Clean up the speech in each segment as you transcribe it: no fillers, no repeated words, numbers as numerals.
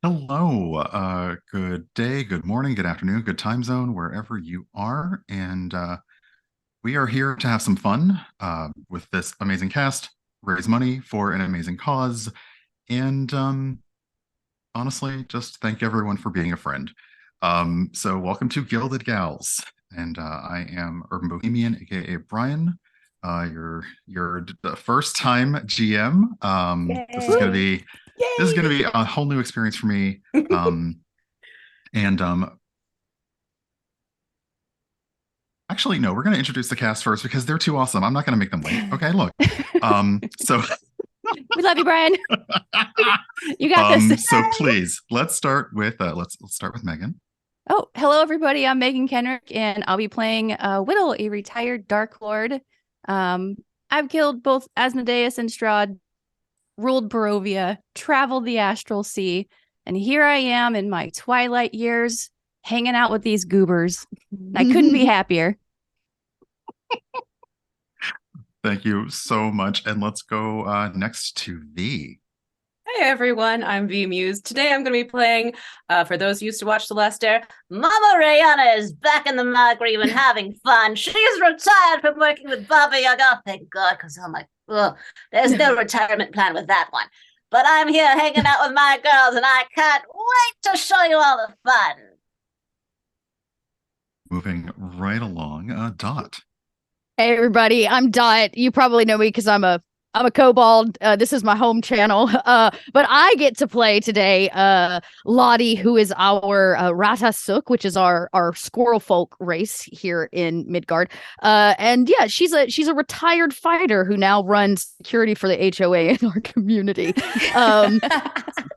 Hello, good day, good morning, good afternoon, good time zone, wherever you are. And we are here to have some fun with this amazing cast, raise money for an amazing cause, and honestly, just thank everyone for being a friend. So welcome to Gilded Gals. And I am Urban Bohemian, aka Brian. Your first time GM. This is gonna Yay. be Yay. a whole new experience for me. And actually, no, we're going to introduce the cast first because they're too awesome. I'm not going to make them wait. Okay, look. So We love you, Brian. You got this. so please let's start with let's start with Megan. Oh, hello, everybody. I'm Meagan Kenreck, and I'll be playing Whittle, a retired Dark Lord. I've killed both Asmodeus and Strahd, ruled Barovia, traveled the Astral Sea, and here I am in my twilight years hanging out with these goobers. I couldn't be happier. Thank you so much. And let's go next to Vee. Hey everyone, I'm Vee Mus'e. Today I'm going to be playing, for those who used to watch Celeste, Mama Rihanna is back in the Maghreb and having fun. She's retired from working with Baba Yaga. Thank God, because I'm like, oh, there's no retirement plan with that one. But I'm here hanging out with my girls, and I can't wait to show you all the fun. Moving right along, Dot. Hey everybody, I'm Dot. You probably know me because I'm a Kobold. This is my home channel. But I get to play today Lottie, who is our Ratasuk, which is our squirrel folk race here in Midgard. And yeah, she's a retired fighter who now runs security for the HOA in our community.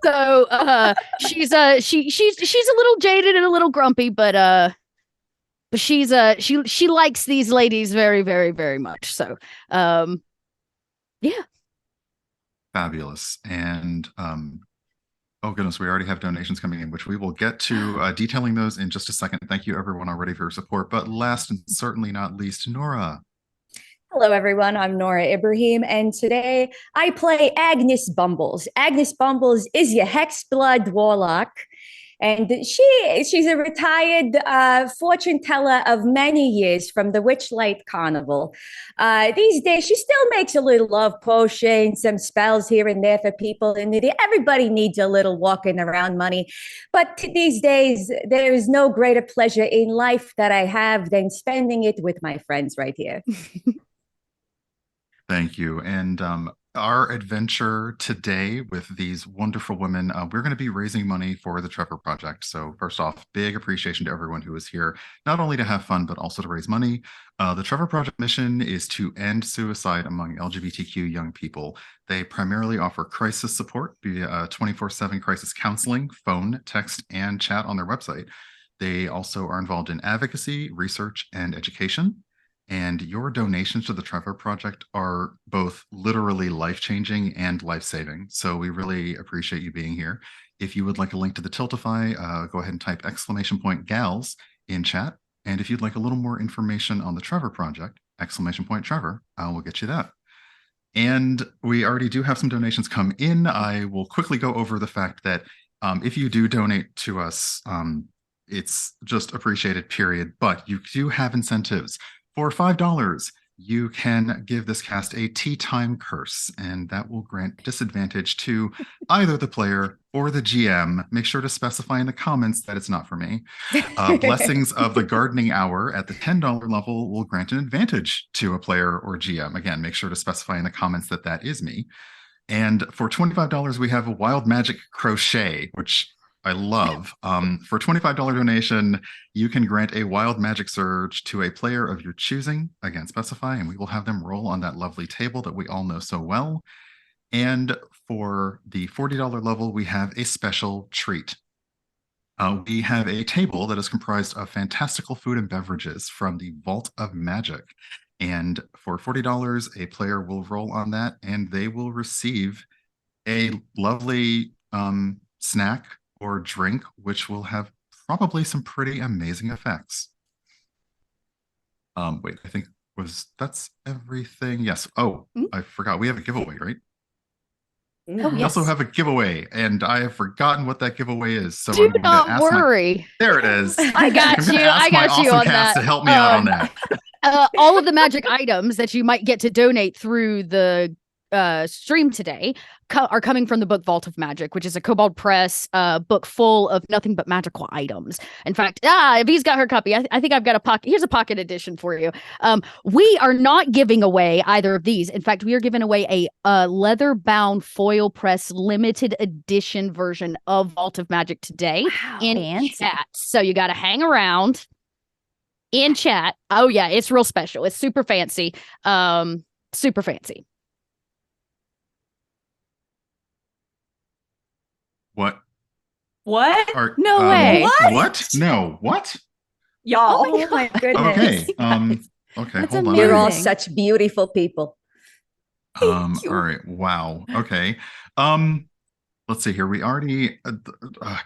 So she's a little jaded and a little grumpy, but she likes these ladies very, very, very much. So yeah. Fabulous. And oh goodness, we already have donations coming in, which we will get to detailing those in just a second. Thank you everyone already for your support. But last and certainly not least, Noura. Hello, everyone. I'm Noura Ibrahim, and today I play Agnes Bumbles. Agnes Bumbles is your Hexblood Warlock, and she's a retired fortune teller of many years from the Witchlight Carnival. These days, she still makes a little love potion, some spells here and there for people, and everybody needs a little walking around money. But these days, there is no greater pleasure in life that I have than spending it with my friends right here. Thank you. And our adventure today with these wonderful women, we're going to be raising money for the Trevor Project. So first off, big appreciation to everyone who is here, not only to have fun, but also to raise money. The Trevor Project mission is to end suicide among LGBTQ young people. They primarily offer crisis support via 24/7 crisis counseling, phone, text, and chat on their website. They also are involved in advocacy, research, and education. And your donations to the Trevor Project are both literally life-changing and life-saving. So we really appreciate you being here. If you would like a link to the Tiltify, go ahead and type !gals in chat. And if you'd like a little more information on the Trevor Project, !Trevor, I will get you that. And we already do have some donations come in. I will quickly go over the fact that if you do donate to us, it's just appreciated, period. But you do have incentives. For $5, you can give this cast a tea time curse, and that will grant disadvantage to either the player or the GM. Make sure to specify in the comments that it's not for me. Blessings of the Gardening Hour at the $10 level will grant an advantage to a player or GM. Again, make sure to specify in the comments that that is me. And for $25, we have a Wild Magic Crochet, which I love. For a $25 donation, you can grant a Wild Magic Surge to a player of your choosing. Again, specify, and we will have them roll on that lovely table that we all know so well. And for the $40 level, we have a special treat. We have a table that is comprised of fantastical food and beverages from the Vault of Magic. And for $40, a player will roll on that, and they will receive a lovely snack or drink, which will have probably some pretty amazing effects. Wait, I think that's everything. Yes. Oh, I forgot. We have a giveaway, right? Oh, We yes. also have a giveaway, and I have forgotten what that giveaway is. So Do I'm going to not ask worry. there it is. I got I'm gonna you. ask I my got you awesome on cast that. to help me out on that. All of the magic items that you might get to donate through the stream today are coming from the book Vault of Magic, which is a Kobold Press book full of nothing but magical items. In fact, Vee's got her copy. I think I've got a pocket. Here's a pocket edition for you. We are not giving away either of these. In fact, we are giving away a leather-bound foil press limited edition version of Vault of Magic today in Fancy. chat. So you got to hang around in chat. Oh yeah, it's real special. It's super fancy. Super fancy. What? What? No way. What? No. What? Y'all. Oh my goodness. Okay. Guys. Okay. That's Hold on. You're all amazing. such beautiful people. All right. Wow. Okay. Let's see here. We already,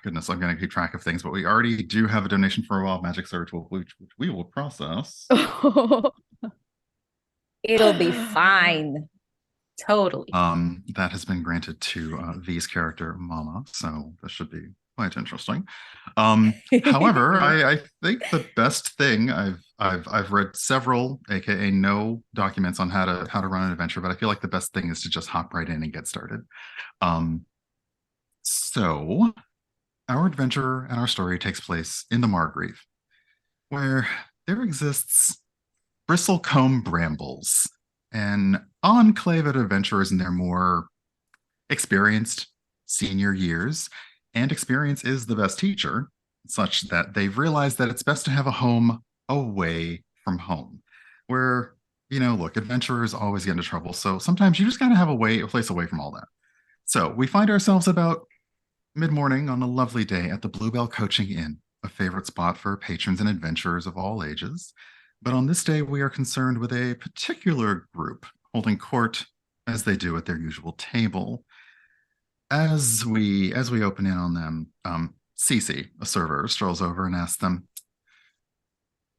goodness, I'm going to keep track of things, but we already do have a donation for a Wild Magic Surge, which we will process. It'll be fine. Totally. That has been granted to V's character Mama, so this should be quite interesting. However, I think the best thing I've read several, aka no documents on how to run an adventure, but I feel like the best thing is to just hop right in and get started. So our adventure and our story takes place in the Margrave, where there exists Bristlecombe Brambles, an enclave of adventurers in their more experienced senior years, and experience is the best teacher, such that they've realized that it's best to have a home away from home, where, look, adventurers always get into trouble, so sometimes you just gotta have a place away from all that. So we find ourselves about mid-morning on a lovely day at the Bluebell Coaching Inn, a favorite spot for patrons and adventurers of all ages. But on this day, we are concerned with a particular group holding court as they do at their usual table. As we open in on them, Cece, a server, strolls over and asks them,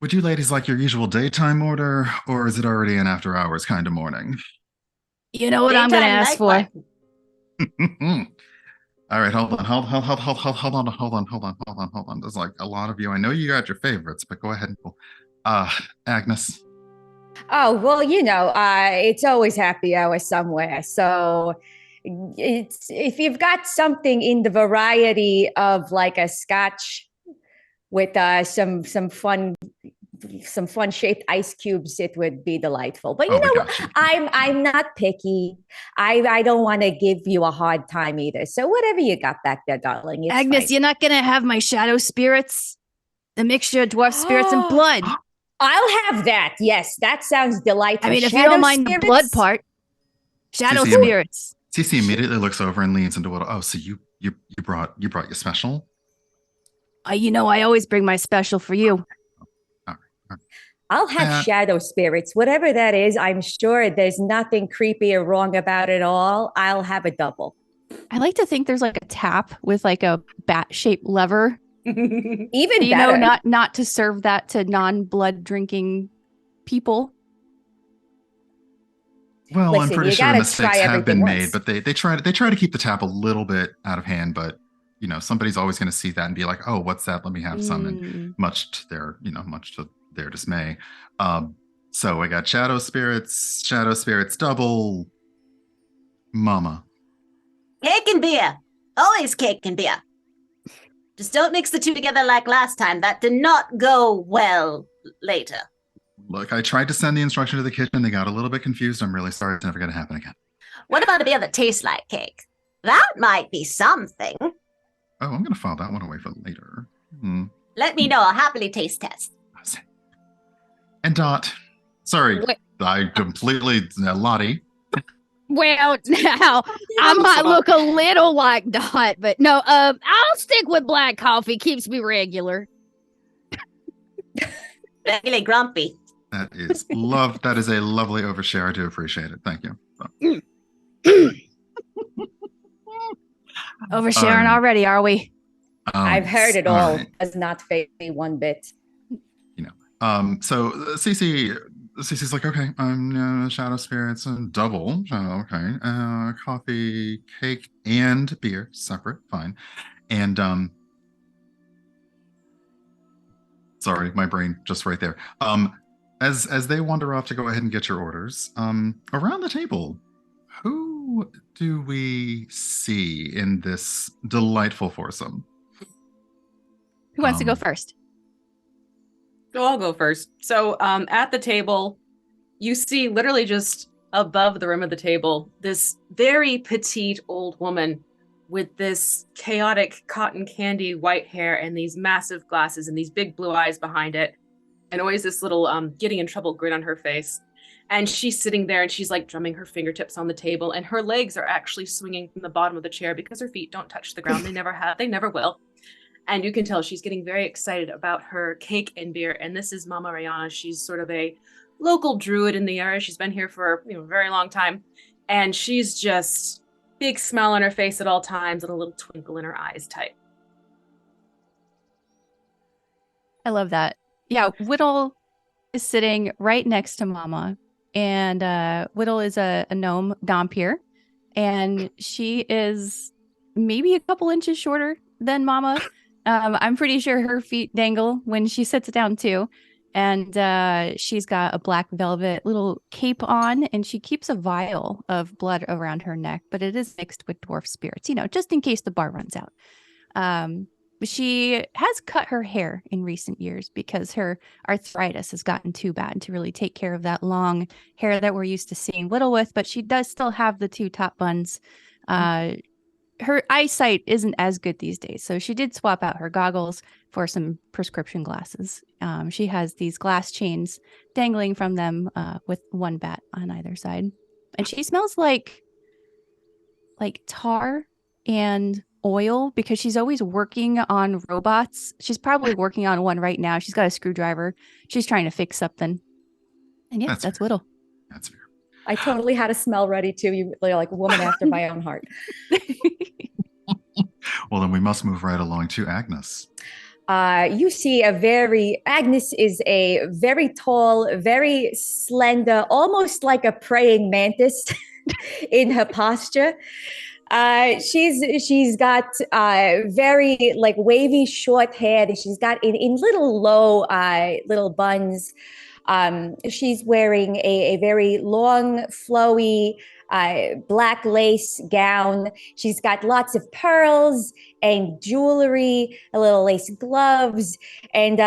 "Would you ladies like your usual daytime order, or is it already an after-hours kind of morning?" You know what I'm going to Daytime, ask for? nightlife. All right, hold on. There's like a lot of you. I know you got your favorites, but go ahead and go. Agnes. Oh, well, it's always happy hour somewhere. So if you've got something in the variety of like a scotch with some fun shaped ice cubes, it would be delightful. But we got you. I'm not picky. I don't want to give you a hard time either. So whatever you got back there, darling. It's Agnes, fine. you're not going to have my shadow spirits? The mixture of dwarf spirits and blood. I'll have that. Yes, that sounds delightful. I mean, if you Shadow don't mind spirits? the blood part. Shadow Cece, spirits. Cece immediately looks over and leans into what? Oh, so you brought your special? I always bring my special for you. All right. I'll have shadow spirits, whatever that is. I'm sure there's nothing creepy or wrong about it all. I'll have a double. I like to think there's like a tap with like a bat-shaped lever. Even You better. know, not to serve that to non-blood drinking people. Well, Listen, I'm pretty you sure gotta mistakes try have been everything made, once. but they try to keep the tap a little bit out of hand. But somebody's always going to see that and be like, "Oh, what's that? Let me have some." And much to their dismay. So I got shadow spirits double. Mama. Cake and beer. Always cake and beer. Just don't mix the two together like last time. That did not go well later. Look, I tried to send the instruction to the kitchen. They got a little bit confused. I'm really sorry. It's never going to happen again. What about a beer that tastes like cake? That might be something. Oh, I'm going to file that one away for later. Let me know. I'll happily taste test. And Dot. Sorry, Wait. I completely... Lottie. Well, now I might look a little like Dot, but no, I'll stick with black coffee. Keeps me regular. Really grumpy. That is a lovely overshare. I do appreciate it. Thank you. Oversharing already, are we? I've heard it all. right. Does not faze me one bit. So Cece, Cece's like, okay, I'm shadow spirits and double. Okay, coffee, cake, and beer, separate, fine. And sorry, my brain just right there. As they wander off to go ahead and get your orders, around the table, who do we see in this delightful foursome? Who wants to go first? So I'll go first. So at the table, you see literally just above the rim of the table, this very petite old woman with this chaotic cotton candy white hair and these massive glasses and these big blue eyes behind it. And always this little getting in trouble grin on her face. And she's sitting there and she's like drumming her fingertips on the table. And her legs are actually swinging from the bottom of the chair because her feet don't touch the ground. They never have. They never will. And you can tell she's getting very excited about her cake and beer. And this is Mama Rihanna. She's sort of a local druid in the area. She's been here for a very long time. And she's just big smile on her face at all times and a little twinkle in her eyes type. I love that. Yeah, Whittle is sitting right next to Mama. And Whittle is a gnome Dhampir. And she is maybe a couple inches shorter than Mama. I'm pretty sure her feet dangle when she sits down too. And she's got a black velvet little cape on, and she keeps a vial of blood around her neck, but it is mixed with dwarf spirits, just in case the bar runs out. She has cut her hair in recent years because her arthritis has gotten too bad to really take care of that long hair that we're used to seeing Whittle with, but she does still have the two top buns. Her eyesight isn't as good these days, so she did swap out her goggles for some prescription glasses. She has these glass chains dangling from them with one bat on either side. And she smells like tar and oil because she's always working on robots. She's probably working on one right now. She's got a screwdriver. She's trying to fix something. And yeah, that's Whittle. That's fair. I totally had a smell ready too. You're like a woman after my own heart. Well, then we must move right along to Agnes. You see Agnes is a very tall, very slender, almost like a praying mantis in her posture. She's got very like wavy short hair that she's got in little low little buns. She's wearing a very long, flowy black lace gown. She's got lots of pearls and jewelry, a little lace gloves, and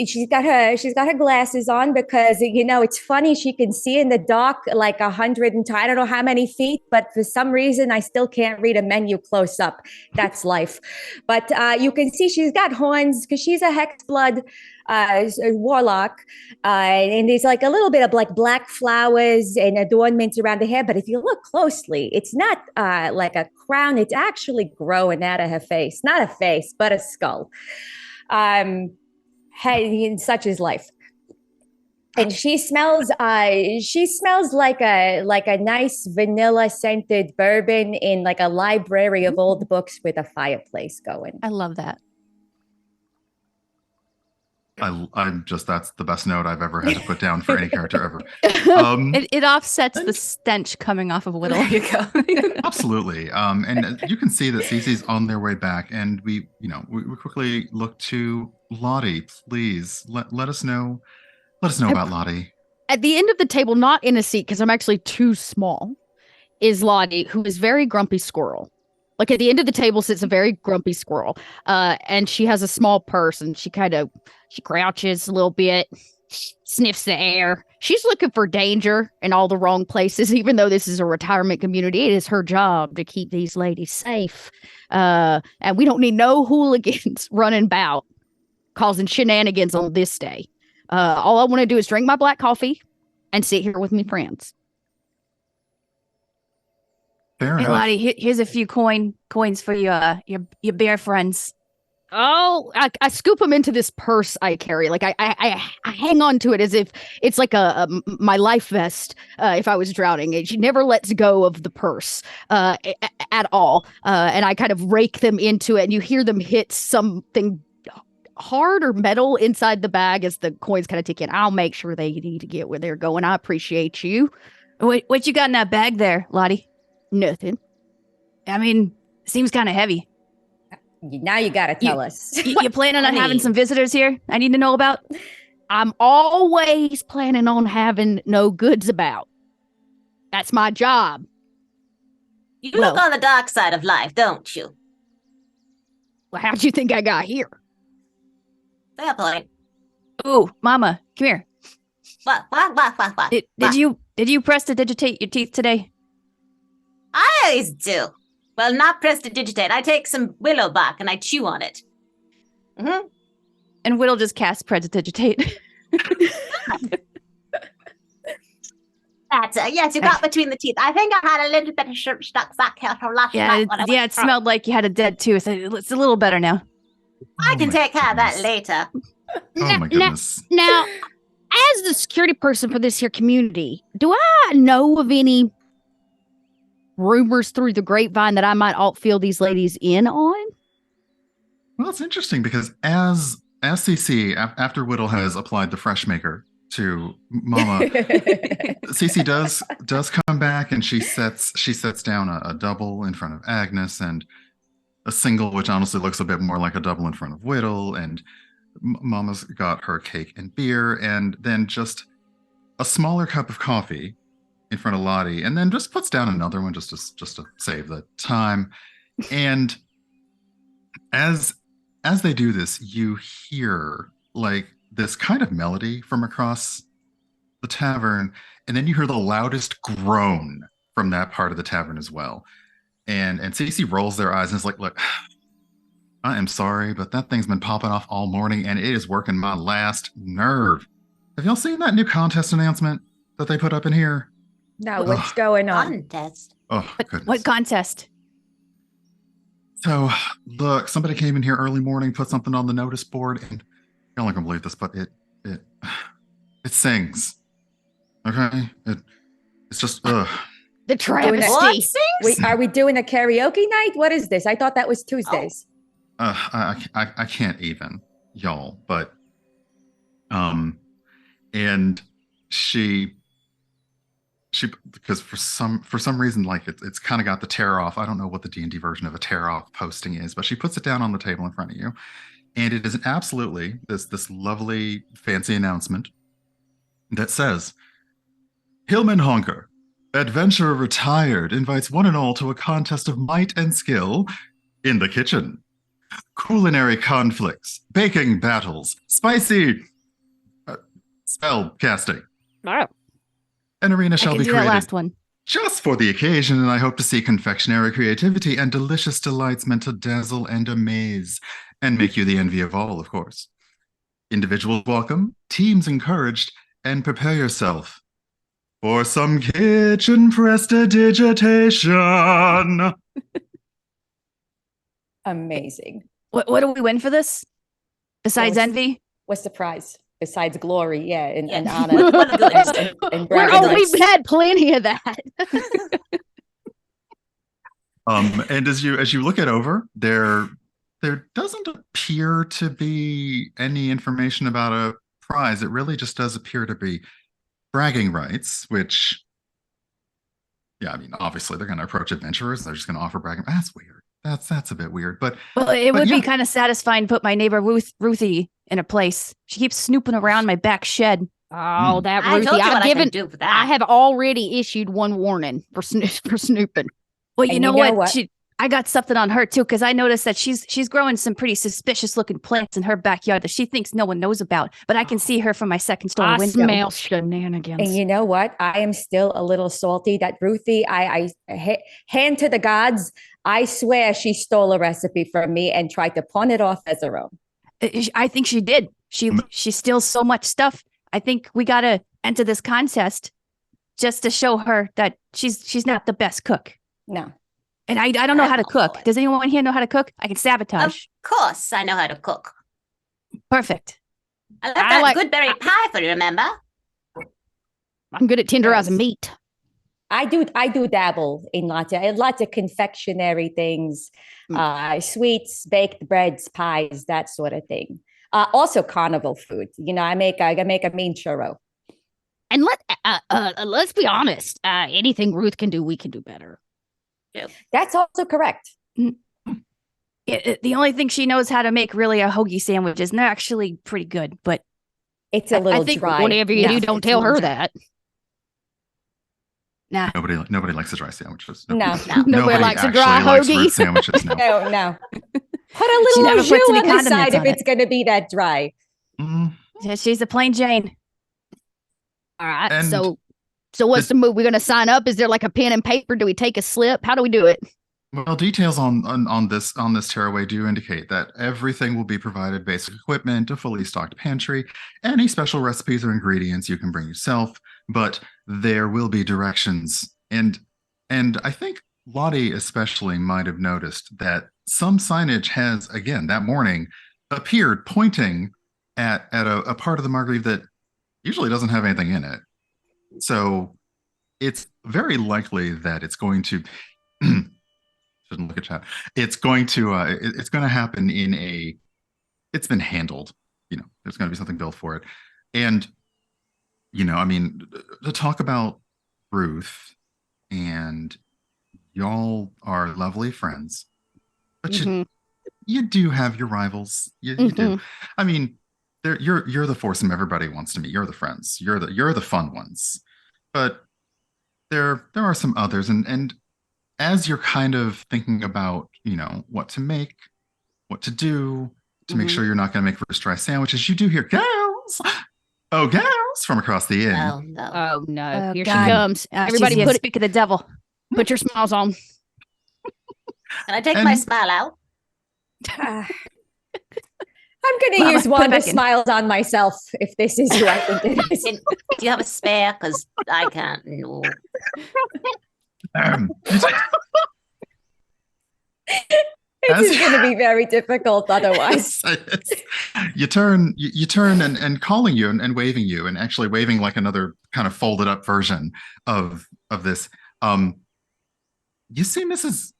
she's got her glasses on because it's funny, she can see in the dark like 100 and I don't know how many feet, but for some reason I still can't read a menu close up. That's life. But you can see she's got horns because she's a hexblood a warlock, and there's like a little bit of like black flowers and adornments around the hair. But if you look closely, it's not like a crown. It's actually growing out of her face. Not a face, but a skull. Such is life. And she smells like a nice vanilla scented bourbon in like a library of old books with a fireplace going. I love that. I'm just, that's the best note I've ever had to put down for any character ever. It offsets the stench coming off of Whittle. There you go. Absolutely. And you can see that Cece's on their way back, and we quickly look to Lottie. Please let us know about Lottie. At the end of the table, not in a seat because I'm actually too small, is Lottie, who is very grumpy squirrel. Like at the end of the table sits a very grumpy squirrel, and she has a small purse, and she crouches a little bit, sniffs the air. She's looking for danger in all the wrong places, even though this is a retirement community. It is her job to keep these ladies safe, and we don't need no hooligans running about causing shenanigans on this day. All I want to do is drink my black coffee and sit here with my friends. Fair Hey, enough. Lottie, here's a few coins for your bear friends. Oh, I scoop them into this purse I carry. Like I hang on to it as if it's like my life vest. If I was drowning, and she never lets go of the purse at all. And I kind of rake them into it, and you hear them hit something hard or metal inside the bag as the coins kind of tick in? I'll make sure they need to get where they're going. I appreciate you. What you got in that bag there, Lottie? Nothing. I mean, seems kind of heavy. Now you gotta tell us. You planning on having some visitors here I need to know about? I'm always planning on having no goods about. That's my job. You look on the dark side of life, don't you? Well, how'd you think I got here? Fair point. Ooh, Mama, come here. What? Did you prestidigitate your teeth today? I always do. Well, not prestidigitate. I take some willow bark and I chew on it. Mm-hmm. And Whittle just casts prestidigitate. That's yes, you got between the teeth. I think I had a little bit of shrimp stuck back here from last night. It smelled like you had a dead tooth. It's a little better now. I can take care of that later. Oh my goodness. Now, as the security person for this here community, do I know of any rumors through the grapevine that I might outfill these ladies in on? Well, it's interesting because as CC, after Whittle has applied the fresh maker to Mama, CC does come back and she sets down a double in front of Agnes and a single, which honestly looks a bit more like a double in front of Whittle, and Mama's got her cake and beer, and then just a smaller cup of coffee in front of Lottie, and then just puts down another one just to save the time. And as they do this, you hear like this kind of melody from across the tavern, and then you hear the loudest groan from that part of the tavern as well. And Cece rolls their eyes and is like, look, I am sorry, but that thing's been popping off all morning and it is working my last nerve. Have y'all seen that new contest announcement that they put up in here? No, what's going on? Contest. Oh, goodness. What contest? So, look, somebody came in here early morning, put something on the notice board, and y'all aren't gonna believe this, but it sings. Okay? It's just, The travesty. What sings? Are we doing a karaoke night? What is this? I thought that was Tuesdays. I can't even, y'all, but and she because for some reason, like it's kind of got the tear off. I don't know what the D&D version of a tear off posting is, but she puts it down on the table in front of you, and it is absolutely this lovely fancy announcement that says, Hillman Honker, adventurer retired, invites one and all to a contest of might and skill in the kitchen. Culinary conflicts, baking battles, spicy spell casting. Oh. An arena shall be do that created last one. just for the occasion, and I hope to see confectionery creativity and delicious delights meant to dazzle and amaze, and make you the envy of all, of course. Individuals welcome, teams encouraged, and prepare yourself for some kitchen prestidigitation. Amazing. What do we win for this? Besides Yes. envy? What's the prize? Besides glory, yeah, and Yeah. honor. What a good answer. and We've had plenty of that. And as you look it over, there doesn't appear to be any information about a prize. It really just does appear to be bragging rights, which, yeah, I mean, obviously they're going to approach adventurers. They're just going to offer bragging. That's weird. That's a bit weird. But Well, it would yeah. be kind of satisfying to put my neighbor Ruthie in a place. She keeps snooping around my back shed. Oh, that I Ruthie. told you what I've I given. can do for that. I have already issued one warning for snooping. Well, And you know what? I got something on her too, because I noticed that she's growing some pretty suspicious looking plants in her backyard that she thinks no one knows about. But I can see her from my second story I window. smell shenanigans. And you know what? I am still a little salty that Ruthie, hand to the gods, I swear she stole a recipe from me and tried to pawn it off as her own. I think she did. She steals so much stuff. I think we gotta enter this contest just to show her that she's not the best cook. No. And I don't know how to I'm all cook. for it. Does anyone here know how to cook? I can Of sabotage. course, I know how to cook. Perfect. I left I that like- good berry pie for you, remember? I'm good at tenderizing Yes. meat. I do dabble in lots of confectionery things, sweets, baked breads, pies, that sort of thing. Also carnival food. You know, I make a mean churro. And let's be honest. Anything Ruth can do, we can do better. That's also correct. The only thing she knows how to make really are hoagie sandwiches, and they're actually pretty good. But It's a little I think dry. whatever you do, don't it's a tell little her dry. that. nah, Nobody likes the dry sandwiches. No. Nobody likes a actually dry likes hoagie. Ruth sandwiches now. No. Put a She little never au puts jus any on the condiments side if on it. it's going to be that dry. Mm, she's a plain Jane. All right. And So what's the move? We're gonna sign up. Is there like a pen and paper? Do we take a slip? How do we do it? well, details on this tearaway do indicate that everything will be provided: basic equipment, a fully stocked pantry, any special recipes or ingredients you can bring yourself. But there will be directions, and I think Lottie especially might have noticed that some signage has again that morning appeared pointing at a part of the Margrave that usually doesn't have anything in it. So it's very likely that it's going to shouldn't look at chat. It's going to happen in a it's been handled. You know, there's going to be something built for it. And you know, I mean, to talk about Ruth, and y'all are lovely friends, but you do have your rivals. You do. I mean, you're the foursome everybody wants to meet. You're the friends. You're the fun ones. But there are some others, and as you're kind of thinking about, you know, what to make, what to do to make sure you're not going to make first dry sandwiches, you do hear "Gals, oh gals" from across the inn. Oh no. Oh no! Oh, Here God. she comes. Everybody, She's put speak of the devil. put your smiles on. Can I take And- my smile out? I'm going to Mama, use put one it to back in. smile on myself if this is who I think it is. Do you have a spare? Because I can't. No. This is going to be very difficult otherwise. you turn and calling you and waving you, and actually waving like another kind of folded up version of this. You see Mrs.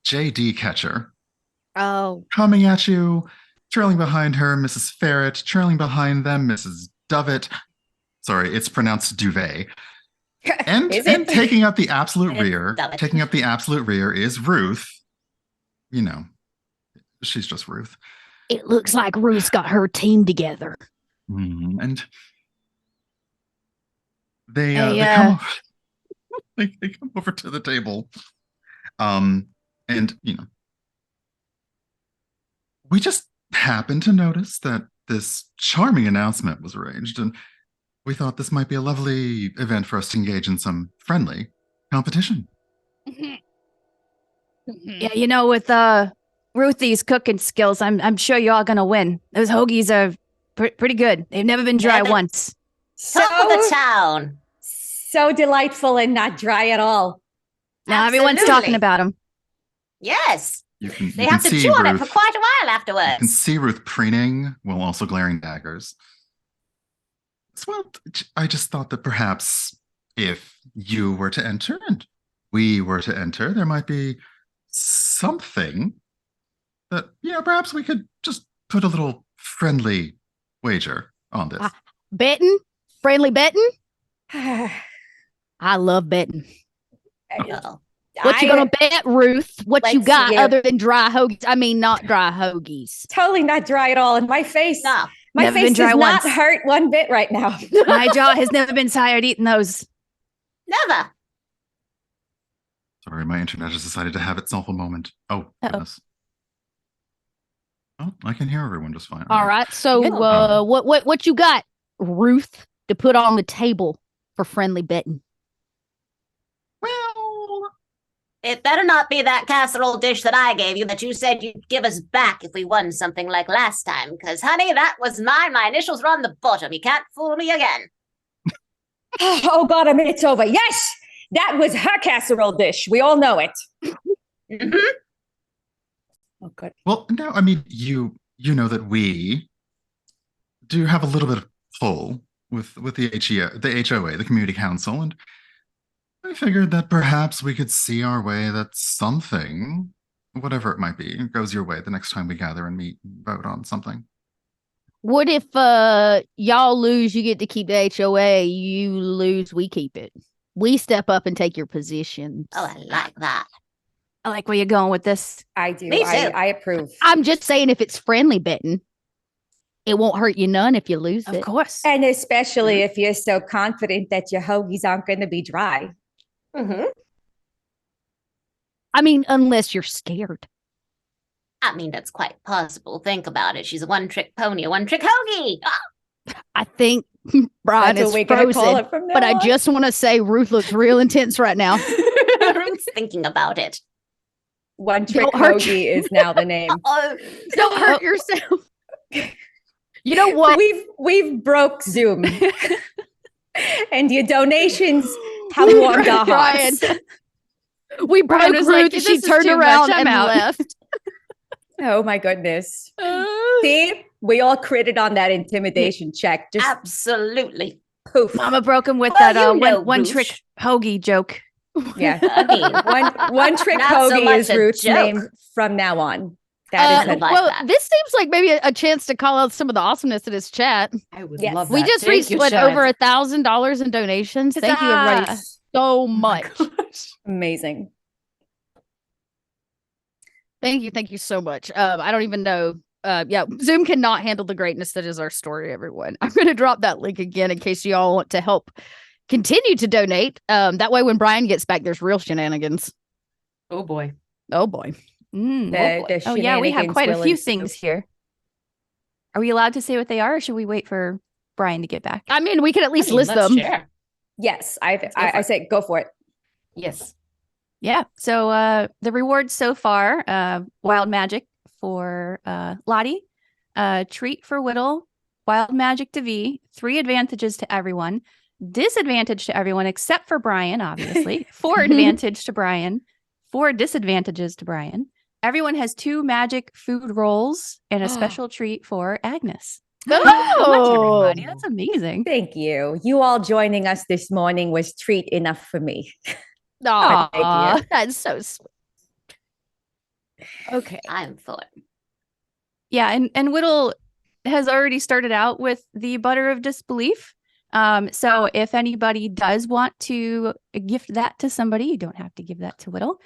J.D. Catcher Oh, coming at you, trailing behind her Mrs. Ferret, trailing behind them Mrs. Dovett. Sorry, it's pronounced Duvet. And Is and it? taking up the absolute It's rear, Dovett. taking up the absolute rear is Ruth. You know, she's just Ruth. it looks like Ruth's got her team together. And they Hey, they come they come over to the table, and you know, we just happened to notice that this charming announcement was arranged, and we thought this might be a lovely event for us to engage in some friendly competition. Yeah, you know, with Ruthie's cooking skills, I'm sure you're all gonna win. Those hoagies are pretty good. They've never been dry Yeah, but- once. Top of the town. So delightful and not dry at all. Now everyone's Absolutely. talking about them. Yes. You can They you have can to see chew on it Ruth. for quite a while You can afterwards. see Ruth preening while also glaring daggers. Well, I just thought that perhaps if you were to enter and we were to enter, there might be something that, you know, perhaps we could just put a little friendly wager on this. Betting, friendly betting. I, I love betting. Uh-oh. What you gonna bet, Ruth? What you Let's got see. other than dry hoagies? I mean, not dry hoagies. Totally not dry at all. And my face, No. my Never face been dry does not once. hurt one bit right now. My jaw has never been tired eating those. Never. Sorry, my internet has decided to have itself a moment. Oh, Uh-oh. goodness. Oh, I can hear everyone just fine. All right. So, Good. what you got, Ruth, to put on the table for friendly betting? Well, It better not be that casserole dish that I gave you that you said you'd give us back if we won something like last time. Because, honey, that was mine. My initials were on the bottom. You can't fool me again. Oh God, a minute's over. Yes, that was her casserole dish. We all know it. Mhm. Oh, good. well, no, I mean, you know that we do have a little bit of pull with the HOA, the community council, and I figured that perhaps we could see our way that something, whatever it might be, goes your way the next time we gather and meet and vote on something. What if y'all lose, you get to keep the HOA, you lose, we keep it. We step up and take your positions. Oh, I like that. I like where you're going with this. I do. Me too. I approve. I'm just saying if it's friendly betting, it won't hurt you none if you lose Of it. course. And especially if you're so confident that your hoagies aren't going to be dry. Mm-hmm. I mean, unless you're scared. I mean, that's quite possible. Think about it. She's a one-trick pony, a one-trick hoagie. I think Brian That's is what we're going to call frozen. it from now But I on. just want to say Ruth looks real intense right now. Ruth's thinking about it. One trick Don't hurt hoagie is now the name. Oh, Don't hurt yourself. You know what? We've broke Zoom. And your donations have warmed our hearts. Brian. We broke Brian was Ruth like, and "This she is turned too much, around I'm and out." left. Oh my goodness. See, we all critted on that intimidation check. Just absolutely. poof. Mama broke him with Well, that you know, one Ruth. trick hoagie joke. Yeah. I mean, One trick Not so hoagie much is a Ruth's joke. name from now on. That is I it. like well, that. this seems like maybe a chance to call out some of the awesomeness of this chat. I would Yes. love We that. just Thank reached you, what, Shaz. over $1,000 in donations. Thank you, everybody, Huzzah. so much. Amazing. Thank you so much. I don't even know. Yeah, Zoom cannot handle the greatness that is our story, everyone. I'm going to drop that link again in case you all want to help continue to donate. That way, when Brian gets back, there's real shenanigans. Oh boy. Oh boy. The Oh yeah, we have shenanigans quite a will few ensue. things here. Are we allowed to say what they are, or should we wait for Brian to get back? I mean, we can at least list let's them. share. Yes, go for I it. say go for it. Yes. Yeah. So the rewards so far: wild magic for Lottie, treat for Whittle, wild magic to V, 3 advantages to everyone, disadvantage to everyone except for Brian, obviously, 4 advantage to Brian, 4 disadvantages to Brian. Everyone has 2 magic food rolls and a special treat for Agnes. Much, everybody. That's amazing. Thank you. You all joining us this morning was treat enough for me. Aw, thank you. that's so sweet. Okay. I'm for it. Yeah, and Whittle has already started out with the butter of disbelief. So if anybody does want to gift that to somebody, you don't have to give that to Whittle.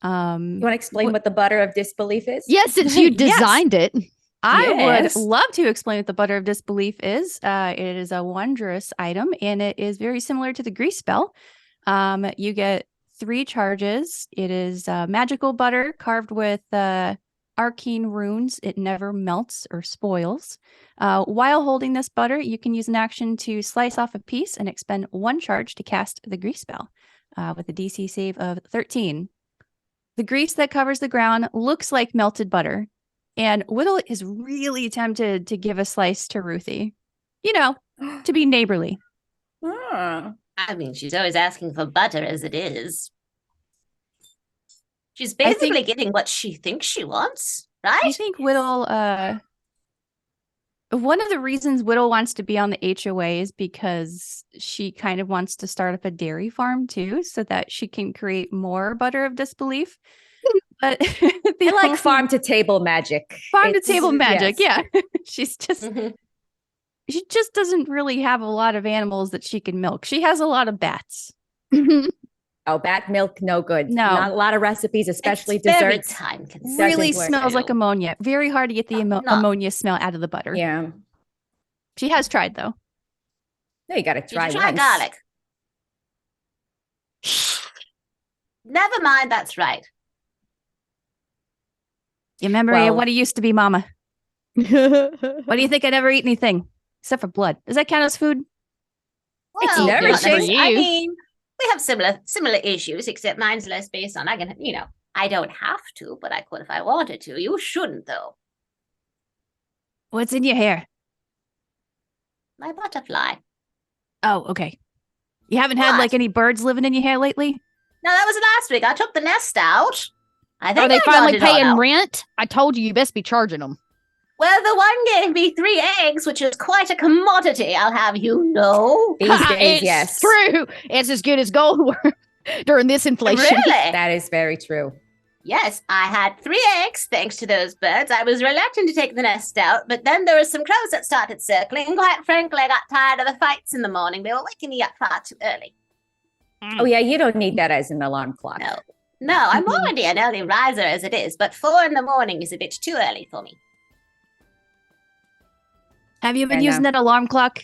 You want to explain what the butter of disbelief is? Yes, since you Yes. designed it. I Yes. would love to explain what the butter of disbelief is. It is a wondrous item, and it is very similar to the grease spell. You get 3 charges. It is magical butter carved with arcane runes. It never melts or spoils. While holding this butter, you can use an action to slice off a piece and expend 1 charge to cast the grease spell with a DC save of 13. The grease that covers the ground looks like melted butter, and Whittle is really tempted to give a slice to Ruthie. You know, to be neighborly. Ah. I mean, she's always asking for butter as it is. She's I think- basically getting what she thinks she wants, right? I think Whittle, one of the reasons Whittle wants to be on the HOA is because she kind of wants to start up a dairy farm too, so that she can create more butter of disbelief. But I like farm to table magic. farm to It's- table magic. yes. Yeah, she's just Mhm. she just doesn't really have a lot of animals that she can milk. She has a lot of bats. Oh, bat milk, no good. No. Not a lot of recipes, especially It's very desserts. time consuming. Really work. smells like ammonia. Very hard to get the No. ammonia smell out of the butter. Yeah. She has tried though. No, you got to Did try you try once. garlic? Never mind, that's right. You remember Well- what it used to be, Mama? Why do you think I never eat anything except for blood? Does that count as food? Well, It's not nourishing. necessarily. I You. mean, we have similar issues, except mine's less based on I can, I don't have to, but I could if I wanted to. You shouldn't though. What's in your hair? My butterfly. Oh, okay. You haven't had like What? any birds living in your hair lately? No, that was last week. I took the nest out. I think Are they I got finally it all paying out. rent? I told you best be charging them. Well, the one gave me 3 eggs, which is quite a commodity, I'll have you know. These days, It's yes. true. It's as good as gold were during this inflation. Really? That is very true. Yes, I had 3 eggs thanks to those birds. I was reluctant to take the nest out, but then there were some crows that started circling. Quite frankly, I got tired of the fights in the morning. They were waking me up far too early. Oh, yeah, you don't need that as an alarm clock. No, I'm already an early riser as it is, but 4 in the morning is a bit too early for me. Have you been I using know. that alarm clock,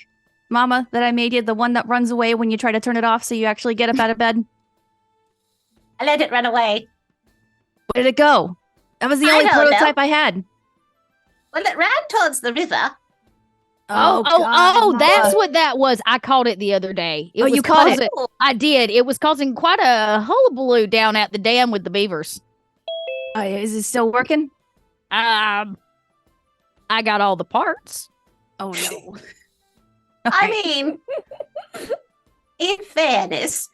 Mama, that I made you? The one that runs away when you try to turn it off so you actually get up out of bed? I let it run away. Where did it go? That was the I only don't know. prototype I had. Well, it ran towards the river. God, that's Mama. what that was. I called it the other day. It Oh, was you caught it. causing- I did. It was causing quite a hullabaloo down at the dam with the beavers. Is it still working? I got all the parts. Oh, no. I mean, in fairness,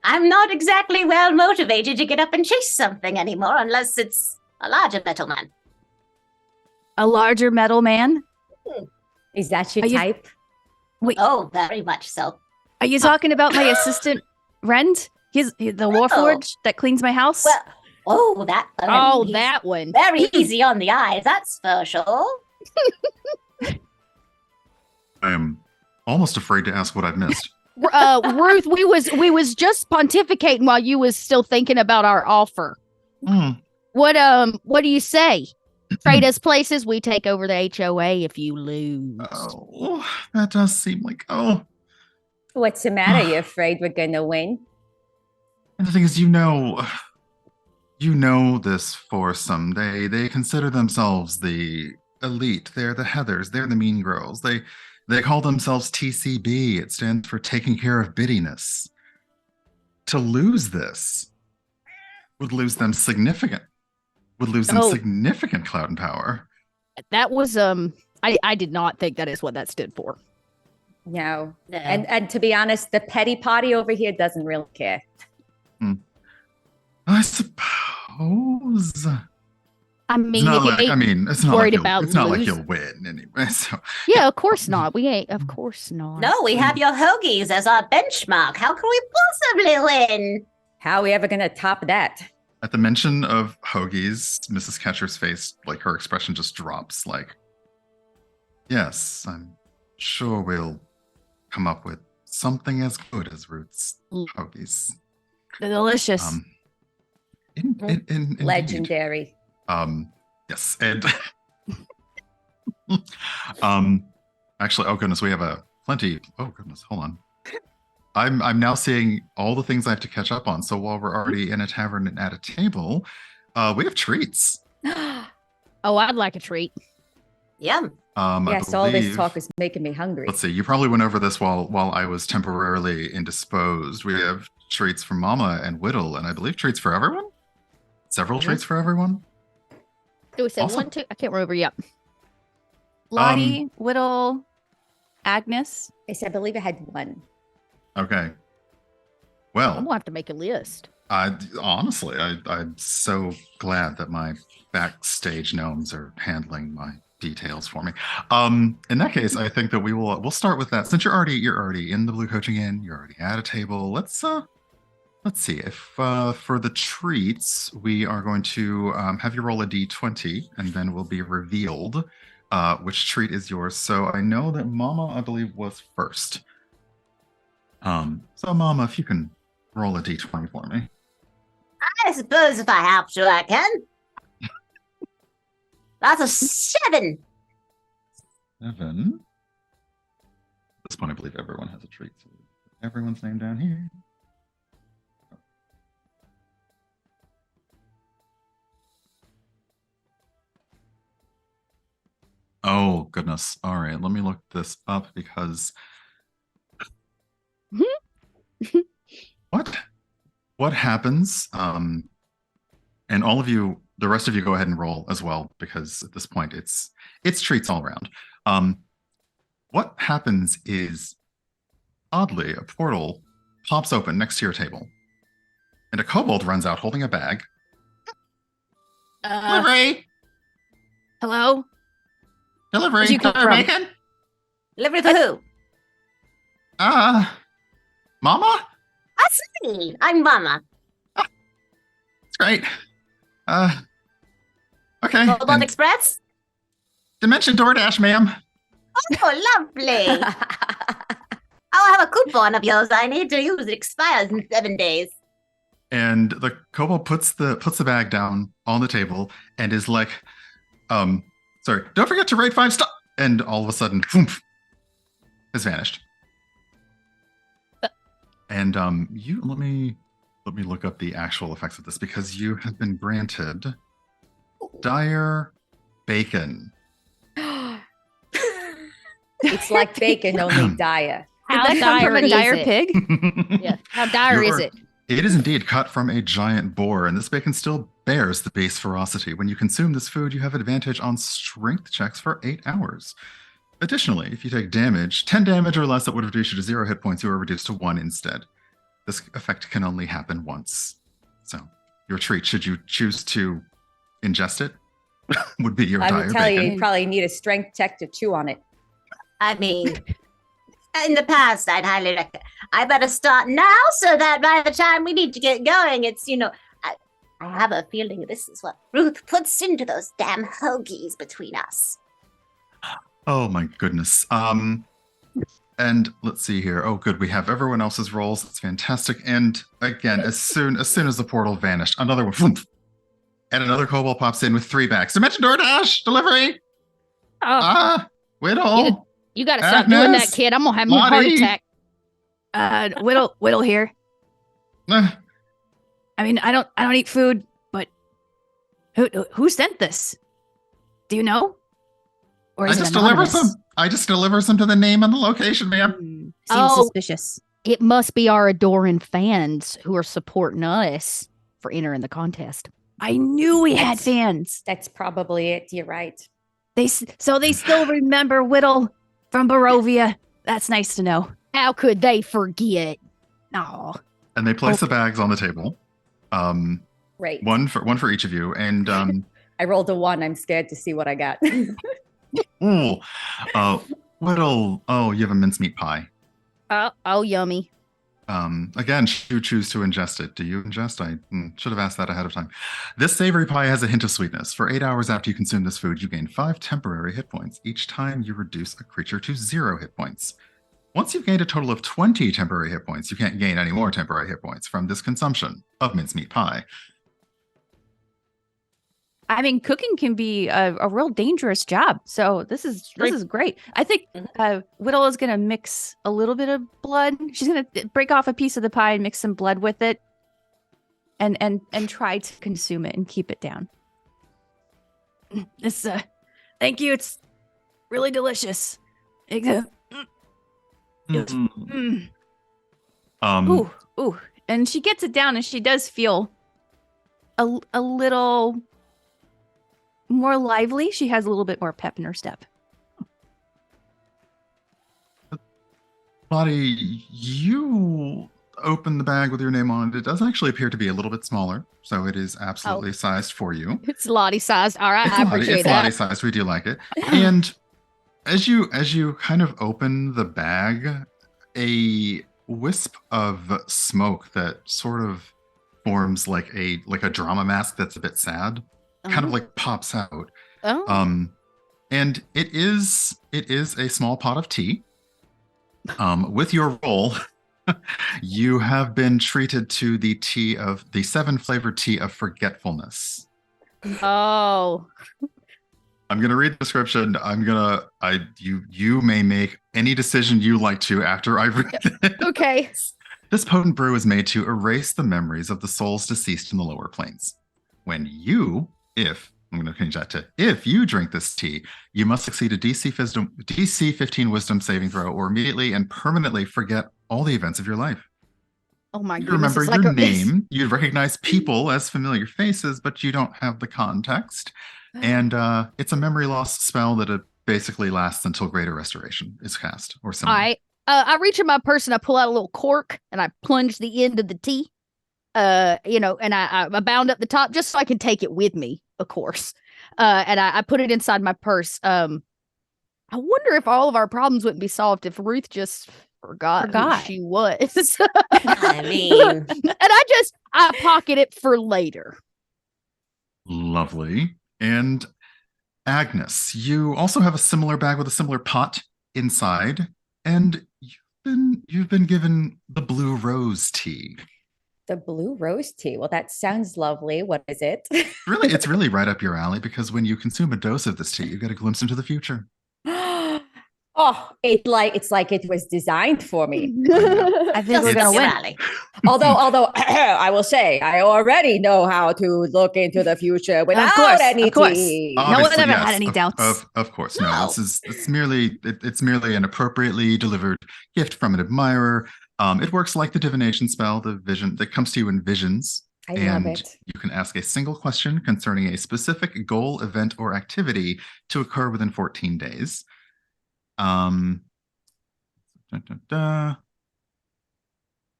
I'm not exactly well motivated to get up and chase something anymore unless it's a larger metal man. A larger metal man? Is that your Are you- type? Oh, very much so. Are you talking about my assistant, Rend? He's the Warforged that cleans my house? Well, that. Oh, he's that one. Very easy on the eyes, that's for sure. I am almost afraid to ask what I've missed. Ruth, we was just pontificating while you was still thinking about our offer. What do you say? Trade us places, we take over the HOA if you lose. Oh, that does seem like What's the matter? You afraid we're gonna win? And the thing is, you know this foursome. They consider themselves the elite. They're the Heathers. They're the Mean Girls. They call themselves TCB. It stands for taking care of biddiness. To lose this would lose them significant clout and power. That was I did not think that is what that stood for. No. No. And to be honest, the petty party over here doesn't really care. I suppose. I mean, It's not if you like ain't it's not worried like about it's not like losing. you'll win anyway. So Yeah, of course not. We ain't. Of course not. No, we have your hoagies as our benchmark. How can we possibly win? How are we ever gonna top that? at the mention of hoagies, Mrs. Catcher's face, like her expression just drops. Like, yes, I'm sure we'll come up with something as good as Ruth's hoagies. They're delicious. Indeed. Legendary. Yes, and actually, oh goodness, we have plenty. Oh goodness, hold on. I'm now seeing all the things I have to catch up on. So while we're already in a tavern and at a table, we have treats. Oh, I'd like a treat. Yum. Yes, all this talk is making me hungry. Let's see. You probably went over this while I was temporarily indisposed. We have treats for Mama and Whittle, and I believe treats for everyone. Several treats for everyone. Do we say Awesome. 1, 2? I can't remember. Yep. Lottie, Whittle, Agnes. Yes, I believe I had one. Okay. I'm Well, gonna have to make a list. honestly, I'm so glad that my backstage gnomes are handling my details for me. In that case, I think that we'll start with that. Since you're already in the Blue Coaching Inn, you're already at a table. Let's see if for the treats we are going to have you roll a d20, and then will be revealed which treat is yours. So I know that Mama, I believe, was first. So Mama, if you can roll a d20 for me. I suppose if I have to, I can. That's a 7. 7. At this point, I believe everyone has a treat. So everyone's name down here. Oh, goodness. All right, let me look this up because... What happens? And all of you, the rest of you, go ahead and roll as well, because at this point it's treats all around. What happens is, oddly, a portal pops open next to your table, and a kobold runs out holding a bag. Delivery! Hello? Delivery! Where'd you come Delivery, from? Meagan? Delivery for who? Mama? That's me. I'm Mama. That's great. Okay. Kobold And Express? Dimension DoorDash, ma'am. Oh, lovely. I'll have a coupon of yours. I need to use it. Expires in 7 days. And the kobold puts the bag down on the table and is like, sorry, don't forget to rate 5 stars. And all of a sudden, poof, has vanished. And you let me look up the actual effects of this because you have been granted dire bacon. It's like bacon, only dire. Did How that come from dire a is dire it? pig? Yeah. How dire is it? It is indeed cut from a giant boar, and this bacon still bears the base ferocity. When you consume this food, you have advantage on strength checks for 8 hours. Additionally, if you take damage, 10 damage or less that would reduce you to 0 hit points, you are reduced to 1 instead. This effect can only happen once. So, your treat, should you choose to ingest it, would be your I dire would tell you, bacon. you probably need a strength check to chew on it. I mean, in the past, I'd highly recommend. I better start now so that by the time we need to get going, it's, I have a feeling this is what Ruth puts into those damn hoagies between us. Oh my goodness. And let's see here. Oh, good. We have everyone else's rolls. It's fantastic. And again, as soon as the portal vanished, another one, whoomp, and another kobold pops in with 3 bags. Dimension DoorDash delivery. Whittle. You gotta stop doing that, Agnes, kid. I'm gonna have a heart Lottie. attack. Whittle here. Eh, I mean, I don't eat food, but who sent this? Do you know? Or I is it just deliver anonymous? some. I just deliver some to the name and the location, ma'am. Seems Oh. suspicious. It must be our adoring fans who are supporting us for entering the contest. I knew we had That's- fans. That's probably it. You're right. They still remember Whittle from Barovia. That's nice to know. How could they forget? Oh, And they place the bags on the table. Right. One for each of you. And I rolled a 1. I'm scared to see what I got. ooh, Whittle. Oh, you have a mincemeat pie. Oh, yummy. Again, you choose to ingest it. Do you ingest? I should have asked that ahead of time. This savory pie has a hint of sweetness. For 8 hours after you consume this food, you gain 5 temporary hit points. Each time you reduce a creature to 0 hit points. Once you've gained a total of 20 temporary hit points, you can't gain any more temporary hit points from this consumption of mincemeat pie. I mean, cooking can be a real dangerous job. So this is great. I think Whittle is gonna mix a little bit of blood. She's gonna break off a piece of the pie and mix some blood with it, and try to consume it and keep it down. This thank you. It's really delicious. Mm. Ooh. And she gets it down, and she does feel a little more lively. She has a little bit more pep in her step. Lottie, you open the bag with your name on it. It does actually appear to be a little bit smaller, so it is absolutely sized for you. It's Lottie sized. All right, I appreciate It's that. Lottie sized. We do like it. And as you kind of open the bag, a wisp of smoke that sort of forms like a drama mask that's a bit sad, kind of like pops out. Oh. And it is a small pot of tea. With your roll, you have been treated to the 7 flavored tea of forgetfulness. Oh. I'm gonna read the description. You may make any decision you like to after I read it. Okay. This potent brew is made to erase the memories of the souls deceased in the lower planes. I'm going to change that to if you drink this tea, you must succeed a DC 15 wisdom saving throw or immediately and permanently forget all the events of your life. Oh my You goodness. remember it's your like name, you recognize people as familiar faces, but you don't have the context. And it's a memory loss spell that it basically lasts until Greater Restoration is cast or similar. I reach in my purse and I pull out a little cork and I plunge the end of the tea. And I bound up the top just so I can take it with me, of course. And I put it inside my purse. I wonder if all of our problems wouldn't be solved if Ruth just forgot who she was. I mean, and I pocket it for later. Lovely. And Agnes, you also have a similar bag with a similar pot inside, and you've been given the blue rose tea. The blue rose tea. Well, that sounds lovely. What is it? It's really right up your alley because when you consume a dose of this tea, you get a glimpse into the future. Oh, it's like it was designed for me. I think we're gonna win. Rally. Although I will say I already know how to look into the future without any of course. tea. No one Obviously, ever yes, had any doubts. Of course, no. No. It's merely an appropriately delivered gift from an admirer. It works like the divination spell, the vision that comes to you in visions. I love And it. you can ask a single question concerning a specific goal, event, or activity to occur within 14 days. Da, da, da.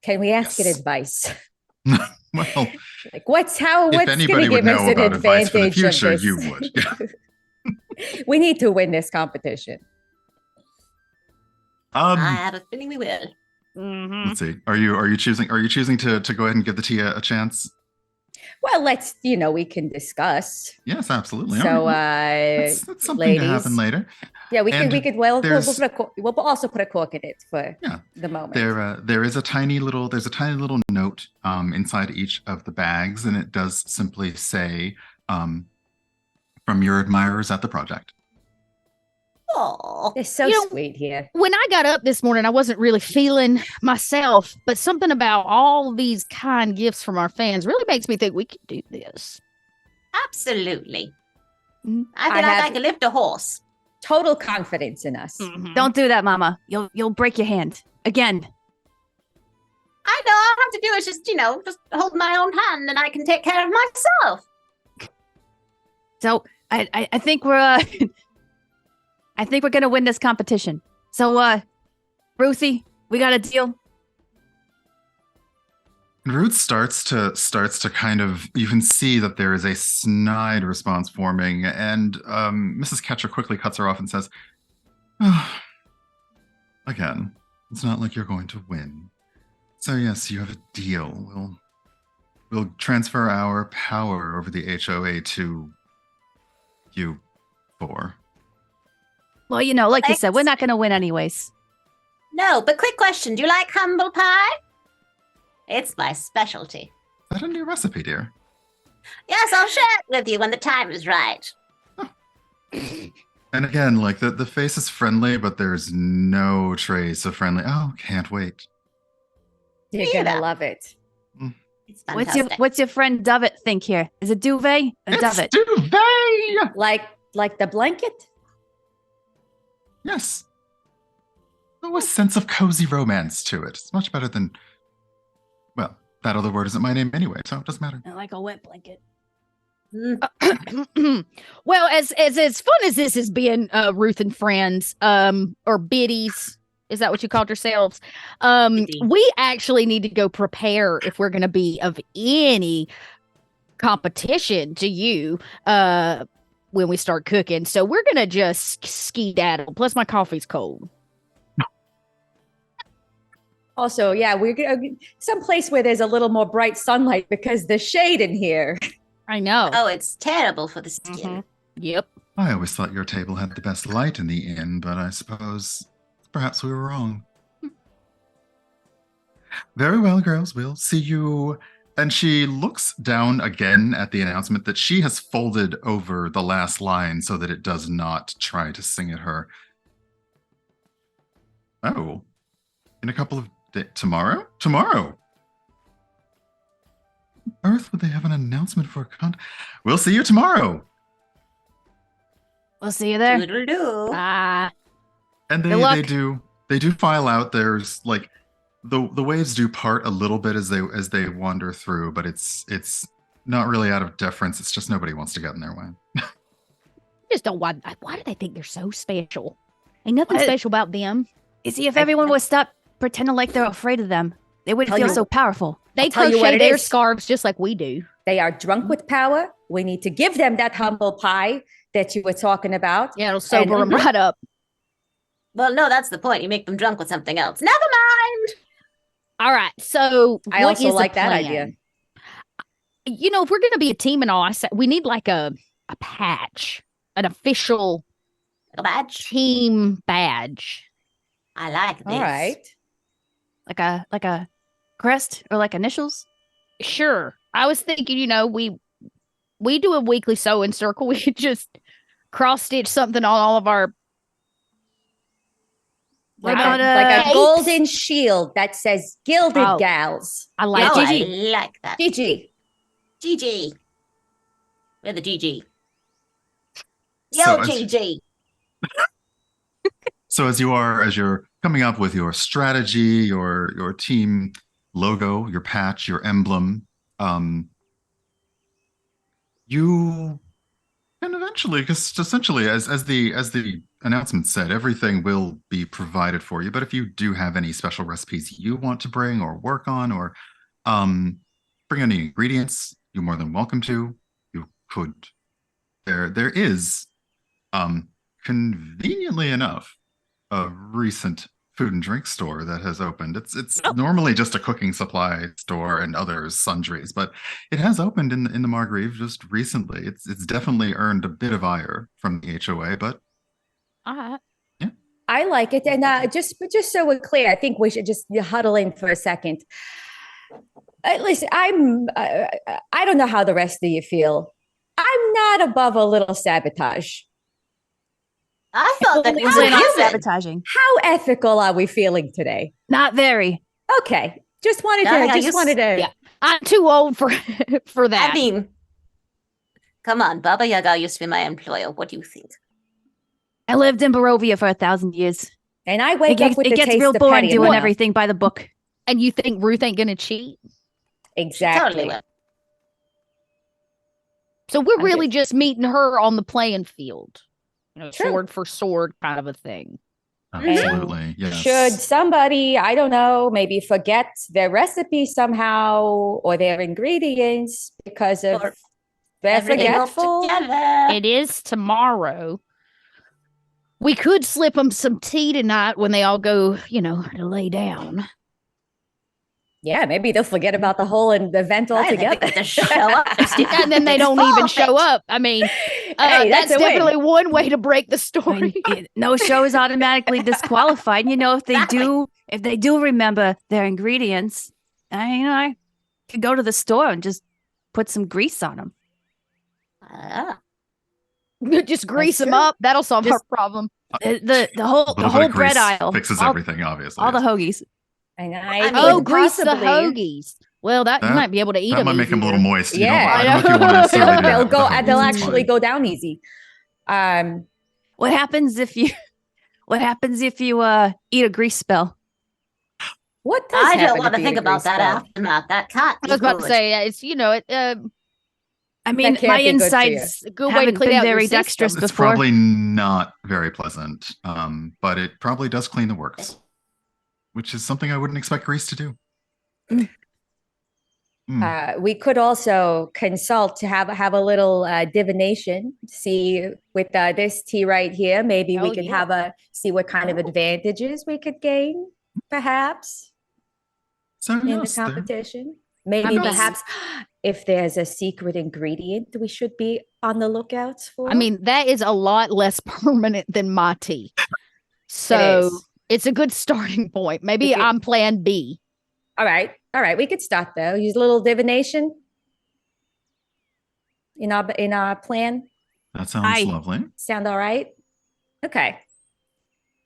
Can we ask it Yes. advice? Well, Like what's going if to anybody would give us know an about advice for the advantage of future, this? you would. We need to win this competition. I have a feeling we will. Let's see. Are you choosing to go ahead and give the tea a chance? Well, we can discuss. Yes, absolutely. So, All right. That's something ladies, to happen later. yeah, we And could. We'll there's- we'll also put a cork in it for Yeah. the moment. There's a tiny little note inside each of the bags, and it does simply say from your admirers at the project. Oh, They're so You know- sweet here. When I got up this morning, I wasn't really feeling myself, but something about all these kind gifts from our fans really makes me think we could do this. absolutely. Mhm. I feel I like I have- can lift a horse. Total confidence in us. Don't do that, Mama. You'll break your hand again. I know all I have to do is just hold my own hand and I can take care of myself. So I think we're I think we're gonna win this competition. So Ruthie, we got a deal. And Ruth starts to kind of, you can see that there is a snide response forming, and Mrs. Catcher quickly cuts her off and says, again, it's not like you're going to win. So yes, you have a deal. We'll transfer our power over the HOA to you four. Well, like you said, we're Thanks. not gonna win anyways. No, but quick question. Do you like humble pie? It's my specialty. Is that a new recipe, dear? Yes, I'll share it with you when the time is right. And again, like the face is friendly, but there's no trace of friendly. Oh, can't wait. You're Yeah. gonna love it. It's fantastic. What's your friend Dovet think here? Is it duvet or It's Dovet? duvet! Like the blanket. Yes. Oh, a sense of cozy romance to it. It's much better than, well, that other word isn't my name anyway, so it doesn't matter. Like a wet blanket. Mm, Well, as fun as this is being Ruth and friends, or biddies, is that what you called yourselves? Biddy. We actually need to go prepare if we're going to be of any competition to you when we start cooking. So we're going to just skedaddle. Plus, my coffee's cold. Also, yeah, we're going someplace where there's a little more bright sunlight because the shade in here. I know. Oh, it's terrible for the skin. Mhm. Yep. I always thought your table had the best light in the inn, but I suppose perhaps we were wrong. Very well, girls, we'll see you. And she looks down again at the announcement that she has folded over the last line so that it does not try to sing at her. Oh, in a couple of days. Tomorrow? Tomorrow. Earth, would they have an announcement for a We'll see you tomorrow. We'll see you there. Doodle-doo. Ah. And Good luck. they do file out. There's like the waves do part a little bit as they wander through, but it's not really out of deference. It's just nobody wants to get in their way. Just don't. Why do they think they're so special? Ain't nothing What? special about them. You see, if everyone would stop pretending like they're afraid of them, they wouldn't Tell feel you- so powerful. They tell you what crochet it their is. scarves just like we do. They are drunk with power. We need to give them that humble pie that you were talking about. Yeah, it'll sober them Mhm. right up. Well, no, that's the point. You make them drunk with something else. Never mind. All right. So I what also is the like that plan? idea. if we're gonna be a team and all, I said we need like a patch, an official A badge. team badge. I like this. All right. Like a crest or like initials. Sure. I was thinking, we do a weekly sewing circle. We could just cross stitch something on all of our. What Like about like a capes? golden shield that says "Gilded Oh. Gals." I like Oh, it. I like that. GG. GG. We're the GG. Yo, So as- GG. So as you're coming up with your strategy, your team logo, your patch, your emblem, you can eventually, because essentially, as the announcement said, everything will be provided for you. But if you do have any special recipes you want to bring or work on, or bring any ingredients, you're more than welcome to. You could. There is, conveniently enough, a recent food and drink store that has opened. It's normally just a cooking supply store and other sundries, but it has opened in the Margrave just recently. It's definitely earned a bit of ire from the HOA, but I like it. And just so we're clear, I think we should just huddle in for a second. Listen, I don't know how the rest of you feel. I'm not above a little sabotage. I thought that Was was it a not given. sabotaging? How ethical are we feeling today? Not very. Okay. Just wanted Yeah, to I just guess- wanted to yeah. I'm too old for that. I mean, come on, Baba Yaga used to be my employer. What do you think? I lived in Barovia for 1,000 years. and I wake up with It the gets taste real of boring petty and doing water. everything by the book. And you think Ruth ain't gonna cheat? Exactly. Totally will. So we're I'm really just- just meeting her on the playing field. True. Sword for sword kind of a thing. absolutely, yes. Should somebody, I don't know, maybe forget their recipe somehow or their ingredients because of Or they're Everything all forgetful? together. It is tomorrow. We could slip them some tea tonight when they all go, to lay down. Yeah, maybe they'll forget about the whole event Right, they altogether. forget to show up. And then they don't even show up. I mean, Hey, that's a win. definitely one way to break the I story. mean, no show is automatically disqualified. If they do remember their ingredients, I could go to the store and just put some grease on them. Ah, Just grease them true. up. That'll solve our Just- problem. The A whole little bit of bread grease aisle fixes all, everything, obviously. all the yes. hoagies. And Oh, would grease the possibly- hoagies. Well, you That- might be able to eat That them. might make them a little easier. moist. Yeah. I don't know if you want to necessarily do They'll that. with go. the hoagies, They'll it's actually fine. go down easy. What happens if you eat a grease spell? What does I don't happen want to if you think eat a about grease that spell? aftermath. That can't I be was about to good. say, it's I mean, can't my be good for you. insides a good way to haven't clean been out your very system. dexterous It's before. probably not very pleasant, but it probably does clean the works, which is something I wouldn't expect grease to do. We could also consult to have a little divination. See with this tea right here, maybe we Oh, could yeah. see what kind of advantages we could gain, perhaps So in the yes, there- competition. Maybe mean- perhaps if there's a secret ingredient we should be on the lookouts for. I mean, that is a lot less permanent than my tea. So is. it's a good starting point. Maybe We could- I'm plan B. all right, we could start though. Use a little divination in our plan. that sounds I- lovely. Sound all right? Okay.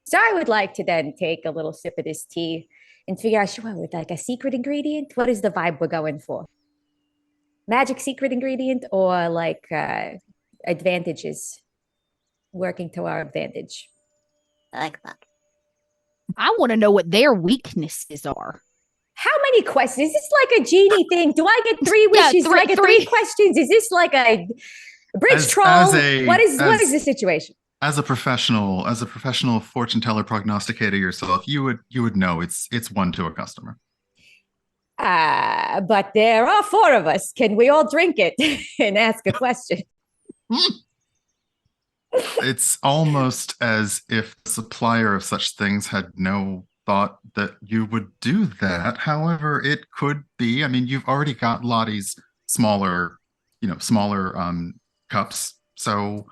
So I would like to then take a little sip of this tea and figure out, sure, with like a secret ingredient, what is the vibe we're going for? Magic secret ingredient or like advantages working to our advantage? I like that. I want to know what their weaknesses are. How many questions? Is this like a genie thing? Do I get three Yeah, wishes? Do I get three three. questions? Is this like a bridge As- troll? as a- what is as- the situation? As a professional fortune teller prognosticator yourself, you would know it's one to a customer. But there are four of us. Can we all drink it and ask a question? It's almost as if the supplier of such things had no thought that you would do that. However, it could be. I mean, you've already got Lottie's smaller, smaller cups. So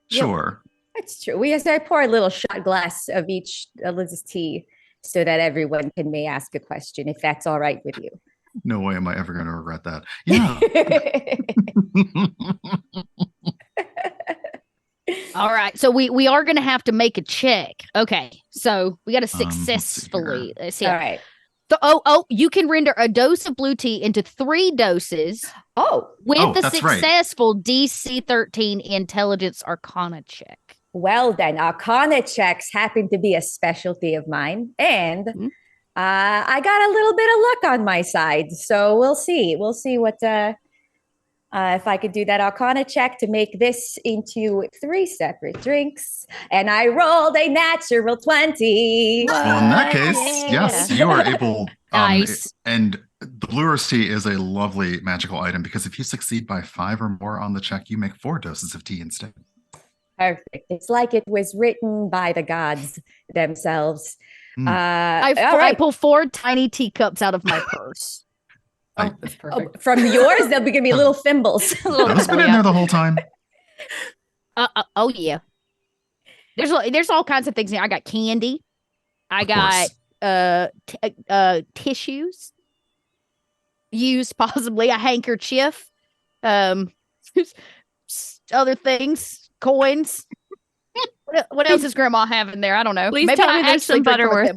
sure. That's true. I pour a little shot glass of each Eliz's tea so that everyone may ask a question, if that's all right with you. No way am I ever going to regret that. Yeah. All right. So we are going to have to make a check. Okay. So we got to successfully. Let's see. All right. You can render a dose of blue tea into 3 doses. With the successful DC 13 intelligence arcana check. Well, then, arcana checks happen to be a specialty of mine. And I got a little bit of luck on my side. So we'll see. We'll see what if I could do that arcana check to make this into 3 separate drinks. And I rolled a natural 20. Well, in that case, yes, you are able. Nice. And the blue earth tea is a lovely magical item because if you succeed by 5 or more on the check, you make 4 doses of tea instead. Perfect. It's like it was written by the gods themselves. I pull 4 tiny teacups out of my purse. That's perfect. From yours, they'll be gonna be little thimbles. Those been in there the whole time. Oh yeah. There's all kinds of things here. I got candy. I got tissues. Used possibly a handkerchief. Other things. Coins. What else does Grandma have in there? I don't know. Please tell me there's some Butterworth.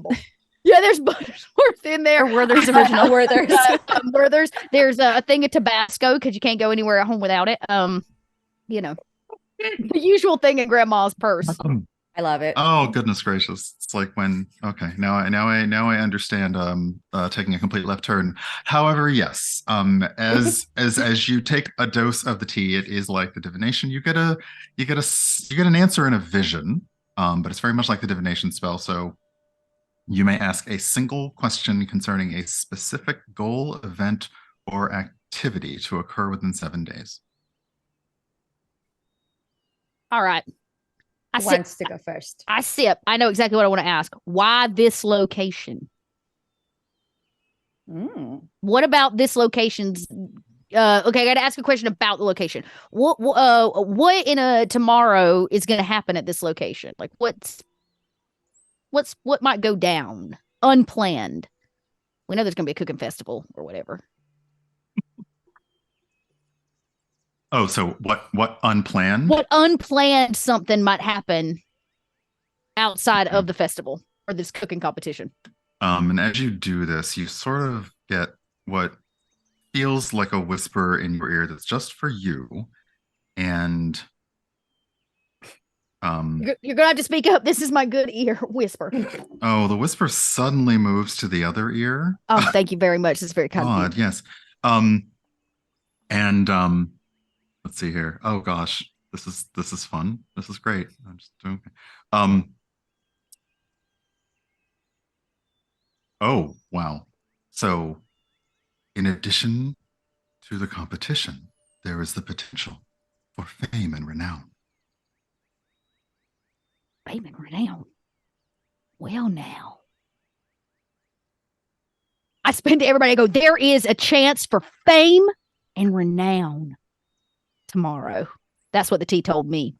Yeah, there's Butterworth in there. Werther's original. Werther's. There's a thing of Tabasco because you can't go anywhere at home without it. The usual thing in Grandma's purse. I love it. Oh goodness gracious! It's like when now I understand. Taking a complete left turn. However, yes. As you take a dose of the tea, it is like the divination. You get an answer in a vision. But it's very much like the divination spell. So you may ask a single question concerning a specific goal, event, or activity to occur within 7 days. All right. Who wants to go first? I know exactly what I want to ask. Why this location? What about this location's? Okay, I got to ask a question about the location. What in tomorrow is going to happen at this location? Like what might go down unplanned? We know there's going to be a cooking festival or whatever. Oh, so what unplanned? What unplanned something might happen outside of the festival or this cooking competition? And as you do this, you sort of get what feels like a whisper in your ear that's just for you. And you're gonna have to speak up. This is my good ear whisper. Oh, the whisper suddenly moves to the other ear. Oh, thank you very much. That's very kind of you. Yes. Let's see here. Oh gosh, this is fun. This is great. I'm just doing oh wow. So in addition to the competition, there is the potential for fame and renown. Fame and renown. Well now. I spin to everybody. I go, there is a chance for fame and renown tomorrow. That's what the tea told me.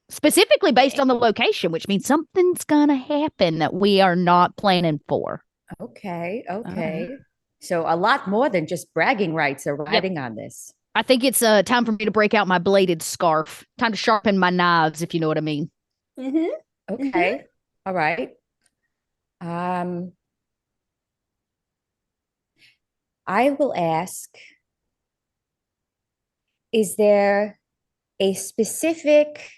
Specifically based on the location, which means something's gonna happen that we are not planning for. Okay. So a lot more than just bragging rights are riding on this. I think it's time for me to break out my bladed scarf. Time to sharpen my knives, if you know what I mean. Okay. All right. I will ask, is there a specific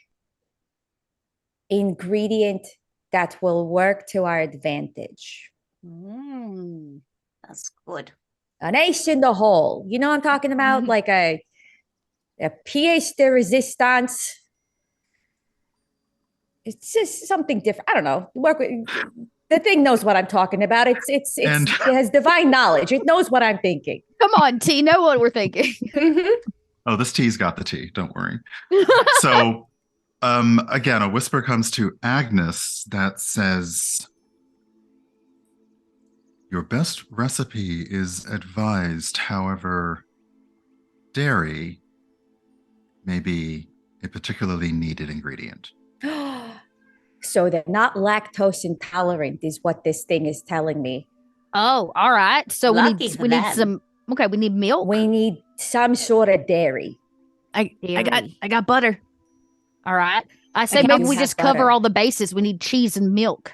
ingredient that will work to our advantage? That's good. An ace in the hole. You know what I'm talking about? Like a pièce de résistance. It's just something different. I don't know. The thing knows what I'm talking about. It has divine knowledge. It knows what I'm thinking. Come on, T. Know what we're thinking. Oh, this tea's got the tea. Don't worry. So, again, a whisper comes to Agnes that says, Your best recipe is advised, however, dairy may be a particularly needed ingredient. So they're not lactose intolerant, is what this thing is telling me. Oh, all right. So Lucky we for need them. some. Okay, we need milk. We need some sort of dairy. I Dairy. got butter. All right. I say can maybe do we have just cover butter. all the bases. We need cheese and milk.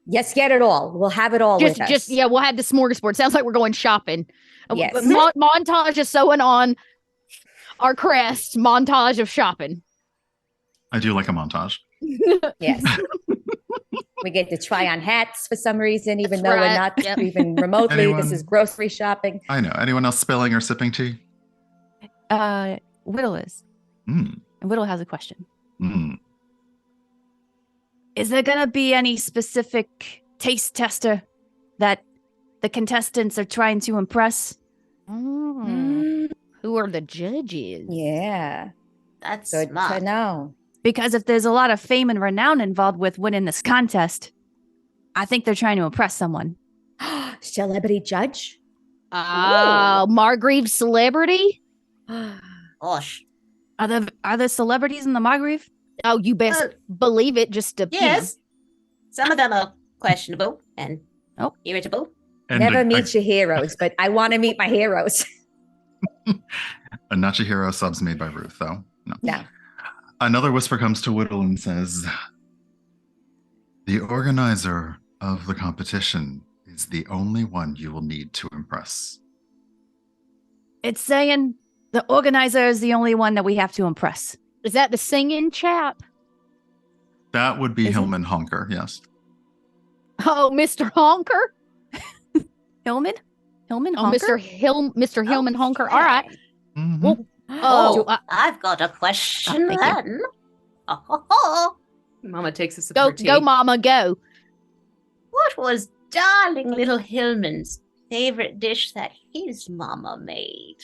Yes, get it all. We'll have it all with us. Yeah, we'll have the smorgasbord. Sounds like we're going shopping. Yes. Montage of sewing on our crest. Montage of shopping. I do like a montage. Yes. We get to try on hats for some reason, even That's though right. we're not Yep. even remotely. Anyone? This is grocery shopping. I know. Anyone else spilling or sipping tea? Whittle is. Mm. And Whittle has a question. Mm. Is there gonna be any specific taste tester that the contestants are trying to impress? Who are the judges? Yeah. That's Good smart. to know. Because if there's a lot of fame and renown involved with winning this contest, I think they're trying to impress someone. Celebrity judge? Margreave celebrity? Gosh. Are there celebrities in the Margrave? Oh, you best believe it. Just to Yes. Some of them are questionable and irritable. And Never meet your heroes, but I want to meet my heroes. a Nachi Hero subs made by Ruth, though. No. No. Another whisper comes to Whittle and says, the organizer of the competition is the only one you will need to impress. It's saying the organizer is the only one that we have to impress. Is that the singing chap? That would be Is it? Hillman Honker, yes. Oh, Mr. Honker? Hillman? Hillman? Oh, Honker? Mr. Hillman Honker. All right. Mhm. Well, I've got a question thank then. Mama takes a sip go, of her tea. go, Mama, go. What was darling little Hillman's favorite dish that his mama made?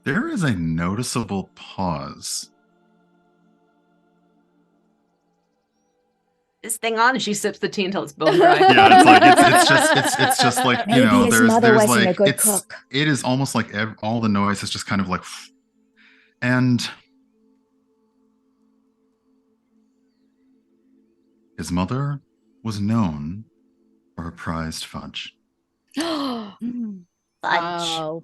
There is a noticeable pause. This thing on, and she sips the tea until it's bone dry. Yeah, it's like it's just like Maybe his mother there's wasn't like a good cook. it is almost like all the noise is just kind of like, and his mother was known for her prized fudge. Mm. Fudge.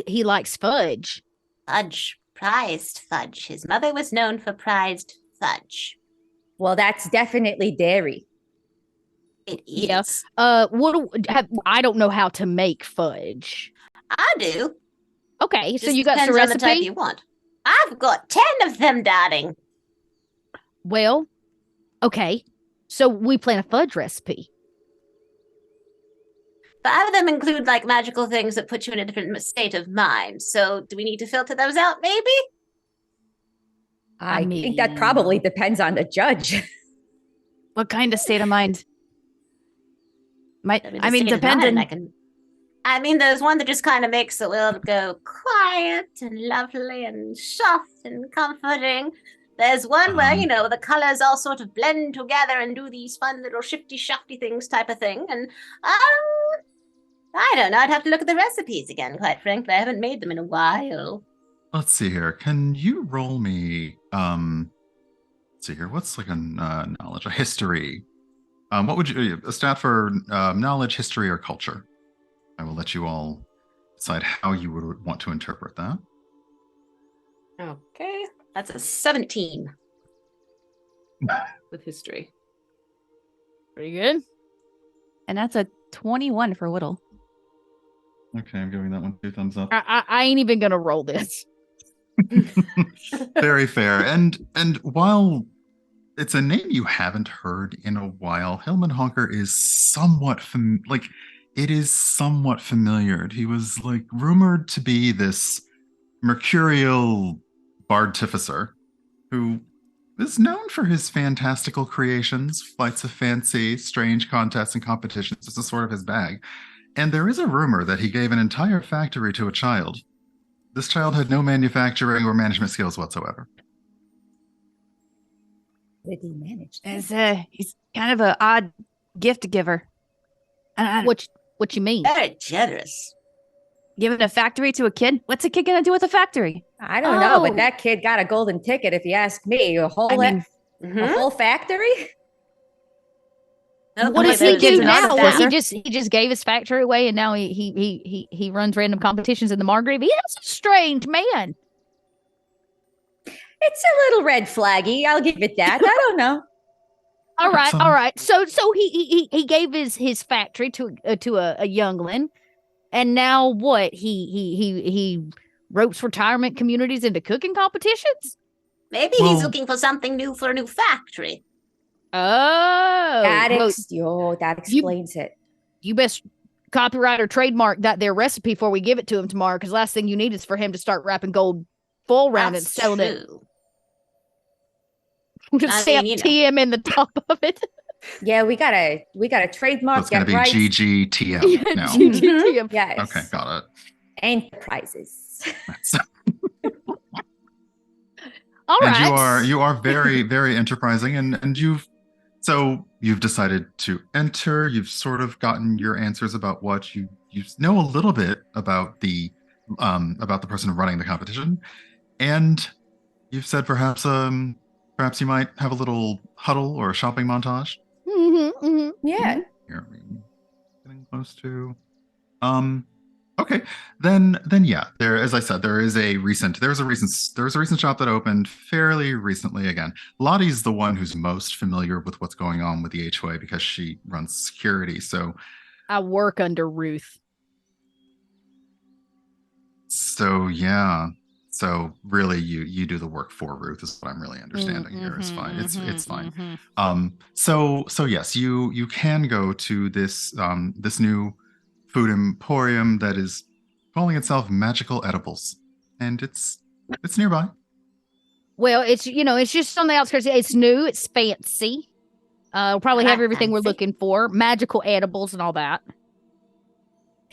He likes fudge. Fudge. Prized fudge. His mother was known for prized fudge. Well, that's definitely dairy. It is. Yeah. I don't know how to make fudge. I do. Okay, so Just you got the depends on the type recipe? you want. I've got 10 of them, darling. Well, okay. So we plan a fudge recipe. 5 of them include like magical things that put you in a different state of mind. So do we need to filter those out, maybe? I think that probably depends on the judge. What kind of state of mind? I mean, depending. I mean, there's one that just kind of makes the world go quiet and lovely and soft and comforting. There's one where, the colors all sort of blend together and do these fun little shifty things type of thing. And, I don't know. I'd have to look at the recipes again, quite frankly. I haven't made them in a while. Let's see here. Can you roll me? Let's see here. What's like a knowledge, a history? What would you a stat for knowledge, history, or culture? I will let you all decide how you would want to interpret that. Okay. That's a 17. With history. Pretty good. And that's a 21 for Whittle. Okay, I'm giving that one 2 thumbs up. I ain't even gonna roll this. Very fair. And while it's a name you haven't heard in a while, Hillman Honker is somewhat somewhat familiar. He was like rumored to be this mercurial bardtificer who is known for his fantastical creations, flights of fancy, strange contests and competitions. This is sort of his bag. And there is a rumor that he gave an entire factory to a child. This child had no manufacturing or management skills whatsoever. Did he manage that? He's kind of an odd gift giver. And What you mean? Very generous. giving a factory to a kid? What's a kid gonna do with a factory? I don't know, but Oh. that kid got a golden ticket, if you ask me. A whole, I mean, a whole factory? What does Okay, he the kid's do an now? artist, What, sir. he just gave his factory away, and now he runs random competitions in the Margrave. He's a strange man. It's a little red flaggy. I'll give it that. I don't know. All right, Some- all right. So he gave his factory to a youngling, and now what? He ropes retirement communities into cooking competitions. Maybe Well- he's looking for something new for a new factory. Oh, That, well, that explains it. you best copyright or trademark that their recipe before we give it to him tomorrow, because last thing you need is for him to start wrapping gold foil around and That's selling it. true. With I stamp mean, you know. TM in the top of it. Yeah, we gotta So trademark it's going to be that right. GGTM now. GGTM. Yes. Okay, got it. Enterprises. So- All and right. you are very, very enterprising, and you've decided to enter. You've sort of gotten your answers about what you know a little bit about the person running the competition, and you've said perhaps you might have a little huddle or a shopping montage. Yeah. Here, are we getting close to. Okay, then yeah. There, as I said, there is a recent shop that opened fairly recently. Again, Lottie's the one who's most familiar with what's going on with the HOA because she runs security. So I work under Ruth. yeah. So really, you do the work for Ruth is what I'm really understanding here. It's fine. It's fine. So yes, you can go to this this new food emporium that is calling itself Magical Edibles, and it's nearby. Well, it's just on the outskirts. It's new. It's fancy. We'll probably have everything we're Fancy. looking for. Magical edibles and all that.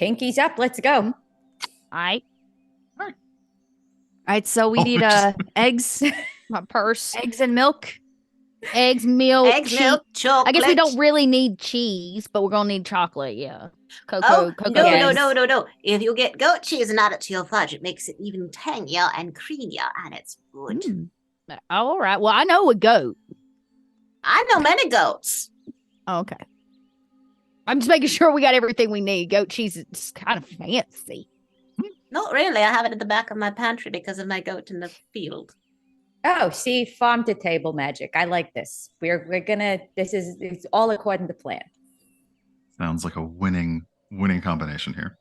Pinkies up. Let's go. All right. All right, so we Oh, need just- eggs, My purse. eggs and milk. Eggs, milk, Eggs, cheese. milk, chocolate. I guess we don't really need cheese, but we're gonna need chocolate. Yeah. Cocoa. Oh, cocoa. no, yes. no. If you get goat cheese and add it to your fudge, it makes it even tangier and creamier, and it's good. Mm. All right. Well, I know a goat. I know many goats. Okay. I'm just making sure we got everything we need. Goat cheese is kind of fancy. Not really. I have it at the back of my pantry because of my goat in the field. Oh, see, farm to table magic. I like this. We're gonna. It's all according to plan. Sounds like a winning combination here.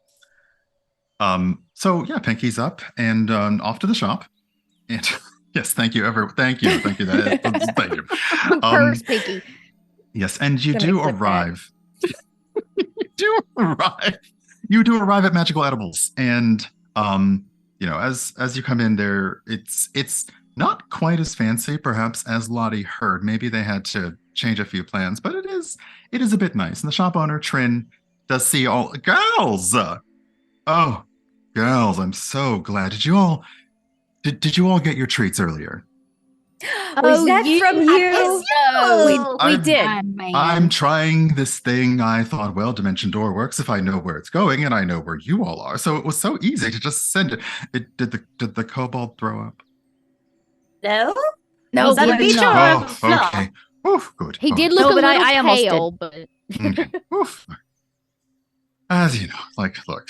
So yeah, Pinky's up and off to the shop. And yes, thank you. Thank you. Thank you. Purse, Pinky. Yes, and you Gonna do flip that. arrive. You do arrive at Magical Edibles, and as you come in there, it's not quite as fancy, perhaps, as Lottie heard. Maybe they had to change a few plans, but it is a bit nice. And the shop owner, Trin, does see all girls. Oh, girls! I'm so glad. Did you all get your treats earlier? Was that from you? Oh, We did. I'm trying this thing. I thought, well, Dimension Door works if I know where it's going and I know where you all are. So it was so easy to just send it. Did the Kobold throw up? No? No, Was that a but beach no. or a Oh, floor? okay. Oof, good. He Oh, did look No, a but little I almost did. pale, but okay. Oof. As you know, look.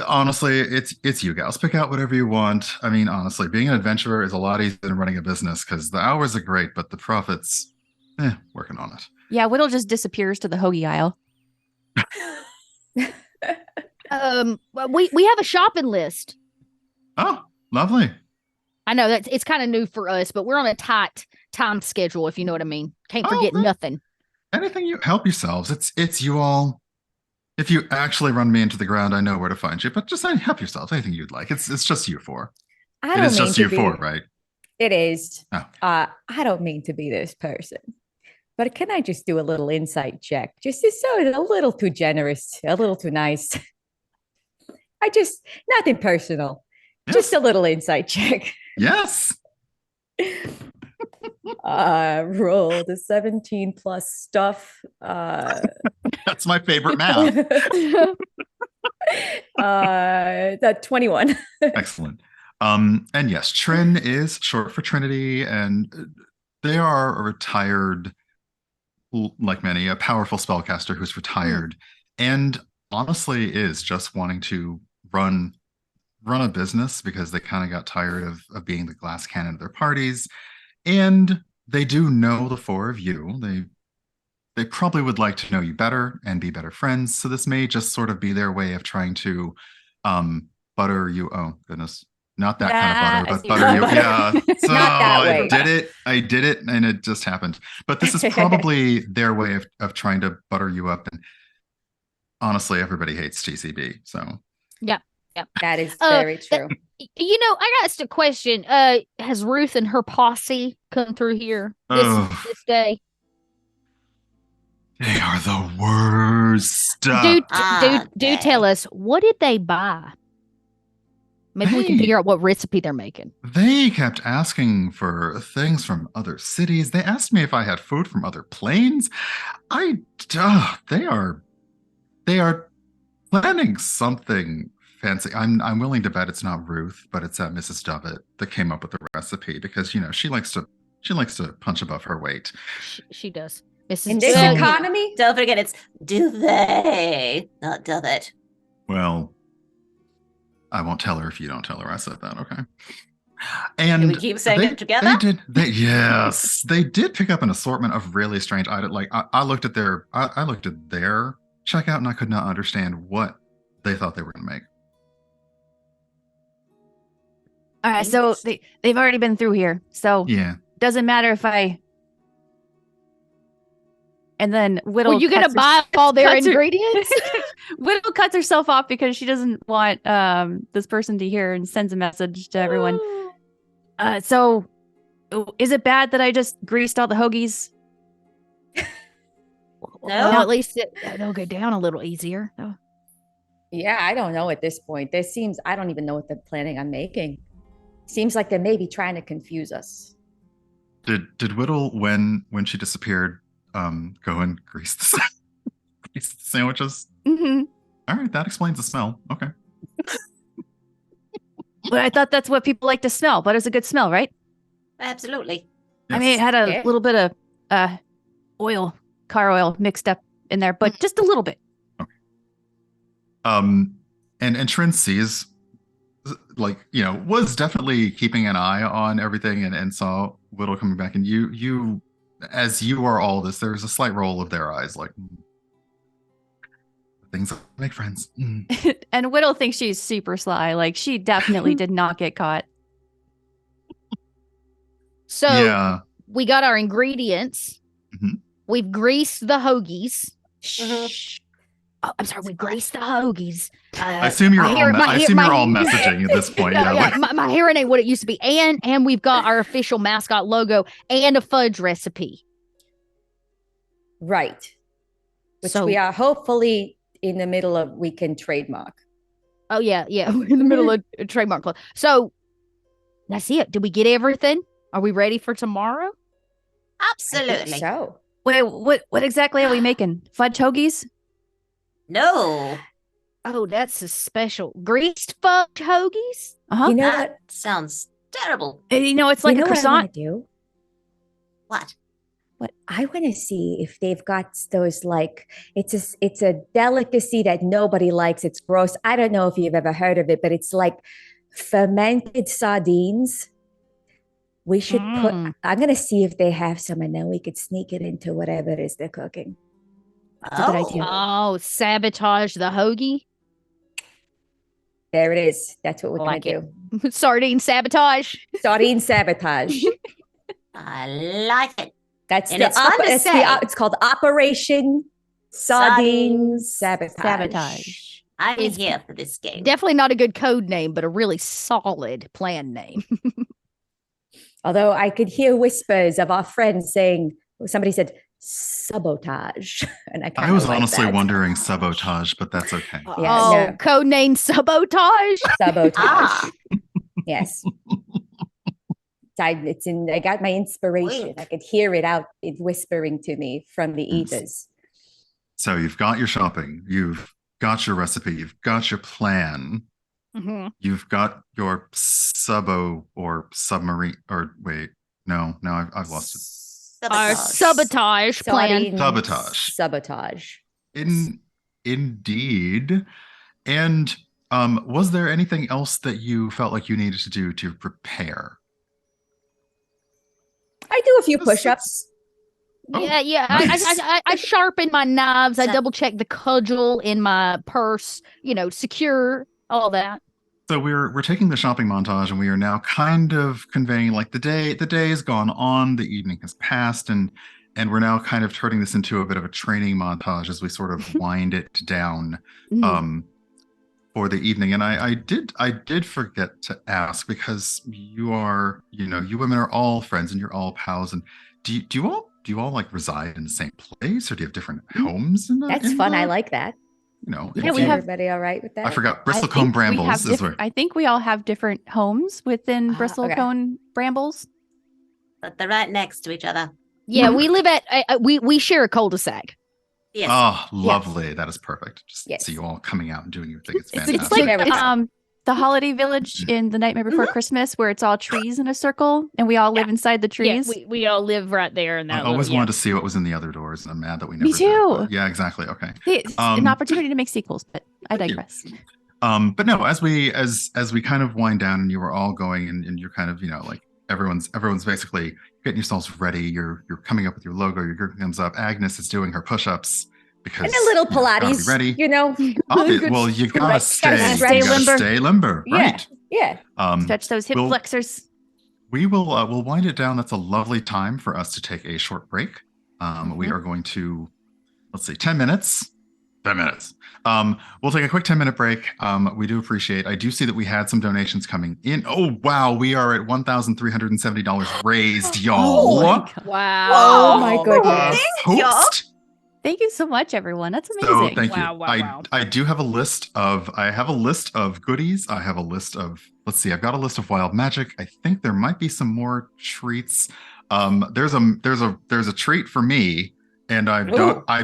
Honestly, it's you gals. Pick out whatever you want. I mean, honestly, being an adventurer is a lot easier than running a business because the hours are great, but the profits, working on it. Yeah, Whittle just disappears to the hoagie aisle. well, we have a shopping list. Oh, lovely. I know that it's kind of new for us, but we're on a tight time schedule, if you know what I mean. Can't Oh, forget okay. nothing. Anything you help yourselves. It's you all. If you actually run me into the ground, I know where to find you. But just help yourselves. Anything you'd like. It's just you four. I It don't is mean just to you be. four, right? It is. Oh. I don't mean to be this person, but can I just do a little insight check? Just to so a little too generous, a little too nice. Nothing personal. Yes. Just a little insight check. Yes. Rolled a 17 plus stuff. That's my favorite math. That 21. Excellent. And yes, Trin is short for Trinity, and they are a retired, like many, a powerful spellcaster who's retired, and honestly is just wanting to run a business because they kind of got tired of being the glass cannon of their parties. And they do know the four of you. They probably would like to know you better and be better friends. So this may just sort of be their way of trying to butter you. Oh goodness, not that kind of butter, but butter you. Yeah. So I did it, and it just happened. But this is probably their way of trying to butter you up. And honestly, everybody hates TCB. So yeah. That is very true. I got a question. Has Ruth and her posse come through here this day? They are the worst. Do tell us, what did they buy? Maybe we can figure out what recipe they're making. They kept asking for things from other cities. They asked me if I had food from other planes. They are planning something fancy. I'm willing to bet it's not Ruth, but it's that Mrs. Dovett that came up with the recipe because she likes to punch above her weight. She does. In this economy, don't forget it's Duvet, not Dovett. Well, I won't tell her if you don't tell her I said that. Okay. And do we keep saying it together? Yes, they did pick up an assortment of really strange items. Like I looked at their checkout and I could not understand what they thought they were going to make. All right, so they've already been through here. So yeah, doesn't matter if I. And then Whittle. Were you gonna buy all their ingredients? Whittle cuts herself off because she doesn't want this person to hear and sends a message to everyone. So, is it bad that I just greased all the hoagies? No. Well, at least they'll go down a little easier. Oh. Yeah, I don't know at this point. I don't even know what they're planning on making. Seems like they're maybe trying to confuse us. Did Whittle, when she disappeared, go and grease the sandwiches? Mm-hmm. All right, that explains the smell. Okay. But I thought that's what people like to smell. Butter's a good smell, right? Absolutely. Yes. I mean, it had a little bit of car oil mixed up in there, but just a little bit. Okay. And Trin sees, was definitely keeping an eye on everything and saw Whittle coming back, and you as you are all this, there's a slight roll of their eyes, like things that make friends. And Whittle thinks she's super sly. Like she definitely did not get caught. So we got our ingredients. Mm-hmm. We've greased the hoagies. Mm-hmm. Oh, I'm sorry. We greased the hoagies. I assume you're all messaging at this point. My hearing ain't what it used to be. And we've got our official mascot logo and a fudge recipe. Right. Which we are hopefully in the middle of, we can trademark. Oh, yeah. We're in the middle of a trademark club. So that's it. Did we get everything? Are we ready for tomorrow? Absolutely. So. Wait, what exactly are we making? Fudge hoagies? No. Oh, that's a special greased fudge hoagies. You know that sounds terrible. It's like a croissant. What? What I want to see if they've got those, like, it's a delicacy that nobody likes. It's gross. I don't know if you've ever heard of it, but it's like fermented sardines. We should I'm going to see if they have some, and then we could sneak it into whatever it is they're cooking. That's a good idea. Oh, sabotage the hoagie. There it is. That's what we're going to do. Sardine sabotage. Sardine sabotage. I like it. That's it's called Operation Sardine Sabotage. I'm here for this game. Definitely not a good code name, but a really solid plan name. Although I could hear whispers of our friends saying, somebody said, sabotage. And I was honestly wondering sabotage, but that's okay. Code name sabotage? Sabotage. Yes. I got my inspiration. Wink. I could hear it out, it whispering to me from the ethers. So you've got your shopping, you've got your recipe, you've got your plan, you've got your subo or submarine, or wait, no, I've lost it. Our sabotage plan. Sabotage. Indeed. And was there anything else that you felt like you needed to do to prepare? I do a few push-ups. Yeah. Nice. I sharpen my knives. I double check the cudgel in my purse. Secure all that. So we're taking the shopping montage, and we are now kind of conveying like the day has gone on, the evening has passed, and we're now kind of turning this into a bit of a training montage as we sort of wind it down for the evening. And I did forget to ask, because you are, you women are all friends and you're all pals, and do you all like reside in the same place, or do you have different homes? That's fun. I like that. Yeah, we have everybody all right with that? I forgot bristlecone brambles is where. I think we all have different homes within bristlecone brambles. But they're right next to each other. Yeah, we live at we share a cul-de-sac. Yes. Oh, lovely. That is perfect. Just Yes. see you all coming out and doing your thing. It's It's fantastic. like the holiday village in The Nightmare Before Christmas, where it's all trees in a circle and we all live inside the trees. Yeah, we all live right there in that. I always wanted to see what was in the other doors, and I'm mad that we never Me did, too. but yeah, exactly. Okay. It's an opportunity to make sequels, but I Thank you. digress. But no, as we kind of wind down, and you were all going, and you're kind of, like everyone's basically getting yourselves ready. You're coming up with your logo. Your group comes up. Agnes is doing her push-ups because And a little gotta be Pilates, ready. Good Well, you gotta stretch. stay limber. Stay limber, right? Yeah. Stretch those hip we'll- flexors. We will we'll wind it down. That's a lovely time for us to take a short break. We are going to, let's see, 10 minutes. 10 minutes. We'll take a quick 10-minute break. We do appreciate. I do see that we had some donations coming in. Oh wow, we are at $1,370 raised, y'all. Wow. Oh my goodness. Host. Thank you so much, everyone. That's So amazing. thank you. Wow. I do have a list of goodies. I have a list of, let's see, I've got a list of wild magic. I think there might be some more treats. There's a treat for me, and I'm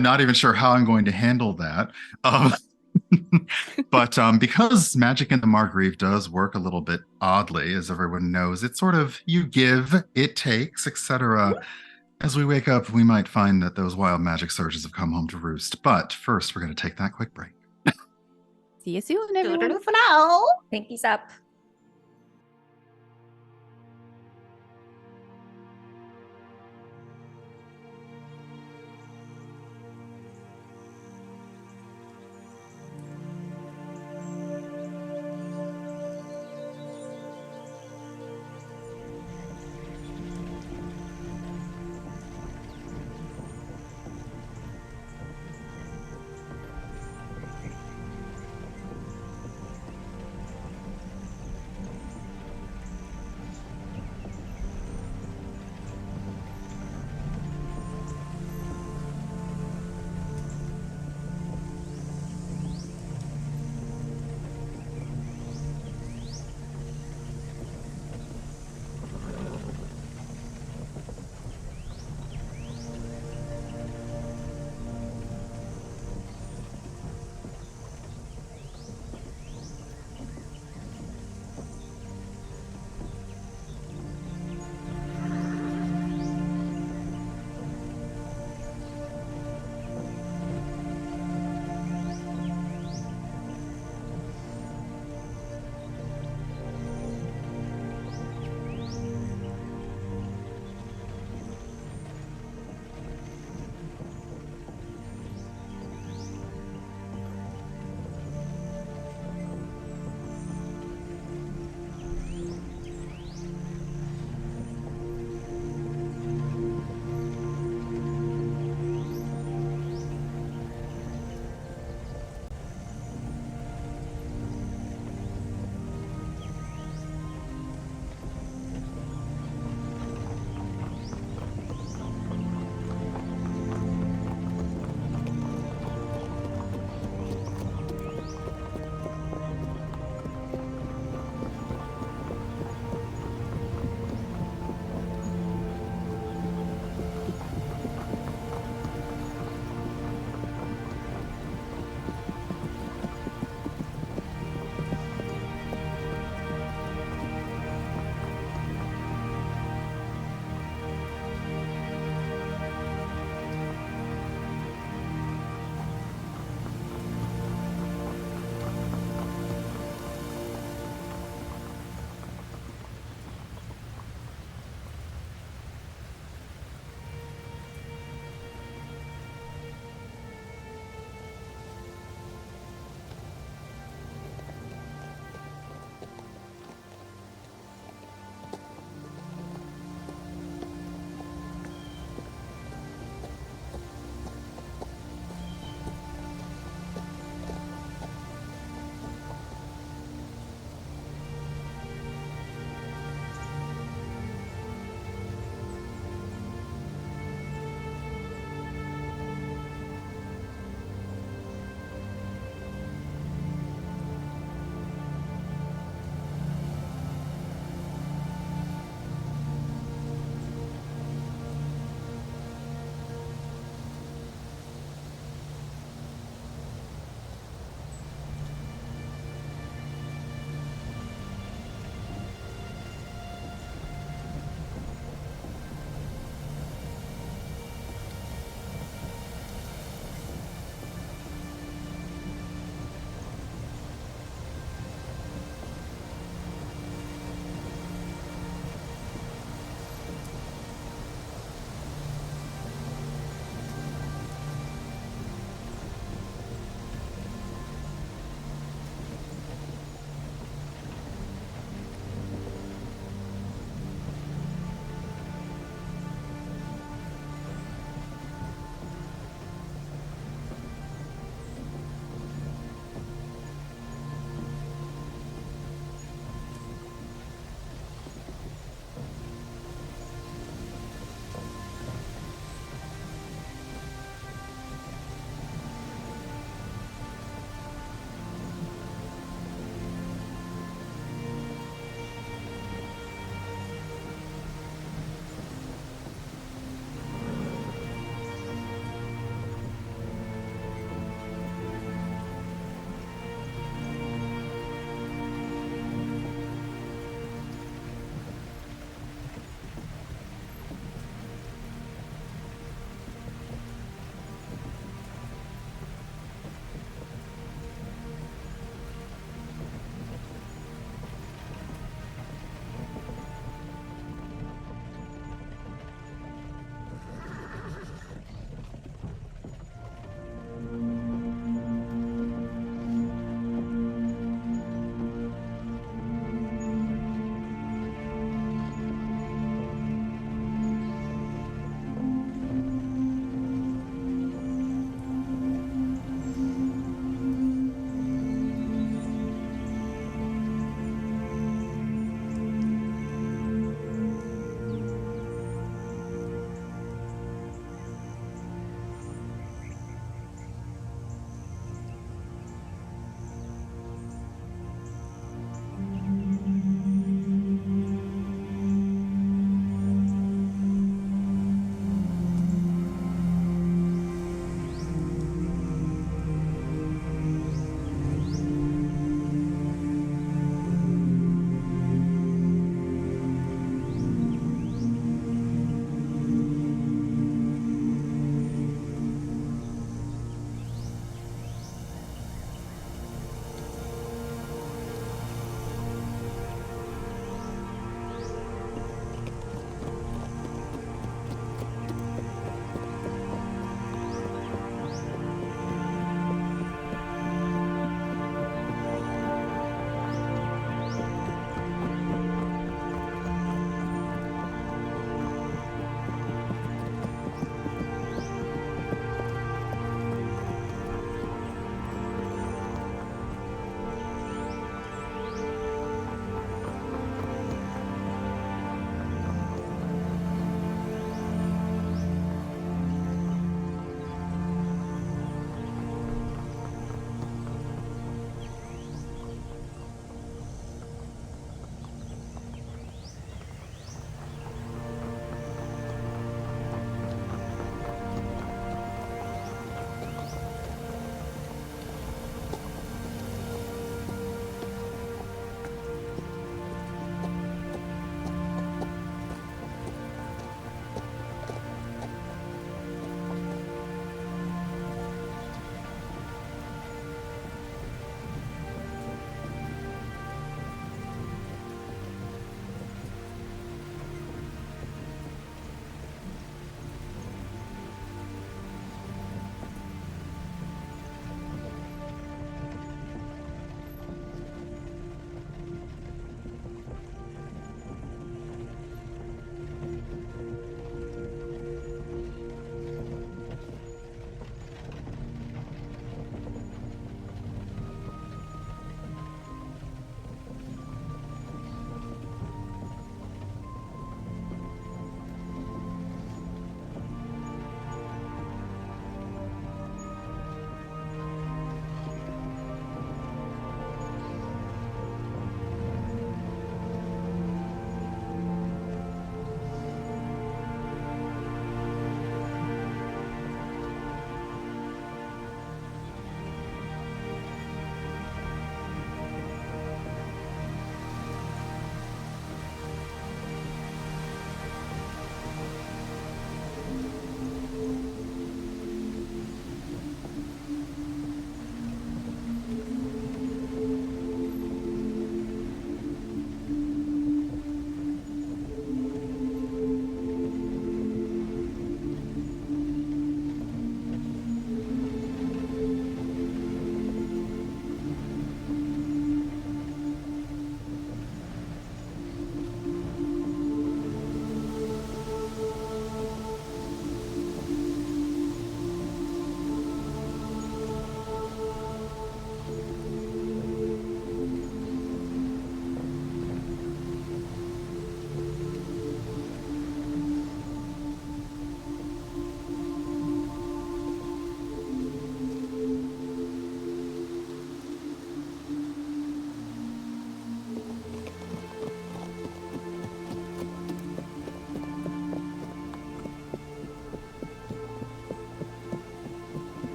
not even sure how I'm going to handle that. But because magic in the Margrave does work a little bit oddly, as everyone knows, it's sort of you give, it takes, etc. As we wake up, we might find that those wild magic surges have come home to roost. But first, we're going to take that quick break. See you soon, everyone. For now. Pinkies up.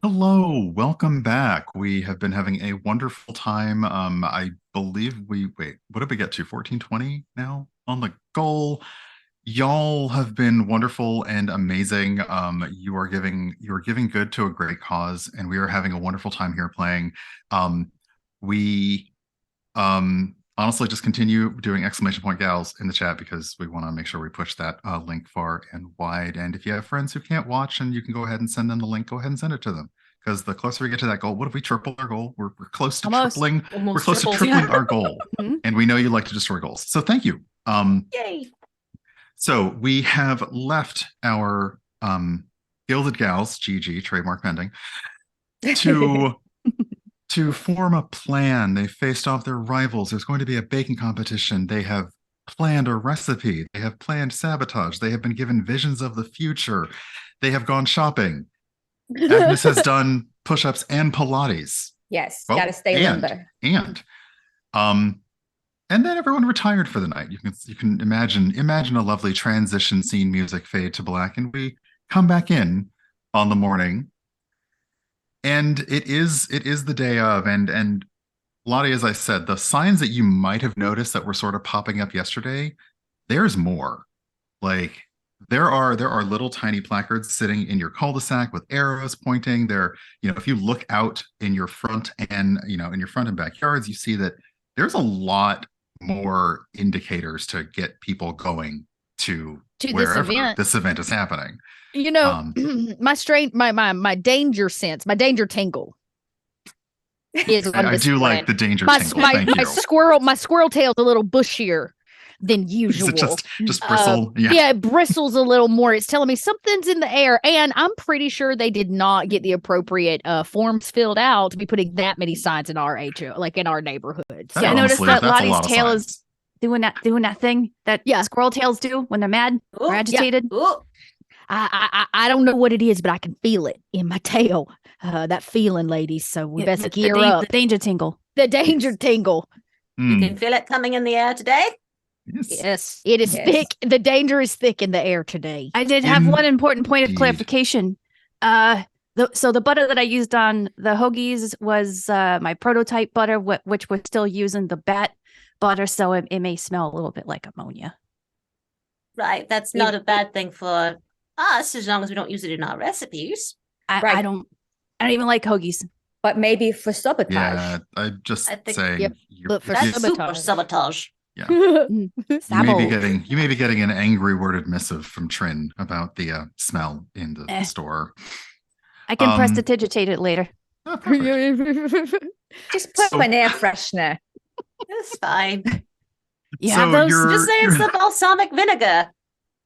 Hello, welcome back. We have been having a wonderful time. I believe wait, what did we get to? 1420 now on the goal. Y'all have been wonderful and amazing. You are giving good to a great cause, and we are having a wonderful time here playing. We honestly just continue doing exclamation point gals in the chat because we want to make sure we push that link far and wide. And if you have friends who can't watch and you can go ahead and send them the link, go ahead and send it to them. Because the closer we get to that goal, what if we triple our goal? We're close to tripling. We're close to tripling our goal. And we know you like to destroy goals. So thank you. Yay. So we have left our Gilded Gals, GG, trademark pending, to form a plan. They faced off their rivals. There's going to be a baking competition. They have planned a recipe. They have planned sabotage. They have been given visions of the future. They have gone shopping. Agnes has done push-ups and Pilates. Yes, gotta stay limber. And then everyone retired for the night. You can imagine a lovely transition scene music fade to black, and we come back in on the morning. And it is the day of, and Lottie, as I said, the signs that you might have noticed that were sort of popping up yesterday, there's more. Like there are little tiny placards sitting in your cul-de-sac with arrows pointing there. If you look out in your front and backyards, you see that there's a lot more indicators to get people going to wherever this event is happening. My danger sense, my danger tingle is on I do like the danger tingle. Thank you. My squirrel tail's a little bushier than usual. Just bristle. Yeah, it bristles a little more. It's telling me something's in the air, and I'm pretty sure they did not get the appropriate forms filled out to be putting that many signs in our HO, like in our neighborhood. So I noticed that Lottie's tail is doing that thing that squirrel tails do when they're mad or agitated. Ooh. I don't know what it is, but I can feel it in my tail. That feeling, ladies. So we best gear up. The danger tingle. The danger tingle. You can feel it coming in the air today? Yes, it is thick. The danger is thick in the air today. I did have one important point of clarification. So the butter that I used on the hoagies was my prototype butter, which we're still using the bat butter, so it may smell a little bit like ammonia. Right, that's not a bad thing for us as long as we don't use it in our recipes. I don't even like hoagies. But maybe for sabotage. Yeah, I think say that's super sabotage. Yeah. You may be getting an angry worded missive from Trin about the smell in the store. I can prestidigitate it later. Oh, just put an air freshener. It's fine. Just say it's the balsamic vinegar.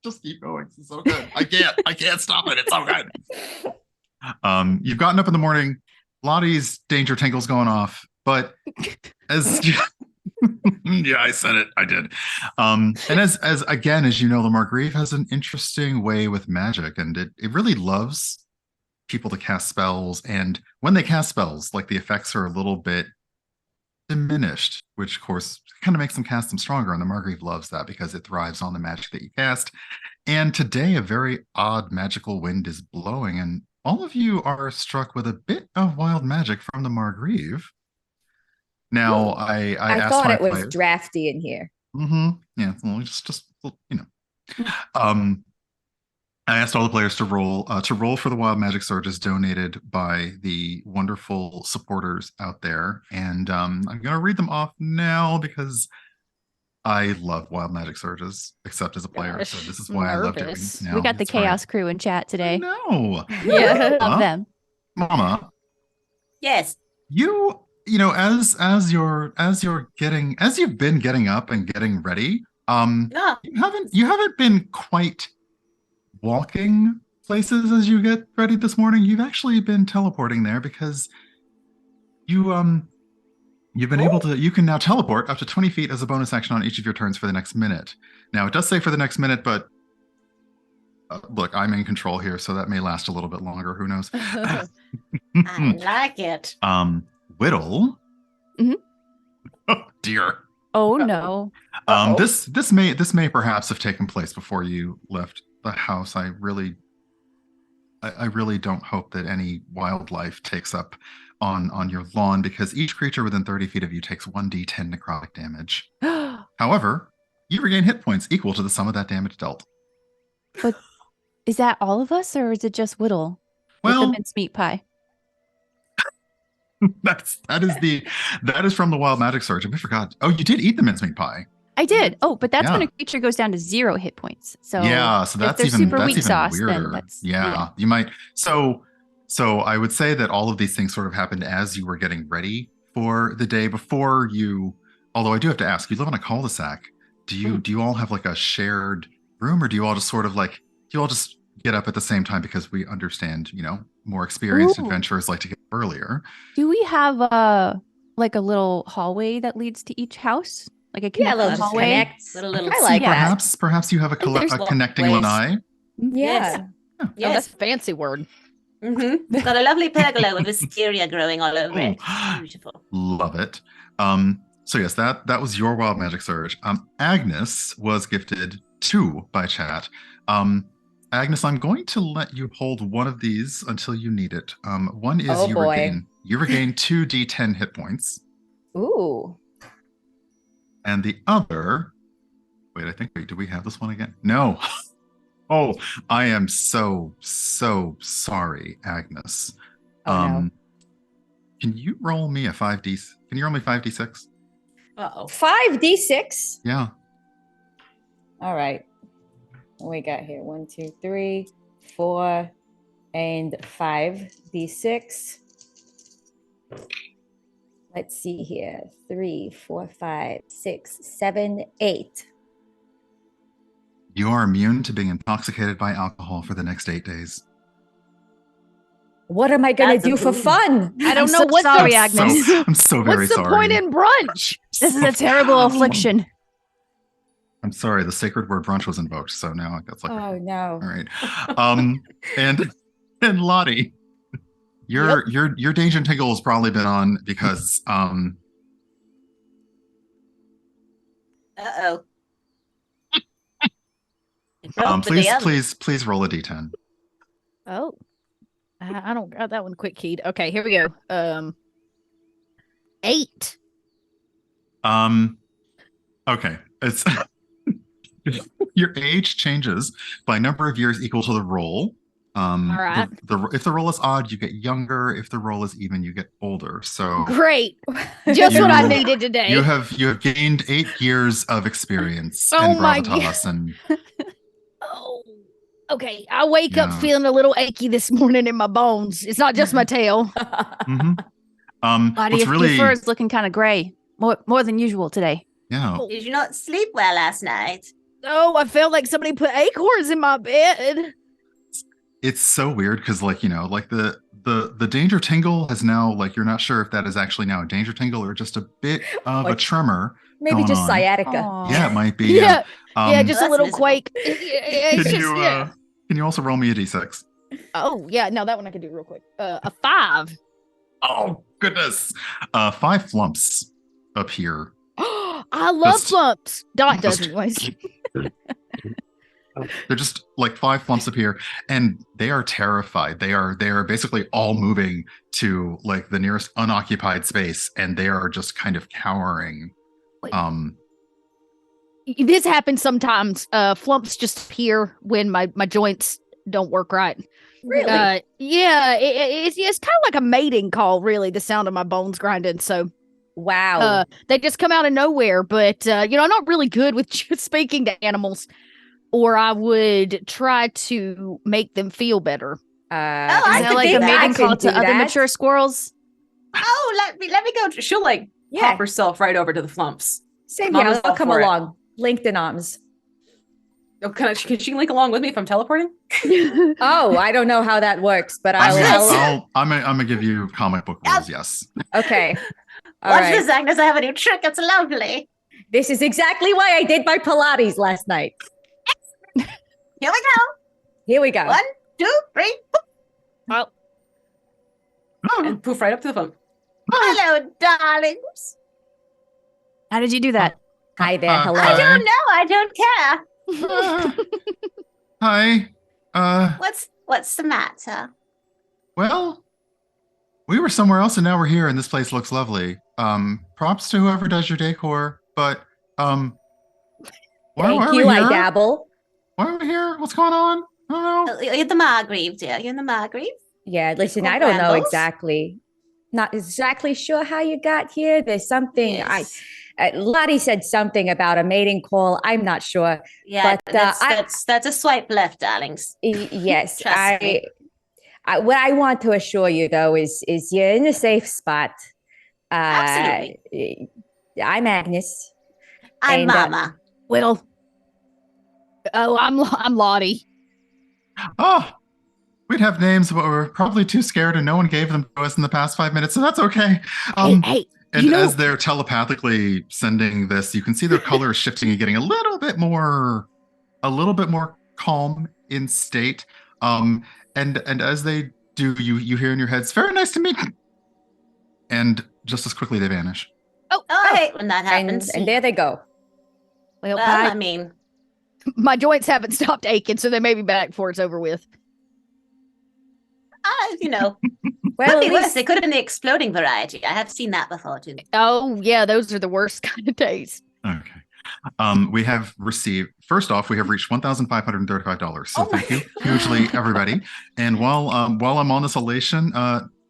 Just keep going. It's so good. I can't stop it. It's so good. You've gotten up in the morning. Lottie's danger tingle's going off, but as yeah, I said it. I did. And as you know, the Margrave has an interesting way with magic, and it really loves people to cast spells. And when they cast spells, like the effects are a little bit diminished, which of course kind of makes them cast them stronger. And the Margrave loves that because it thrives on the magic that you cast. And today, a very odd magical wind is blowing, and all of you are struck with a bit of wild magic from the Margrave. Now, I thought it was drafty in here. Yeah, well, just I asked all the players to roll for the wild magic surges donated by the wonderful supporters out there, and I'm gonna read them off now because I love wild magic surges, except as a player. So this is why I love doing it now. We got the chaos crew in chat today. No, yeah, love them. Mama. Yes. You know, as you've been getting up and getting ready, you haven't been quite walking places as you get ready this morning. You've actually been teleporting there because you've been able to. You can now teleport up to 20 feet as a bonus action on each of your turns for the next minute. Now it does say for the next minute, but look, I'm in control here, so that may last a little bit longer. Who knows? I like it. Whittle. Oh dear. Oh no. This may perhaps have taken place before you left the house. I I really don't hope that any wildlife takes up on your lawn, because each creature within 30 feet of you takes 1d10 necrotic damage. However, you regain hit points equal to the sum of that damage dealt. But is that all of us, or is it just Whittle with the Well, mincemeat pie? that is from the Wild Magic Surge. I forgot. Oh, you did eat the mincemeat pie. I did. Oh, but that's when Yeah. a creature goes down to 0 hit points. So Yeah, so if that's they're even super that's weak even sauce, weirder. then that's Yeah, you might. So I would say that all of these things sort of happened as you were getting ready for the day before you. Although I do have to ask, you live on a cul-de-sac. Do you all have like a shared room, or do you all just sort of like get up at the same time, because we understand, more experienced Ooh. adventurers like to get up earlier. Do we have like a little hallway that leads to each house? Like a Yeah, connecting little just hallway? connect. Little I like that. Perhaps you have a there's connecting ways. lanai. Yeah. Oh, that's a fancy word. It's got a lovely pergola with wisteria growing all over it. Oh, Beautiful. love it. So yes, that was your Wild Magic Surge. Agnes was gifted 2 by chat. Agnes, I'm going to let you hold one of these until you need it. One is Oh, boy. you regain 2d10 hit points, Ooh. and the other. Wait, do we have this one again? No. Oh, I am so sorry, Agnes. Oh, no. Can you roll me a 5d? Can you roll me 5d6? Uh-oh. 5d6. Yeah. All right. What we got here? 1, 2, 3, 4, and 5d6. Let's see here. 3, 4, 5, 6, 7, 8. You are immune to being intoxicated by alcohol for the next 8 days. What am I going That's to do a for boon. fun? I don't I'm know so what sorry, the, Agnes. I'm so very what's the sorry. point in brunch? This is a terrible affliction. I'm sorry, the sacred word brunch was invoked, so now it's like, Oh, no. all right. And Lottie, your danger tingle has probably been on because Uh-oh. It broke the DM. please roll a d10. Oh, I don't got that one quick keyed. Okay, here we go. 8. Okay, it's your age changes by number of years equal to the roll. All right. If the roll is odd, you get younger. If the roll is even, you get older. So Great. Just what I You- needed today. you have gained 8 years of experience Oh in my gravitas, and Oh, okay. I wake up Yeah. feeling a little achy this morning in my bones. It's not just my tail. mhm. Lottie, What's your fur is looking kind of gray. More than usual today. yeah. Did you not sleep well last night? Oh, I felt like somebody put acorns in my bed. It's so weird because like the danger tingle has now, like, you're not sure if that is actually now a danger tingle or just a bit of a Like, tremor. Maybe going just on. sciatica. Aw. Yeah, it might be. Yeah, yeah, Um, just a That's little miserable. quake. It's can just, you yeah. can you also roll me a d6? Oh, yeah, no, that one I can do real quick. A 5. Oh goodness. 5 flumps appear. I love Just- flumps. Dot does, just- anyways. They're just like 5 flumps appear, and they are terrified. They are basically all moving to like the nearest unoccupied space, and they are just kind of cowering. Wait. This happens sometimes. Flumps just appear when my joints don't work right. Really? Yeah, it's kind of like a mating call, really, the sound of my bones grinding. So Wow. they just come out of nowhere. But, I'm not really good with speaking to animals, or I would try to make them feel better. I Is could that like do a that. mating I call can to do other that. mature squirrels? Oh, let me go. She'll like Yeah. pop herself right over to the flumps. Same Mama's here. I'll all come for it. along. Linked in arms. Oh, can she link along with me if I'm teleporting? Oh, I don't know how that works, but I'm gonna give you comic book rules. Yes. Okay. All Watch right. this, Agnes. I have a new trick. It's lovely. This is exactly why I did my Pilates last night. Here we go. Here we go. 1, 2, 3. And poof right up to the phone. Hello, darlings. How did you do that? Hi there. Hello. I don't know. I don't care. Hi. What's the matter? Well, we were somewhere else and now we're here and this place looks lovely. Props to whoever does your decor, but why Thank are we you. I here? dabble. Why are we here? What's going on? I don't know. You're the Margrave, dear. You're in the Margrave. Yeah, listen, Or I don't know Brambles? exactly. Not exactly sure how you got here. There's something Yes. Lottie said something about a mating call. I'm not sure. Yeah, but, that's a swipe left, darlings. Yes, Trust me. what I want to assure you though is you're in a safe spot. Absolutely. I'm Agnes. I'm And, Mama. Whittle. Oh, I'm Lottie. Oh, we'd have names, but we're probably too scared and no one gave them to us in the past 5 minutes, so that's okay. Hey, And you know, as they're telepathically sending this, you can see their color is shifting and getting a little bit more calm in state. And as they do, you hear in your heads, "Very nice to meet you." And just as quickly they vanish. Oh, I hate when that happens. and there they go. well, well, I mean, my joints haven't stopped aching, so they may be back before it's over with. you know, Well, could be at worse. least They could have been the exploding variety. I have seen that before too. Oh, yeah, those are the worst kind of days. Okay. We have received, first off, we have reached $1,535. So Oh my thank you hugely, everybody. And while I'm on this elation,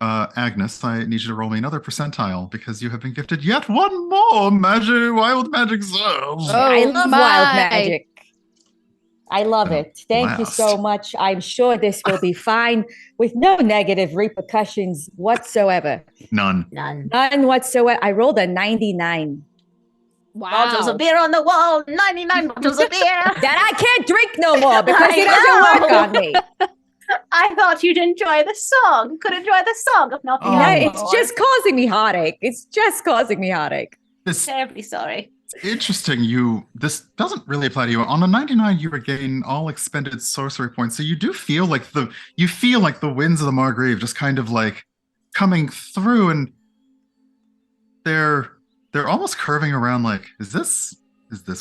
Agnes, I need you to roll me another percentile because you have been gifted yet one more wild magic cells. Oh, I love my. wild magic. I love Oh, it. Thank you so blast. much. I'm sure this will be fine with no negative repercussions whatsoever. None. None. None whatsoever. I rolled a 99. Bottles Wow. of beer on the wall. 99 bottles of beer. That I can't drink no more because it I doesn't work on me. I thought you'd enjoy the song. You could enjoy the song if nothing Oh. No, else. it's just causing me heartache. It's just causing me heartache. This terribly sorry. interesting. This doesn't really apply to you. On the 99, you regain all expended sorcery points. So you do feel like the winds of the Margrave just kind of like coming through, and they're almost curving around. Like, is this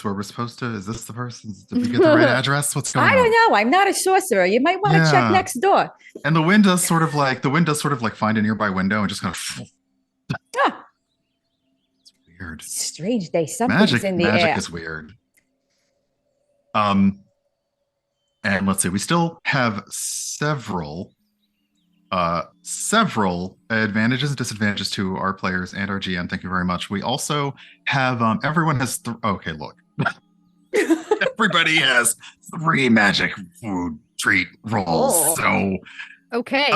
where we're supposed to? Is this the person? Did we get the right address? What's going on? I don't know. I'm not a sorcerer. You might want to Yeah. check next door. And the wind does sort of like find a nearby window and just kind of. Ah, It's weird. strange day. Something's in the Magic air. is weird. And let's see, we still have several advantages and disadvantages to our players and our GM. Thank you very much. We also have everyone has okay, look. Everybody has 3 magic food treat rolls. Oh. So Okay.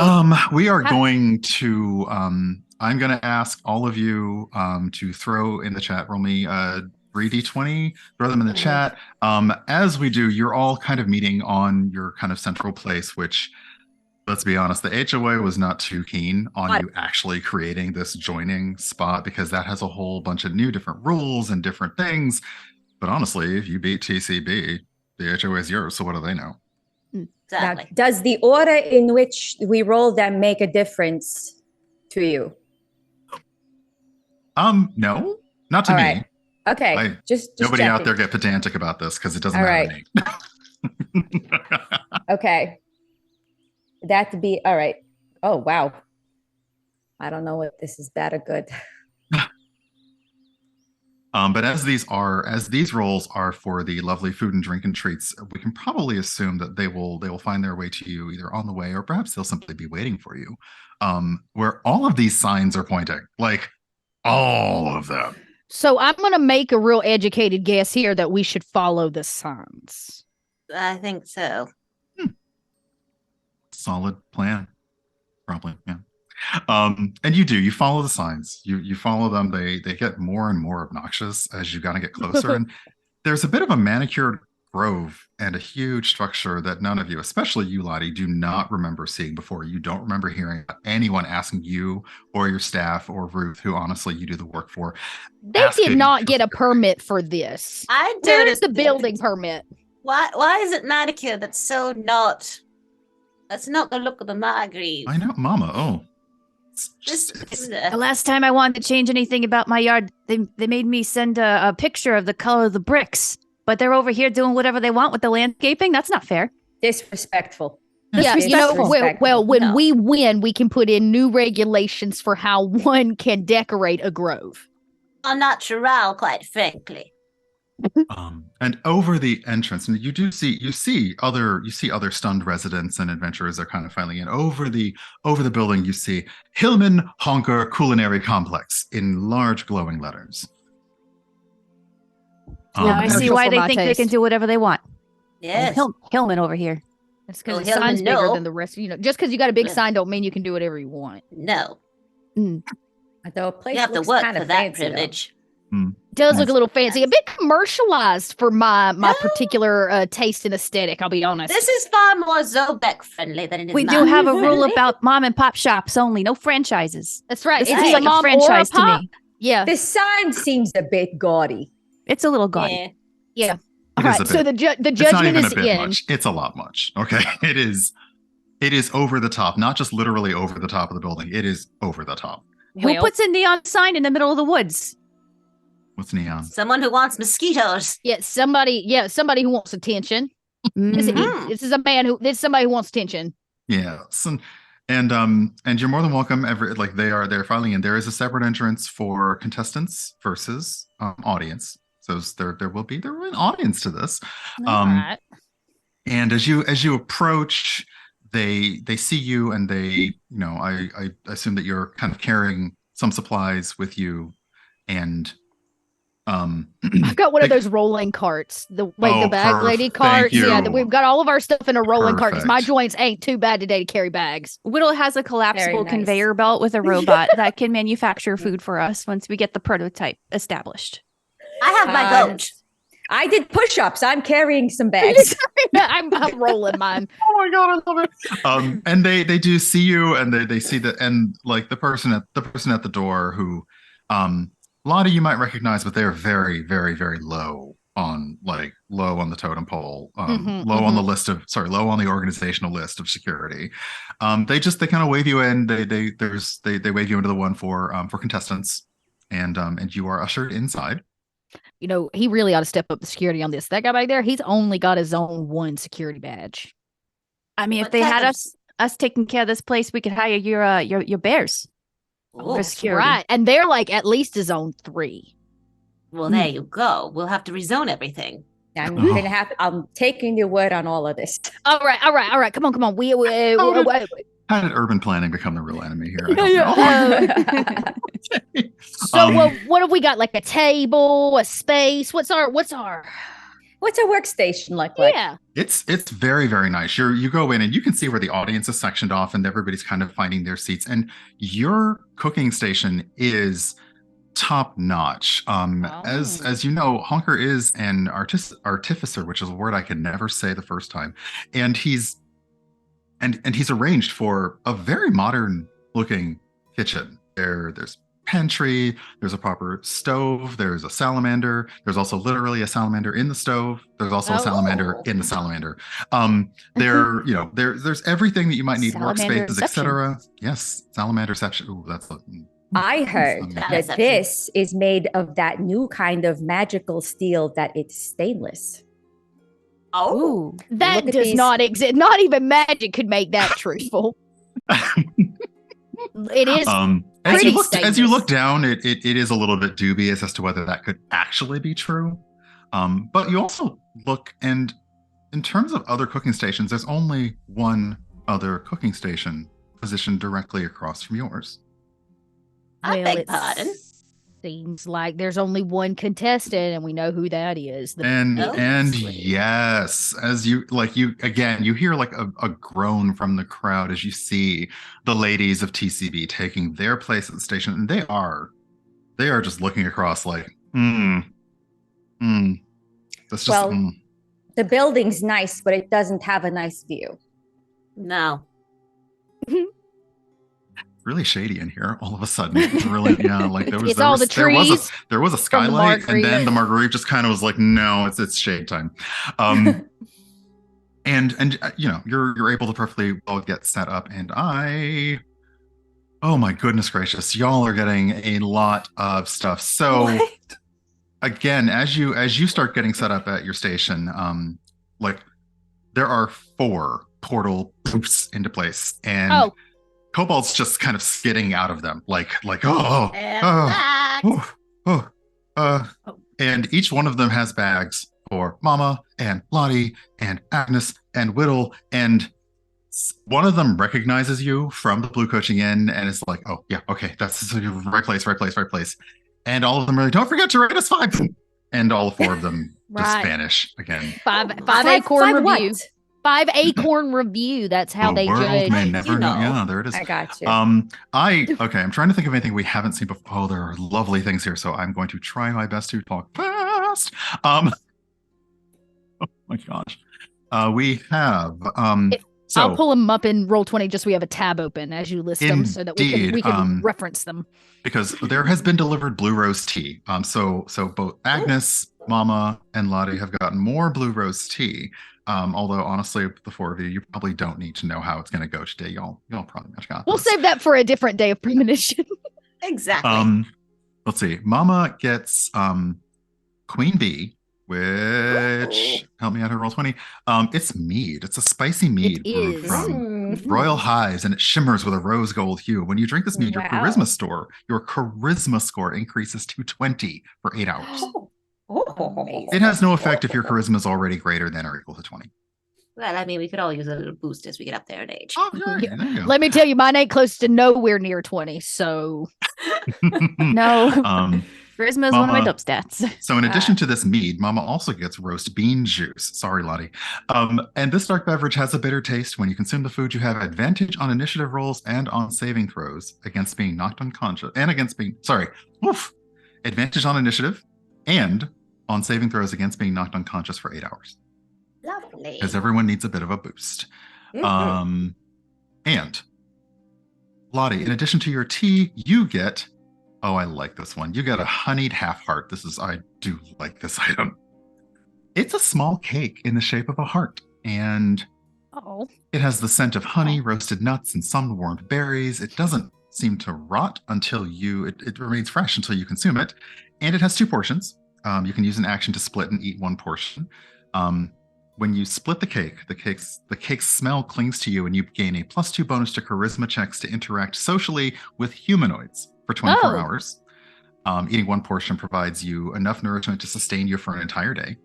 we are going to I'm going to ask all of you to throw in the chat, roll me 3d20, throw them in the chat. As we do, you're all kind of meeting on your kind of central place, which, let's be honest, the HOA was not too keen on you actually creating this joining spot because that has a whole bunch of new different rules and different things. But honestly, if you beat TCB, the HOA is yours, so what do they know? Now, Exactly. does the order in which we roll them make a difference to you? No, not to All me. right. Okay. I- just Nobody out checking. there get pedantic about this because it doesn't All matter to me. Okay. That to be all right. Oh wow. I don't know if this is bad or good. But as these rolls are for the lovely food and drink and treats, we can probably assume that they will find their way to you either on the way or perhaps they'll simply be waiting for you. Where all of these signs are pointing, like all of them. So I'm going to make a real educated guess here that we should follow the signs. I think so. Solid plan, probably, yeah. And you follow the signs. You follow them. They get more and more obnoxious as you gotta get closer. And there's a bit of a manicured grove and a huge structure that none of you, especially you, Lottie, do not remember seeing before. You don't remember hearing anyone asking you or your staff or Ruth, who honestly you do the work for. They asking did not for get a food. permit for this. I Where's noticed the building permit? Why is it manicure that's so not? That's not the look of the Margrave. I know, Mama. Oh, it's This just, is The last time I wanted to change anything about my yard, they made me send a picture of the color of the bricks. But they're over here doing whatever they want with the landscaping. That's not fair. Disrespectful. Yeah, you know, Disrespectful. when No. we win, we can put in new regulations for how one can decorate a grove. Unnatural, quite frankly. And over the entrance, and you see other stunned residents and adventurers are kind of filing in. Over the building, you see Hillman Honker Culinary Complex in large glowing letters. Now I and see for why they my think they taste. can do whatever they want. Yes. Hillman over here. It's because Well, the sign's Hillman, bigger no. than the rest. You know, just because you got a big Yeah. sign don't mean you can do whatever you want. No. Though a place You have to looks work kind for of that fancy, though. privilege. It does look a little fancy, a bit commercialized for my No. particular taste and aesthetic. I'll be honest. This is far more Zobek friendly than it is We do mine. have a rule about mom and pop shops only, no franchises. That's right. This Is is it like a mom or franchise to pop? me. Yeah, This sign seems a bit gaudy. It's a little gaudy. Yeah. yeah. It All is right. a So bit. the It's not judgment even is a bit in. much. It's a lot much. Okay. It is over the top, not just literally over the top of the building. It is over the top. Who Well, puts a neon sign in the middle of the woods? What's neon? Someone who wants mosquitoes. somebody who wants attention. This is- Mhm. This is a man who. This is somebody who wants attention. Yes, and you're more than welcome. They're filing in. There is a separate entrance for contestants versus audience. So there will be an audience to this. All right. And as you approach, they see you, and they I assume that you're kind of carrying some supplies with you, and I've got one of those rolling carts, the bag lady Thank carts. Yeah, you. we've got all of our stuff in a rolling cart because my Perfect. joints ain't too bad today to carry bags. Whittle has a collapsible nice. conveyor belt with a robot that can manufacture food for us once we get the prototype established. I have my Uh, goat. I did push-ups. I'm carrying some bags. I'm rolling mine. oh my god, I love it. And they do see you, and they see that, and like the person at the door who, a lot of you might recognize, but they're very, very, very low on the totem pole, low on the low on the organizational list of security. They kind of wave you in. They wave you into the one for contestants, and you are ushered inside. You know, he really ought to step up the security on this. That guy back there, he's only got his own one security badge. I mean, if What they type had of- us taking care of this place, we could hire your bears. Ooh. for security. Right. And they're like at least his own 3. Well, there you go. We'll have to rezone everything. I'm taking your word on all of this. All right. Come on. How did urban planning become the real enemy here? I don't know. So what have we got? Like a table, a space? What's our What's a workstation look like? yeah. It's very, very nice. You go in and you can see where the audience is sectioned off, and everybody's kind of finding their seats. And your cooking station is top notch. As you know, Honker is an artificer, which is a word I can never say the first time. And he's arranged for a very modern looking kitchen. There's pantry, there's a proper stove, there's a salamander, there's also literally a salamander in the stove, there's also a salamander in the salamander. There's everything that you might need, workspaces, etc. Yes, salamanderception. Ooh, that's I heard that this is made of that new kind of magical steel that it's stainless. Oh, Ooh. That Look at does these- not exist. Not even magic could make that truthful. It is as you pretty look down, it is a little bit dubious as to whether that could actually be true. But you also look, and in terms of other cooking stations, there's only one other cooking station positioned directly across from yours. I well, beg it pardon. seems like there's only one contestant, and we know who that is. And Oh, sweet. yes, as you hear like a groan from the crowd as you see the ladies of TCB taking their place at the station, and they are just looking across like, that's just Well, the building's nice, but it doesn't have a nice view. No. really shady in here all of a sudden. It's really, like there was It's all the trees there was a from the skylight, and then Marguerite. the Marguerite just kind of was like, no, it's shade time. And you're able to perfectly well get set up, and oh my goodness gracious, y'all are getting a lot of stuff. So again, as you start getting set up at your station, like there are 4 portal poofs into place, and Oh. Kobold's just kind of skidding out of them, like and each one of them has bags for Mama and Lottie and Agnes and Whittle, and one of them recognizes you from the Blue Coaching Inn and is like, oh yeah, okay, that's the right place. And all of them are like, don't forget to rate us 5. And all 4 of them just Right. vanish again. Five acorn review. what? 5 acorn review. That's how The they world judge. may never You know. know. Yeah, there it is. I got you. I'm trying to think of anything we haven't seen before. Oh, there are lovely things here, so I'm going to try my best to talk fast. Oh my gosh. We have so I'll pull them up in Roll20 just so we have a tab open as you list them so that we Indeed, can reference them. because there has been delivered blue rose tea. So both Agnes, Mama, and Lottie have gotten more blue rose tea. Although honestly, the 4 of you probably don't need to know how it's going to go today. Y'all probably got We'll this. save that for a different day of premonition. Exactly. Let's see. Mama gets Queen Bee, which help me out here, Roll20. It's mead. It's a spicy mead is. from Royal Hives, and it shimmers with a rose gold hue. When you drink this mead, your Wow. charisma score increases to 20 for 8 hours. Oh. It has no effect if your charisma is already greater than or equal to 20. Well, I mean, we could all use a little boost as we get up there in age. Okay, there you go. Let me tell you, mine ain't close to nowhere near 20. So No. Hmm. Charisma is one of my Mama. dope stats. So in addition to this mead, Mama also gets roast bean juice. Sorry, Lottie. And this dark beverage has a bitter taste. When you consume the food, you have advantage on initiative rolls and on saving throws against being knocked unconscious advantage on initiative and on saving throws against being knocked unconscious for 8 hours. Lovely. Because everyone needs a bit of a boost. Mhm. And Lottie, in addition to your tea, you get, oh, I like this one. You get a honeyed half heart. I do like this item. It's a small cake in the shape of a heart, and oh, it has the scent of honey, roasted nuts, and some warmed berries. It doesn't seem to rot until it remains fresh until you consume it. And it has 2 portions. You can use an action to split and eat 1 portion. When you split the cake's smell clings to you, and you gain a +2 bonus to charisma checks to interact socially with humanoids for 24 Oh. hours. Eating 1 portion provides you enough nourishment to sustain you for an entire day.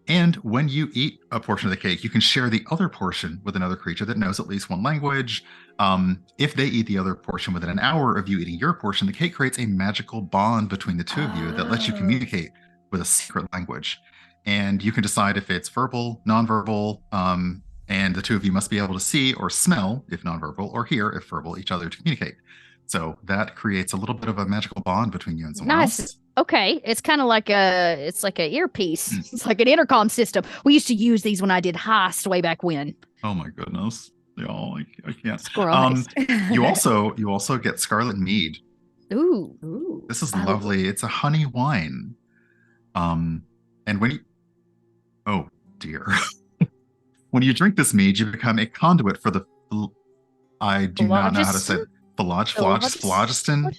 And when you eat a portion of the cake, you can share the other portion with another creature that knows at least 1 language. If they eat the other portion within an hour of you eating your portion, the cake creates a magical bond between the 2 of you that lets you communicate with a secret language. And you can decide if it's verbal, nonverbal, and the 2 of you must be able to see or smell, if nonverbal, or hear, if verbal, each other to communicate. So that creates a little bit of a magical bond between you and someone Nice. else. okay. It's kind of like an earpiece. It's like an intercom system. We used to use these when I did Heist way back when. Oh my goodness. Y'all, I can't. Squirrel You also get Scarlet Mead. Ooh. Ooh. This is lovely. It's a honey wine. And when you, oh dear, when you drink this mead, you become a conduit for the. I do not know how to say it. Phlogiston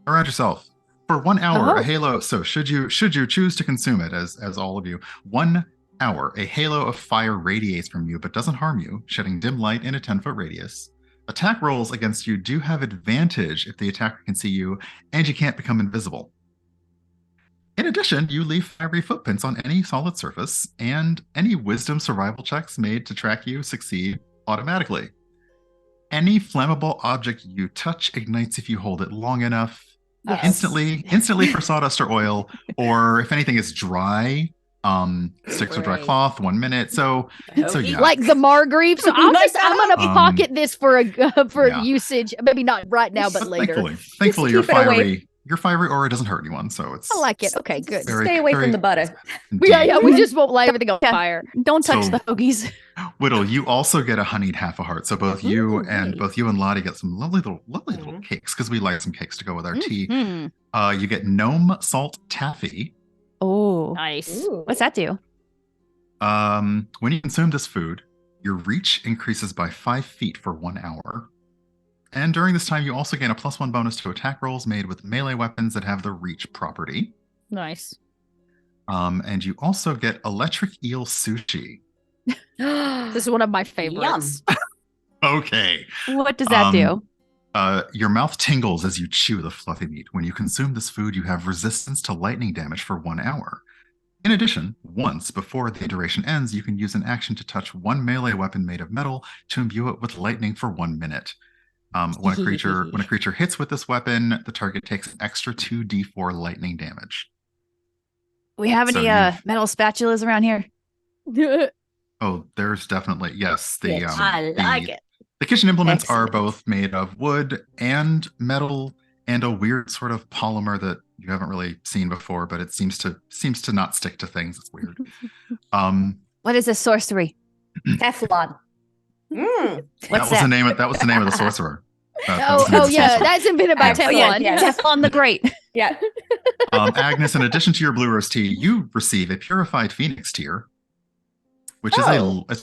around yourself for 1 hour. Oh. A halo. So should you choose to consume it, as all of you, 1 hour, a halo of fire radiates from you but doesn't harm you, shedding dim light in a 10-foot radius. Attack rolls against you do have advantage if the attacker can see you, and you can't become invisible. In addition, you leave fiery footprints on any solid surface, and any wisdom survival checks made to track you succeed automatically. Any flammable object you touch ignites if you hold it long enough, instantly for sawdust or oil, or if anything is dry, sticks with dry Right. cloth, 1 minute. So yeah. Like the Margreave. So I'm gonna pocket this for yeah. usage. Maybe not right now, but later. Thankfully, keep it away. your fiery aura doesn't hurt anyone, so it's. I like it. Okay, good. Very- Stay away very- from the butter. Yeah, we just won't light everything on Yeah. fire. Don't touch So- the hoagies. Whittle, you also get a honeyed half a heart. So both you and Lottie get some lovely little cakes, because we like some cakes to go with our tea. Mhm. You get gnome salt taffy. Oh, Nice. what's that do? When you consume this food, your reach increases by 5 feet for 1 hour. And during this time, you also gain a +1 bonus to attack rolls made with melee weapons that have the reach property. Nice. And you also get electric eel sushi. This is one of my favorites. Okay. What does that do? Your mouth tingles as you chew the fluffy meat. When you consume this food, you have resistance to lightning damage for 1 hour. In addition, once before the duration ends, you can use an action to touch one melee weapon made of metal to imbue it with lightning for 1 minute. When a creature hits with this weapon, the target takes an extra 2d4 lightning damage. We have any metal spatulas around here? Oh, there's definitely, yes. I like it. The kitchen implements Excellent. are both made of wood and metal and a weird sort of polymer that you haven't really seen before, but it seems to not stick to things. It's weird. What is this sorcery? Teflon. What's that was the name of the sorcerer. That was the name of the yeah, sorcerer. that's been about Oh, yeah, Teflon. yeah. Teflon the Great. Yeah. Agnes, in addition to your blue rose tea, you receive a purified phoenix tear, which is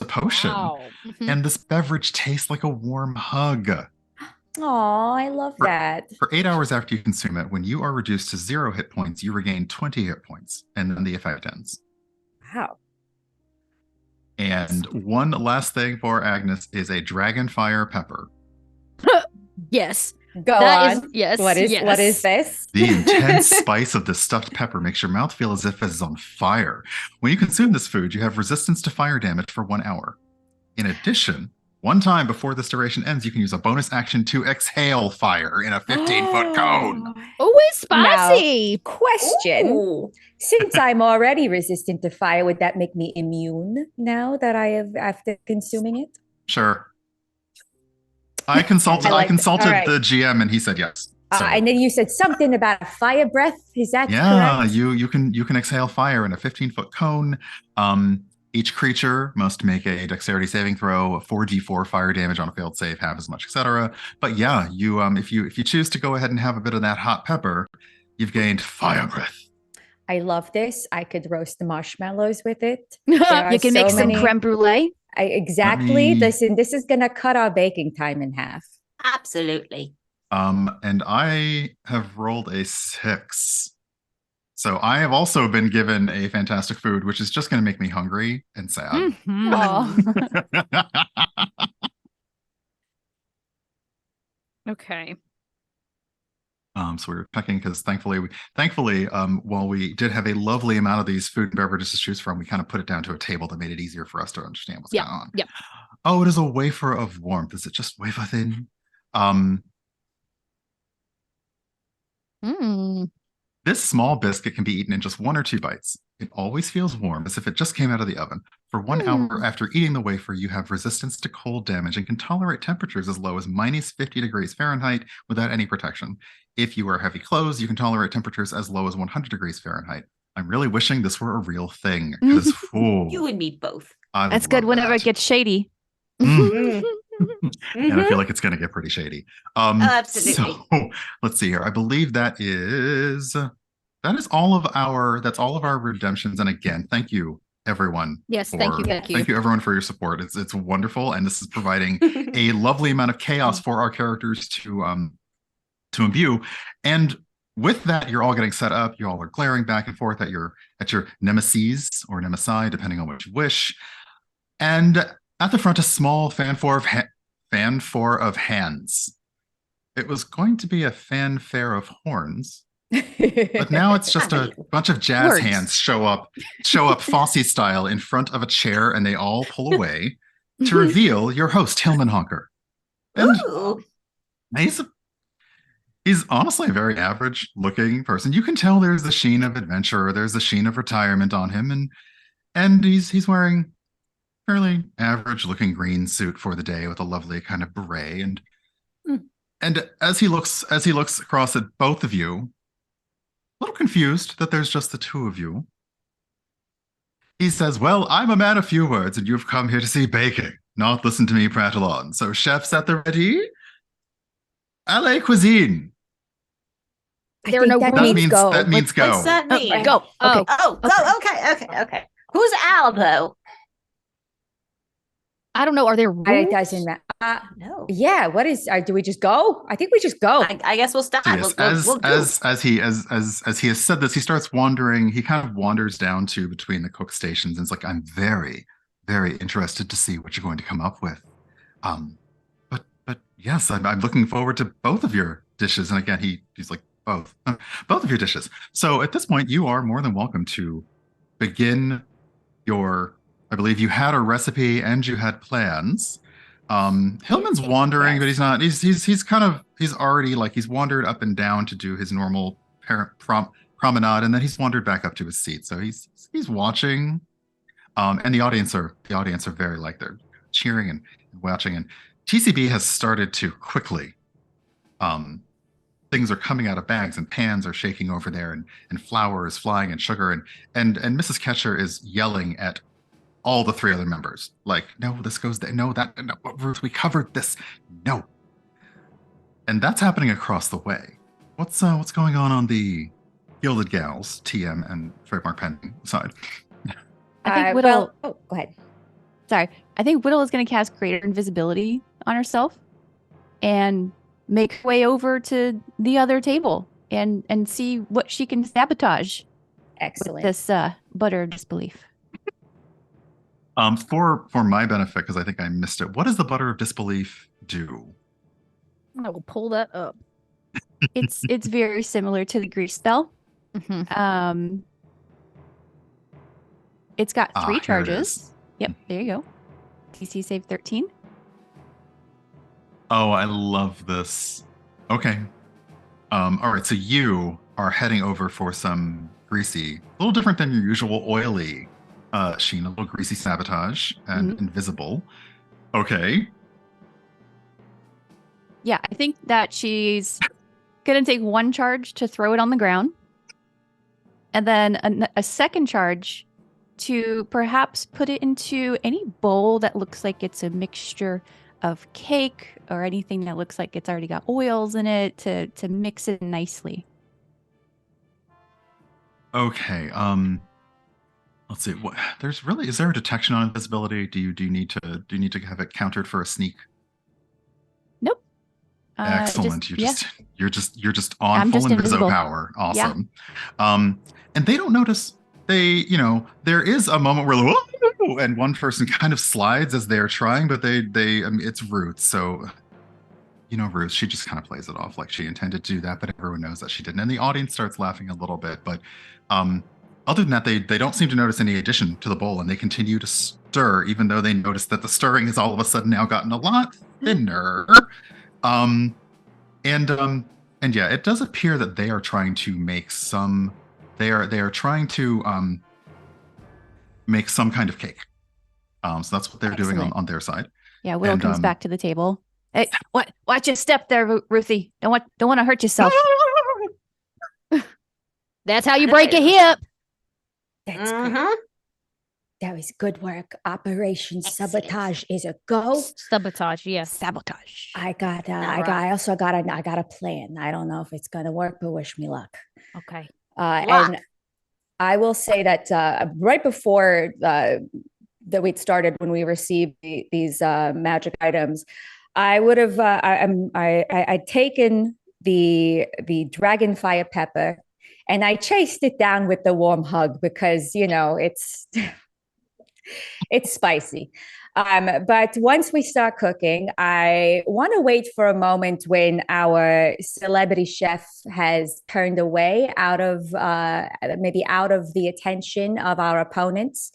a potion. Wow. And this beverage tastes like a warm hug. Oh, I love that. For 8 hours after you consume it, when you are reduced to 0 hit points, you regain 20 hit points, and then the effect ends. Wow. And one last thing for Agnes is a dragonfire pepper. Yes. Go That on. is yes. What is yes. this? The intense spice of the stuffed pepper makes your mouth feel as if it is on fire. When you consume this food, you have resistance to fire damage for 1 hour. In addition, one time before this duration ends, you can use a bonus action to exhale fire in a 15-foot cone. Oh, it's spicy. Question. Ooh. Since I'm already resistant to fire, would that make me immune now that I have after consuming it? Sure. I consulted All right. the GM and he said yes. So, And then you said something about a fire breath. Is that correct? you can exhale fire in a 15-foot cone. Each creature must make a dexterity saving throw, 4d4 fire damage on a failed save, half as much, etc. But yeah, you if you choose to go ahead and have a bit of that hot pepper, you've gained fire breath. I love this. I could roast the marshmallows with it. You are can make so some many- creme brulee. Exactly. me- This is gonna cut our baking time in half. Absolutely. And I have rolled a 6. So I have also been given a fantastic food, which is just going to make me hungry and sad. Mhm. Oh. Okay. So we were checking because thankfully, while we did have a lovely amount of these food and beverages to choose from, we kind of put it down to a table that made it easier for us to understand what's going on. Yeah. Oh, it is a wafer of warmth. Is it just wafer thin? This small biscuit can be eaten in just 1 or 2 bites. It always feels warm, as if it just came out of the oven. For 1 hour after eating the wafer, you have resistance to cold damage and can tolerate temperatures as low as minus 50 degrees Fahrenheit without any protection. If you wear heavy clothes, you can tolerate temperatures as low as 100 degrees Fahrenheit. I'm really wishing this were a real thing, because You and me both. That's good whenever it gets shady. And I feel like it's going to get pretty shady. Absolutely. So let's see here. I believe that's all of our redemptions. And again, thank you everyone. Yes, thank you. Thank you everyone for your support. It's wonderful, and this is providing a lovely amount of chaos for our characters to imbue. And with that, you're all getting set up. You all are glaring back and forth at your nemesis or nemesi, depending on what you wish. And at the front, a small fanfare of hands. It was going to be a fanfare of horns, but now it's just a bunch of jazz Words. hands show up Fosse style in front of a chair, and they all pull away to reveal your host, Hillman Honker. And Ooh. he's honestly a very average looking person. You can tell there's the sheen of adventure, there's the sheen of retirement on him, and he's wearing fairly average looking green suit for the day with a lovely kind of beret, and as he looks across at both of you, a little confused that there's just the two of you, he says, "Well, I'm a man of few words, and you've come here to see baking, not listen to me prattle on. So chefs at the ready? Allez cuisine." There are no that rules. means go. That means go. What's that mean? Go. Oh, Oh, okay. Who's Al, though? I don't know. Are there It rules? doesn't matter. No. Yeah. What is? Do we just go? I think we just go. I guess we'll stop. So yes, We'll go. as he has said this, he starts wandering. He kind of wanders down to between the cook stations, and it's like, "I'm very, very interested to see what you're going to come up with. But yes, I'm looking forward to both of your dishes. And again, he's like, both of your dishes. So at this point, you are more than welcome to begin your, I believe you had a recipe and you had plans. Hillman's wandering, but he's not, he's kind of, he's already like, he's wandered up and down to do his normal promenade, and then he's wandered back up to his seat. So he's watching. And the audience are very like, they're cheering and watching, and TCB has started to quickly, things are coming out of bags and pans are shaking over there, and flour is flying and sugar, and Mrs. Ketcher is yelling at all the three other members, like, no, this goes there, no, that, no, Ruth, we covered this, no. And that's happening across the way. What's going on the Gilded Gals, TM and trademark pending side? I think Whittle. Go ahead. Sorry, I think Whittle is going to cast greater invisibility on herself and make her way over to the other table and see what she can sabotage. Excellent. With this butter of disbelief. For my benefit, because I think I missed it, what does the butter of disbelief do? I will pull that up. It's very similar to the grease spell. Mm-hmm. It's got 3 here it charges. is. Yep, there you go. DC save 13. Oh, I love this. Okay. All right, so you are heading over for some greasy, a little different than your usual oily sheen, a little greasy sabotage and invisible. Okay. Yeah, I think that she's going to take 1 charge to throw it on the ground. And then a second charge to perhaps put it into any bowl that looks like it's a mixture of cake or anything that looks like it's already got oils in it to mix it nicely. Okay. Let's see. What is there a detection on invisibility? Do you need to have it countered for a sneak? Nope. Excellent. You're just on I'm full just inviso invisible. power. Awesome. Yeah. And they don't notice. There is a moment where whoa, and one person kind of slides as they're trying, but I mean, it's Ruth. So, Ruth, she just kind of plays it off like she intended to do that, but everyone knows that she didn't. And the audience starts laughing a little bit. But other than that, they don't seem to notice any addition to the bowl, and they continue to stir, even though they notice that the stirring has all of a sudden now gotten a lot thinner. And yeah, it does appear that they are trying to make some. They are trying to make some kind of cake. So that's what they're doing on their side. Yeah, Will comes back to the table. Hey, watch your step there, Ruthie. Don't want to hurt yourself. That's how you break a hip. That's good. That was good work. Operation Sabotage is a go. Sabotage, yes. Sabotage. I also got a plan. I don't know if it's gonna work, but wish me luck. Okay. And I will say that right before that we'd started, when we received these magic items, I would have I'd taken the dragon fire pepper and I chased it down with the warm hug because it's it's spicy. But once we start cooking, I want to wait for a moment when our celebrity chef has turned away out of the attention of our opponents.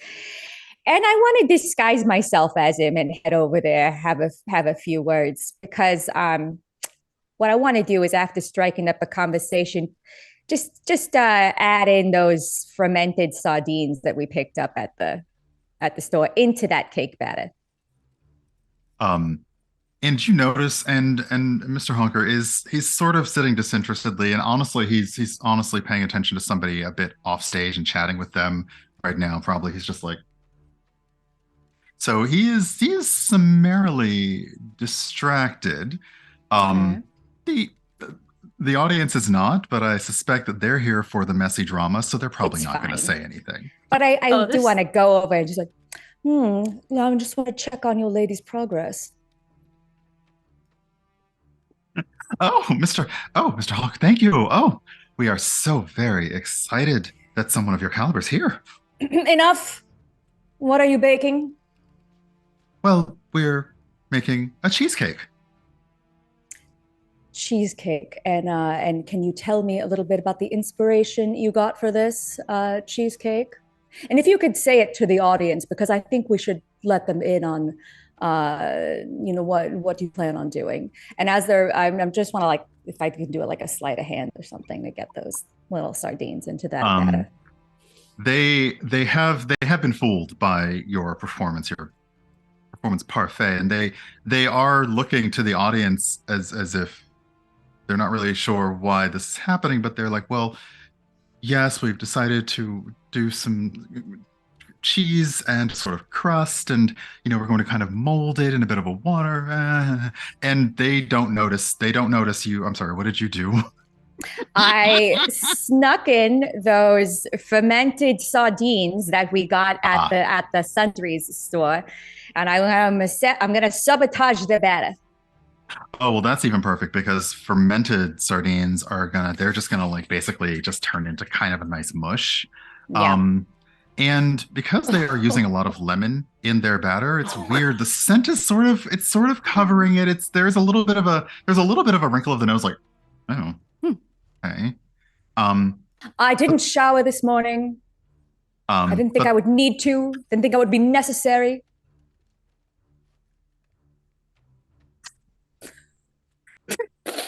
And I want to disguise myself as him and head over there, have a few words, because what I want to do is, after striking up a conversation, just add in those fermented sardines that we picked up at the store into that cake batter. And you notice, and Mr. Honker he's sort of sitting disinterestedly, and honestly, he's honestly paying attention to somebody a bit off stage and chatting with them right now. Probably he's just like, so he is summarily distracted. The audience is not, but I suspect that they're here for the messy drama, so they're probably not going to say anything. But I do want to go over and just like, I just want to check on your lady's progress. Mr. Hawk, thank you. Oh, we are so very excited that someone of your caliber is here. Enough. What are you baking? Well, we're making a cheesecake. Cheesecake. And can you tell me a little bit about the inspiration you got for this cheesecake? And if you could say it to the audience, because I think we should let them in on what you plan on doing. And as I'm just want to, like, if I can do it like a sleight of hand or something to get those little sardines into that batter. They have been fooled by your performance parfait, and they are looking to the audience as if they're not really sure why this is happening, but they're like, well, yes, we've decided to do some cheese and sort of crust, and we're going to kind of mold it in a bit of a water, and they don't notice you. I'm sorry, what did you do? I snuck in those fermented sardines that we got at the Sundries store, and I'm gonna sabotage the batter. Oh, well, that's even perfect, because fermented sardines they're just gonna like basically just turn into kind of a nice mush. Yeah. And because they are using a lot of lemon in their batter, it's weird. The scent is sort of covering it. There's a little bit of a wrinkle of the nose, like, oh, okay. I didn't shower this morning. I didn't think I would need to. Didn't think I would be necessary.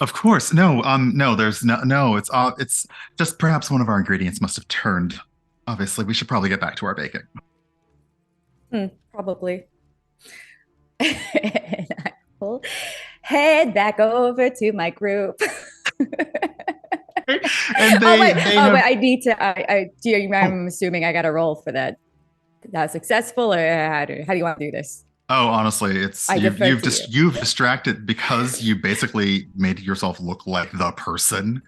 Of course, no. There's no. It's just perhaps one of our ingredients must have turned. Obviously, we should probably get back to our baking. Probably. And I will head back over to my group. And wait, I need to. I'm assuming I got a roll for that. That successful, or how do you want to do this? Oh, honestly, you've distracted, because you basically made yourself look like the person.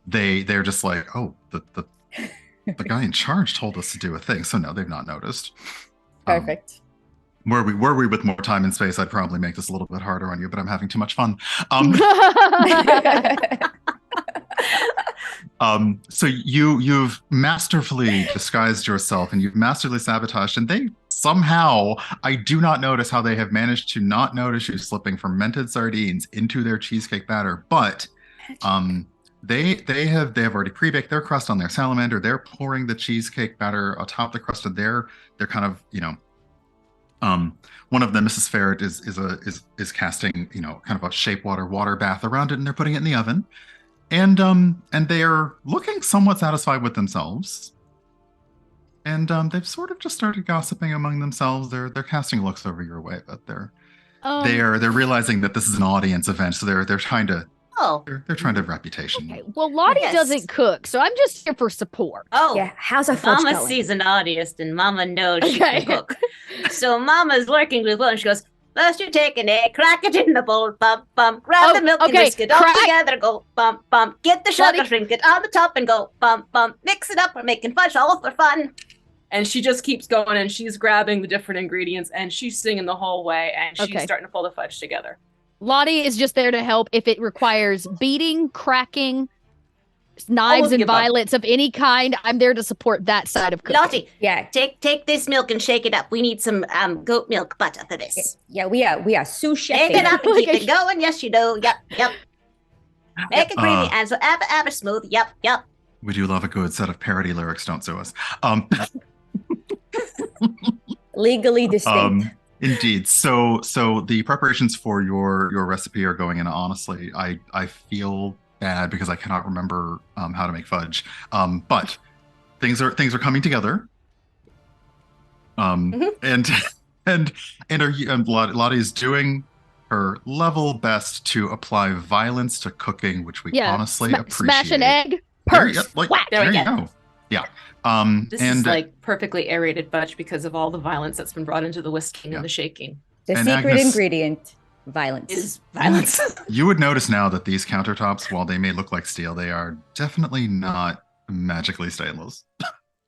They're just like, oh, the guy in charge told us to do a thing, so no, they've not noticed. Perfect. Were we with more time and space, I'd probably make this a little bit harder on you, but I'm having too much fun. So you've masterfully disguised yourself, and you've masterfully sabotaged, and they somehow, I do not notice how they have managed to not notice you slipping fermented sardines into their cheesecake batter, but they have already pre-baked their crust on their salamander. They're pouring the cheesecake batter atop the crust, and they're kind of, one of them, Mrs. Ferret, is casting, kind of a shape water bath around it, and they're putting it in the oven. And they are looking somewhat satisfied with themselves. And they've sort of just started gossiping among themselves. They're casting looks over your way, but they're realizing that this is an audience event, so they're trying to they're trying to reputation. Okay. Well, Lottie doesn't cook, so I'm just here for support. Oh, yeah. How's our fudge Mama going? sees an artist, and Mama knows she can cook. So Mama's working with Will, and she goes, first you take an egg, crack it in the bowl, bump, bump, grab the milk and biscuit all together, go, bump, bump, get the sugar, shrink it on the top, and go, bump, bump, mix it up, we're making fudge all for fun. And she just keeps going, and she's grabbing the different ingredients, and she's singing the whole way, and she's starting to pull the fudge together. Lottie is just there to help if it requires beating, cracking, knives and violence of any kind. I'm there to support that side of cooking. Lottie, take this milk and shake it up. We need some goat milk butter for this. Yeah, we are sous chef. Shake it up and keep it going. Yes, you do. Yep. Make it creamy and so ever smooth. Yep. We do love a good set of parody lyrics. Don't sue us. Legally distinct. Indeed. So the preparations for your recipe are going in. Honestly, I feel bad because I cannot remember how to make fudge. But things are coming together. And Lottie is doing her level best to apply violence to cooking, which we honestly appreciate. Smash an egg. Purse. There you go. Yeah. This is like perfectly aerated fudge because of all the violence that's been brought into the whisking and the shaking. The secret ingredient, violence. Is violence. You would notice now that these countertops, while they may look like steel, they are definitely not magically stainless.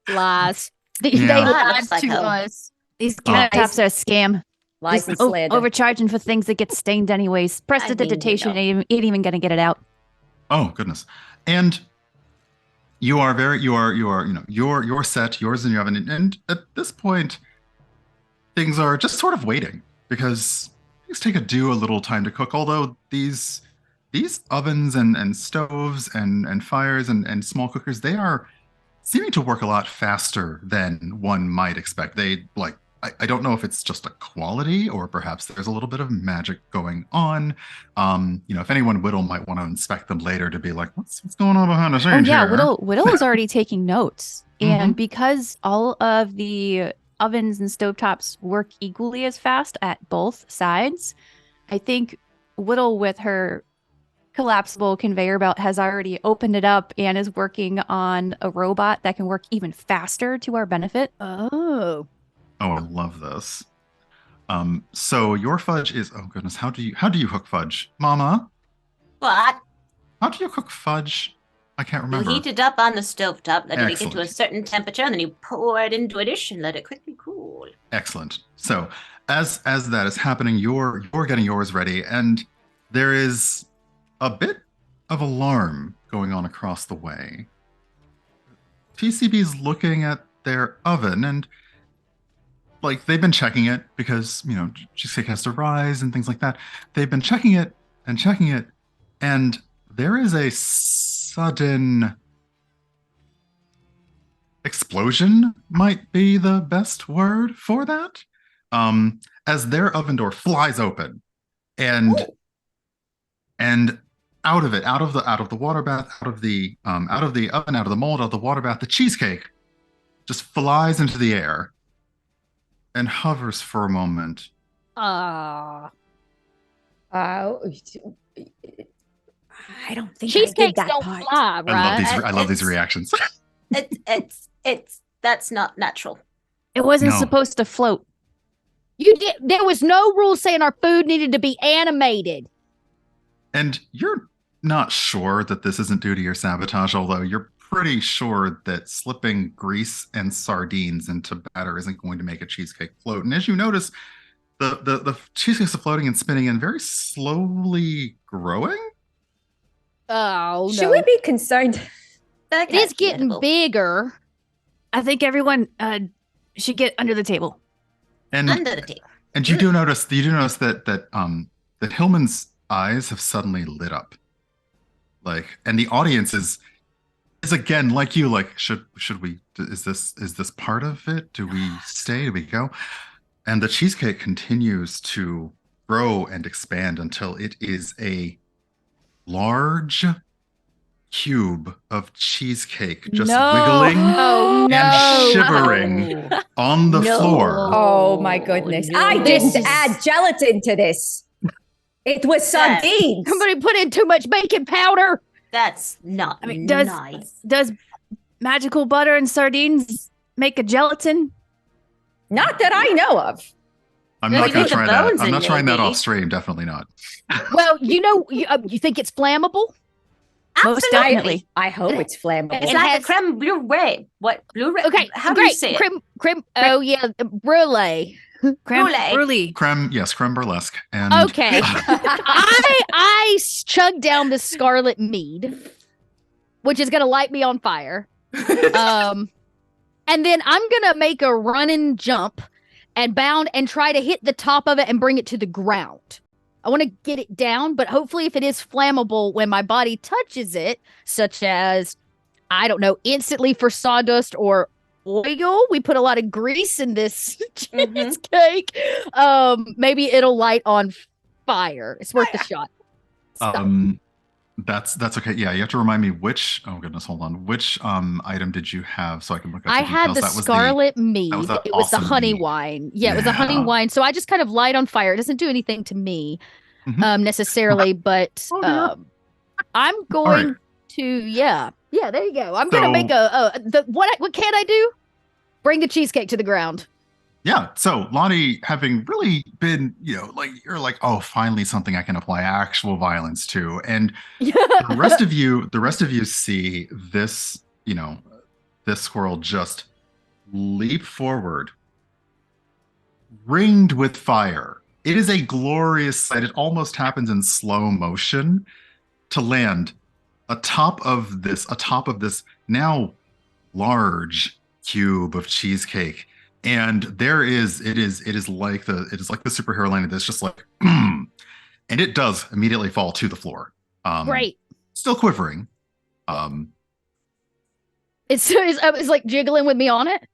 Lies. They lied to us. These countertops are a scam. Lies and slander. Overcharging for things that get stained anyways. Prestidigitation ain't even gonna get it out. Oh goodness. And you're set, yours in your oven, and at this point, things are just sort of waiting because things do a little time to cook. Although these ovens and stoves and fires and small cookers, they are seeming to work a lot faster than one might expect. They like, I don't know if it's just a quality or perhaps there's a little bit of magic going on. If anyone Whittle might want to inspect them later to be like, what's going on behind the scenes yeah, here? Whittle is already taking notes. And because all of the ovens and stovetops work equally as fast at both sides, I think Whittle with her collapsible conveyor belt has already opened it up and is working on a robot that can work even faster to our benefit. Oh, I love this. So your fudge is, oh goodness, how do you cook fudge? Mama? What? How do you cook fudge? I can't remember. You heat it up on the stovetop, let it get to Excellent. a certain temperature, and then you pour it into a dish and let it quickly cool. Excellent. So as that is happening, you're getting yours ready, and there is a bit of alarm going on across the way. TCB's looking at their oven, and like they've been checking it because cheesecake has to rise and things like that. They've been checking it, and there is a sudden explosion, might be the best word for that. As their oven door flies open, and out of the water bath, out of the oven, out of the mold, out of the water bath, the cheesecake just flies into the air and hovers for a moment. I don't think cheesecakes I did that don't part. fly, right? I love these reactions. It's that's not natural. It wasn't No. supposed to float. There was no rule saying our food needed to be animated. And you're not sure that this isn't due to your sabotage, although you're pretty sure that slipping grease and sardines into batter isn't going to make a cheesecake float. And as you notice, the cheesecake's floating and spinning and very slowly growing. Oh, Should we be concerned? That It is guy's getting gettable. bigger. I think everyone should get under the table. And Under the table. and you do notice that Hillman's eyes have suddenly lit up. Like, and the audience is again like you, like, should we, is this part of it? Do we stay? Do we go? And the cheesecake continues to grow and expand until it is a large cube of cheesecake just wiggling Oh, no. and shivering on the floor. Oh my goodness. no. I This didn't is- add gelatin to this. It was sardines. Somebody put in too much baking powder. That's not I mean, does magical butter and sardines make a gelatin? Not that I know of. I'm Well, not you going put to the try that. bones I'm in, not trying that maybe. off stream. Definitely not. Well, you think it's flammable? Most Absolutely. definitely. I hope it's flammable. It's It like has- a creme brulee. What brulee? Okay, How great. do you say it? Creme. Oh yeah, brulee. Creme Brulee. brulee. Creme burlesque. And Okay. I chug down the scarlet mead, which is gonna light me on fire. And then I'm gonna make a running jump and bound and try to hit the top of it and bring it to the ground. I want to get it down, but hopefully if it is flammable when my body touches it, such as, I don't know, instantly for sawdust or oil, we put a lot of grease in this cheesecake. Maybe it'll light on fire. It's worth a shot. Stop. that's okay. Yeah, you have to remind me which. Oh goodness, hold on. Which item did you have so I can look up? I the had details? the That was scarlet mead. was the It was the awesome honey mead. wine. Yeah, it was a honey Yeah. wine. So I just kind of light on fire. It doesn't do anything to me Mhm. necessarily, but Oh, dear. I'm right. going to yeah. There you go. I'm gonna make what can I do? Bring the cheesecake to the ground. Yeah. So Lottie, having really been, like you're like, oh, finally something I can apply actual violence to, and the rest of you see this, this squirrel just leap forward, ringed with fire. It is a glorious sight. It almost happens in slow motion to land atop of this now large cube of cheesecake And it is like the superhero landing that's just like, and it does immediately fall to the floor. Great. Still quivering. It's like jiggling with me on it.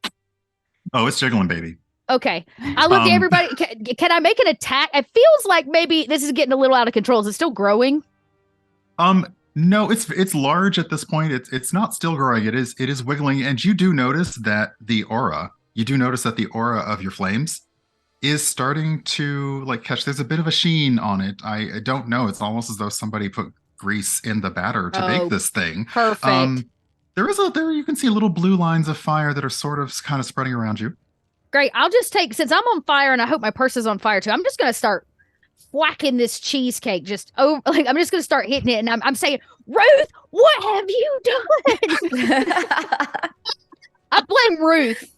Oh, it's jiggling, baby. Okay. I look at everybody. Can I make an attack? It feels like maybe this is getting a little out of control. Is it still growing? No, it's large at this point. It's not still growing. It is wiggling, and you do notice that the aura of your flames is starting to like catch. There's a bit of a sheen on it. I don't know. It's almost as though somebody put grease in the batter to bake this thing. Perfect. There you can see little blue lines of fire that are sort of kind of spreading around you. Great. I'll just take, since I'm on fire and I hope my purse is on fire too, I'm just going to start whacking this cheesecake just over. Like, I'm just going to start hitting it. And I'm saying, Ruth, what have you done? I blame Ruth.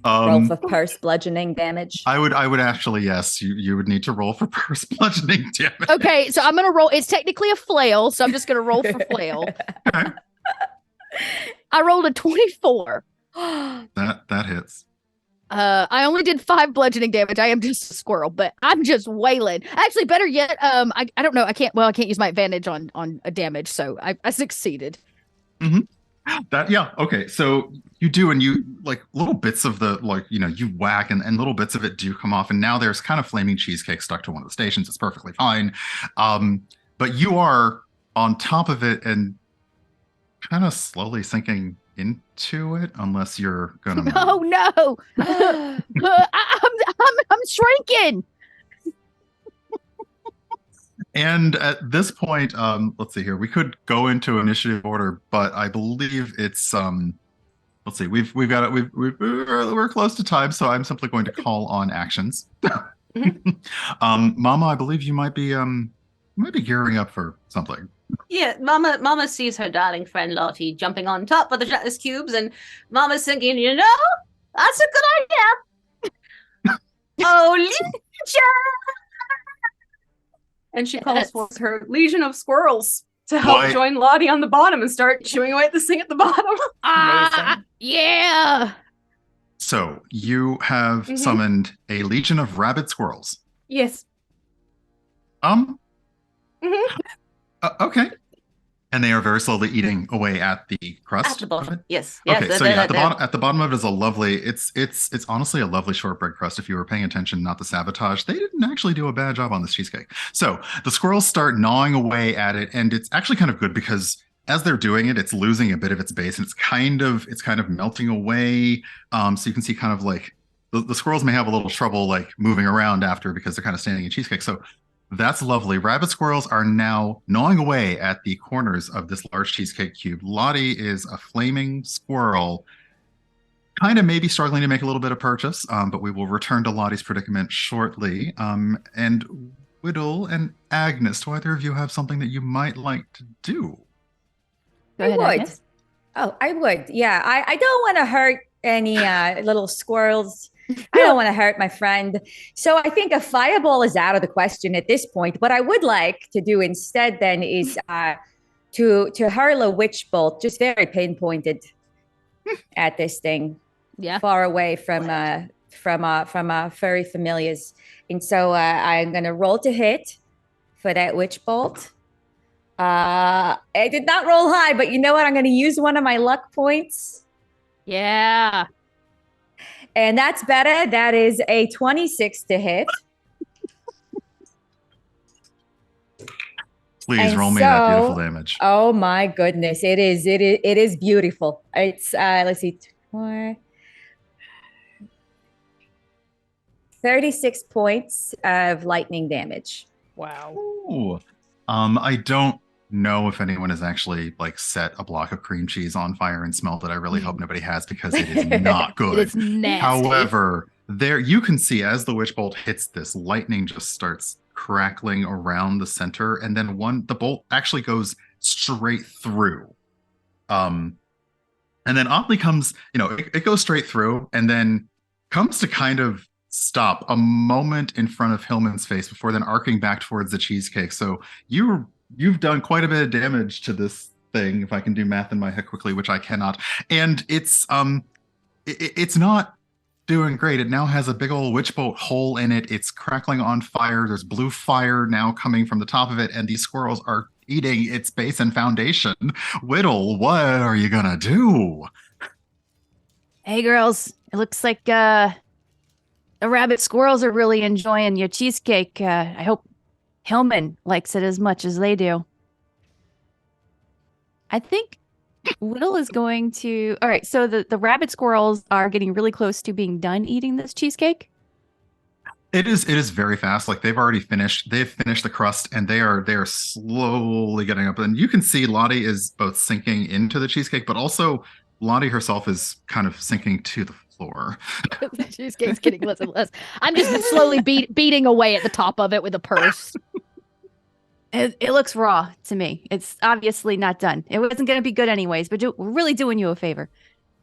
Roll for purse bludgeoning damage. I would actually, yes, you would need to roll for purse bludgeoning damage. Okay, so I'm going to roll. It's technically a flail, so I'm just going to roll for flail. Okay. I rolled a 24. That hits. I only did 5 bludgeoning damage. I am just a squirrel, but I'm just wailing. Actually, better yet, I don't know. I can't use my advantage on a damage, so I succeeded. Mm-hmm. Okay. So you do, and you like little bits of the you whack, and little bits of it do come off, and now there's kind of flaming cheesecake stuck to one of the stations. It's perfectly fine. But you are on top of it and kind of slowly sinking into it, unless you're gonna move. Oh no! I'm shrinking. And at this point, let's see here. We could go into initiative order, but I believe it's let's see. We've got it. We're close to time, so I'm simply going to call on actions. Mama, I believe you might be gearing up for something. Yeah, Mama sees her darling friend Lottie jumping on top of the Atlas cubes, and Mama's thinking, that's a good idea. Oh, Legion! And she calls for her legion of squirrels to help join Lottie on the bottom and start chewing away at this thing at the bottom. Yeah. So you have summoned a legion of rabid squirrels. Yes. Okay. And they are very slowly eating away at the crust. At the bottom. Yes. Okay. So yeah, at the bottom of it is a lovely. It's honestly a lovely shortbread crust. If you were paying attention, not the sabotage. They didn't actually do a bad job on this cheesecake. So the squirrels start gnawing away at it, and it's actually kind of good because as they're doing it, it's losing a bit of its base, and it's kind of melting away. So you can see kind of like the squirrels may have a little trouble like moving around after because they're kind of standing in cheesecake. So that's lovely. Rabbit squirrels are now gnawing away at the corners of this large cheesecake cube. Lottie is a flaming squirrel, kind of maybe struggling to make a little bit of purchase, but we will return to Lottie's predicament shortly. And Whittle and Agnes, do either of you have something that you might like to do? I would. Oh, I would. Yeah, I don't want to hurt any little squirrels. I don't want to hurt my friend. So I think a fireball is out of the question at this point. What I would like to do instead then is to hurl a witch bolt, just very pinpointed at this thing. Yeah. Far away from furry familiars. And so I'm going to roll to hit for that witch bolt. I did not roll high, but you know what? I'm going to use one of my luck points. Yeah. And that's better. That is a 26 to hit. Please roll me that beautiful damage. Oh my goodness. It is beautiful. It's let's see, 36 points of lightning damage. Wow. Ooh. I don't know if anyone has actually like set a block of cream cheese on fire and smelled it. I really hope nobody has, because it is not good. It's nasty. However, there you can see as the witch bolt hits this, lightning just starts crackling around the center, and then the bolt actually goes straight through. And then oddly comes, it goes straight through and then comes to kind of stop a moment in front of Hillman's face before then arcing back towards the cheesecake. So you've done quite a bit of damage to this thing, if I can do math in my head quickly, which I cannot. And it's not doing great. It now has a big old witch bolt hole in it. It's crackling on fire. There's blue fire now coming from the top of it, and these squirrels are eating its base and foundation. Whittle, what are you gonna do? Hey, girls. It looks like the rabbit squirrels are really enjoying your cheesecake. I hope Hillman likes it as much as they do. I think Whittle is going to... All right, so the rabbit squirrels are getting really close to being done eating this cheesecake. It is very fast. Like they've already finished. They've finished the crust, and they are slowly getting up. And you can see Lottie is both sinking into the cheesecake, but also Lottie herself is kind of sinking to the floor. The cheesecake's getting less and less. I'm just slowly beating away at the top of it with a purse. It looks raw to me. It's obviously not done. It wasn't going to be good anyways, but we're really doing you a favor.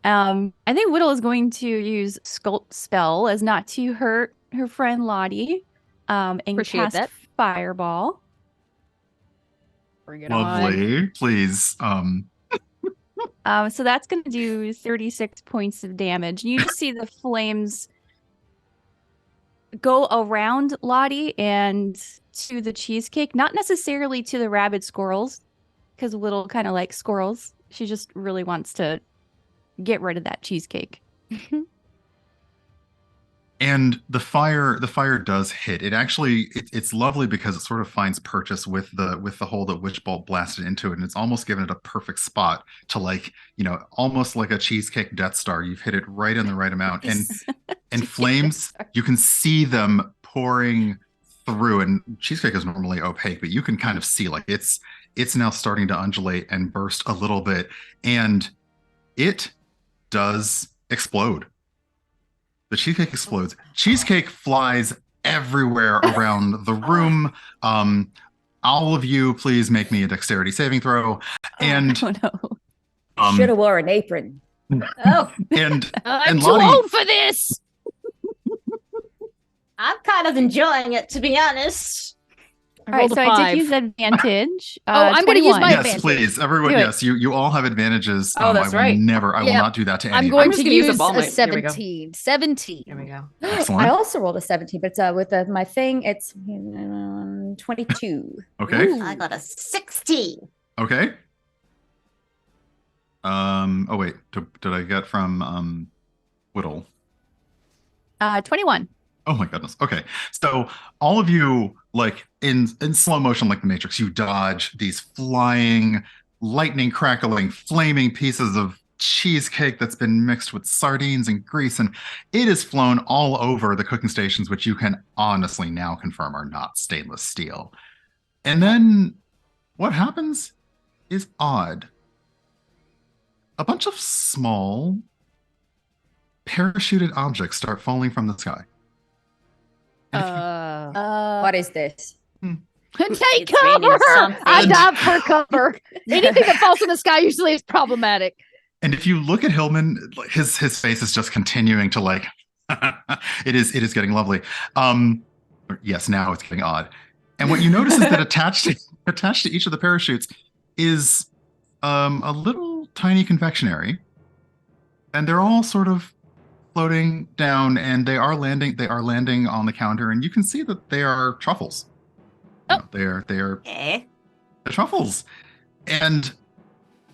I think Whittle is going to use Sculpt Spell as not to hurt her friend Lottie, and Appreciate cast that. Fireball. Bring it on. Lovely, please. So that's going to do 36 points of damage. And you just see the flames go around Lottie and to the cheesecake, not necessarily to the rabid squirrels, because Whittle kind of likes squirrels. She just really wants to get rid of that cheesecake. And the fire does hit. It actually it's lovely because it sort of finds purchase with the hole that Witch Bolt blasted into it, and it's almost given it a perfect spot to, like, you know, almost like a cheesecake Death Star. You've hit it right in the right amount, and flames, you can see them pouring through. And cheesecake is normally opaque, but you can kind of see, like, it's now starting to undulate and burst a little bit, and it does explode. The cheesecake explodes. Cheesecake flies everywhere around the room. All of you, please make me a dexterity saving throw. And oh no. Should have wore an apron. Oh, and I'm too Lottie, old for this. I'm kind of enjoying it, to be honest. All right, so I did use advantage. I'm going to use 21. my yes, advantage. please, everyone. Do it. Yes, you all have advantages. Oh, that's I will right. never. I will Yeah. not do that to I'm anyone. going just to gonna use a use ball a might. Here we go. 17. 17. There we go. Excellent. I also rolled a 17, but with my thing, it's 22. Okay. Ooh. I got a 16. Okay. Oh wait. Did I get from Whittle? 21. Oh my goodness. Okay. So all of you, like in slow motion, like the Matrix, you dodge these flying, lightning crackling, flaming pieces of cheesecake that's been mixed with sardines and grease, and it is flown all over the cooking stations, which you can honestly now confirm are not stainless steel. And then what happens is odd. A bunch of small parachuted objects start falling from the sky. And if you- What is this? Take It's cover! raining something. I dive for cover. Anything that falls from the sky usually is problematic. And if you look at Hillman, his face is just continuing to, like, it is getting lovely. Yes, now it's getting odd. And what you notice is that attached to each of the parachutes is a little tiny confectionery, and they're all sort of floating down, and they are landing on the counter, and you can see that they are truffles. Oh. They are Okay. the truffles. And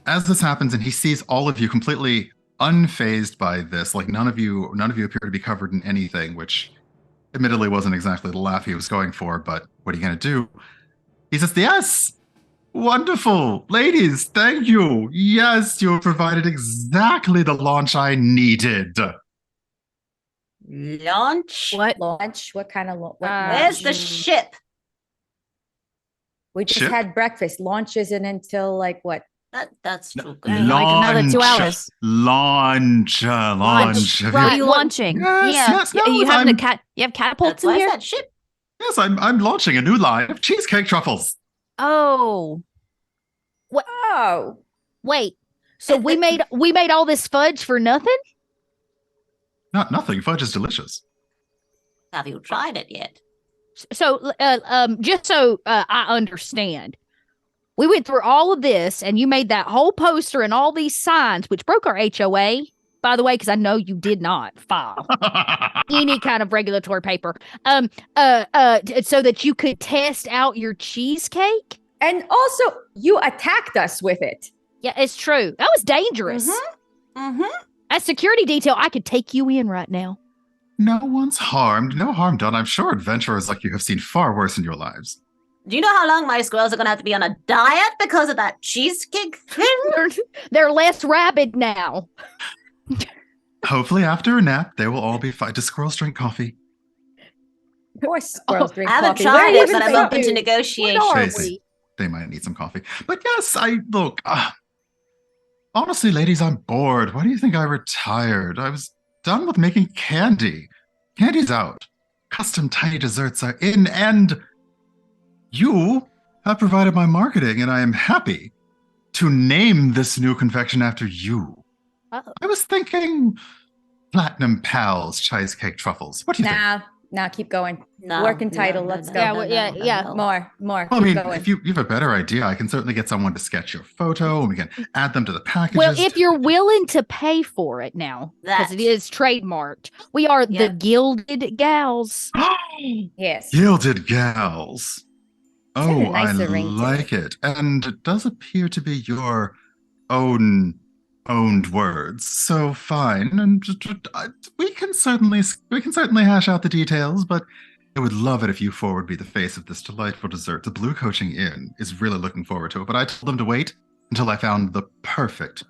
as this happens, and he sees all of you completely unfazed by this, like none of you appear to be covered in anything, which admittedly wasn't exactly the laugh he was going for, but what are you going to do? He says, yes, wonderful. Ladies, thank you. Yes, you provided exactly the launch I needed. Launch? What? Launch? What kind of what Where's the launch? ship? We just Ship? had breakfast. Launch isn't until like what? That's too good. Like another 2 hours. Launch. Have What are you- you launching? Yes, no, you I'm- you have catapults That's in where's here? that ship? Yes, I'm launching a new line of cheesecake truffles. Oh, Oh, Wait. So we made all this fudge for nothing? Nothing. Fudge is delicious. Have you tried it yet? So just so I understand, we went through all of this and you made that whole poster and all these signs, which broke our HOA. by the way, because I know you did not file any kind of regulatory paper. So that you could test out your cheesecake. And also, you attacked us with it. Yeah, it's true. That was dangerous. As security detail, I could take you in right now. No one's harmed. No harm done. I'm sure adventurers like you have seen far worse in your lives. Do you know how long my squirrels are going to have to be on a diet because of that cheesecake thing? They're less rabid now. Hopefully after a nap, they will all be fine. Do squirrels drink coffee? Of course, squirrels drink I haven't coffee. tried Where it, even but I'm they open do? to negotiation. What are They- we? They might need some coffee. But yes, honestly, ladies, I'm bored. Why do you think I retired? I was done with making candy. Candy's out. Custom tiny desserts are in, and you have provided my marketing, and I am happy to name this new confection after you. Oh. I was thinking Platinum Pals cheesecake truffles. What do you think? Nah, keep going. No, Working no, title, no, let's no, go. Yeah, no, well, no, yeah, no, yeah. no. More. Well, I Keep mean, going. if you have a better idea, I can certainly get someone to sketch your photo, and we can add them to the packages. Well, if you're willing to pay for it now, because it That. is trademarked, we are the Yep. Gilded Gals. Yes. Gilded Gals. It's got a Oh, I nicer ring to like it. And it does appear to be your owned words. So fine. And we can certainly hash out the details, but I would love it if you four would be the face of this delightful dessert. The Blue Coaching Inn is really looking forward to it, but I told them to wait until I found the perfect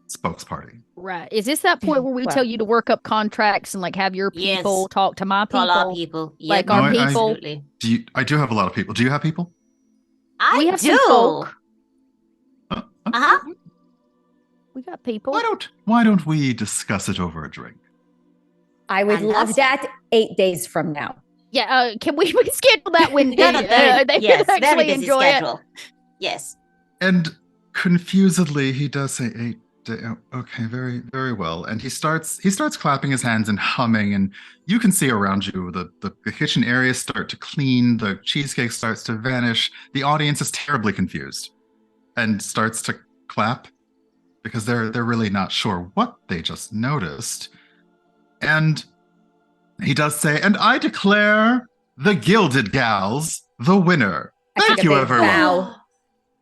spokesparty. Right. Is this that point where we Well- tell you to work up contracts and like have your people Yes. talk to my Call our people? people. Like Yep, our No, I- people. absolutely. I do have a lot of people. Do you have people? I We have do. some folk. Uh-huh. We got people. Why don't we discuss it over a drink? I would love Fantastic. that 8 days from now. Yeah, can we schedule that when No, no, very, they yes, very actually busy enjoy schedule. Yes. And confusedly, he does say 8 days. Okay, very, very well. And he starts clapping his hands and humming, and you can see around you the kitchen areas start to clean, the cheesecake starts to vanish. The audience is terribly confused and starts to clap because they're really not sure what they just noticed. And he does say, and I declare the Gilded Gals the winner. I Thank take a you, big everyone. bow.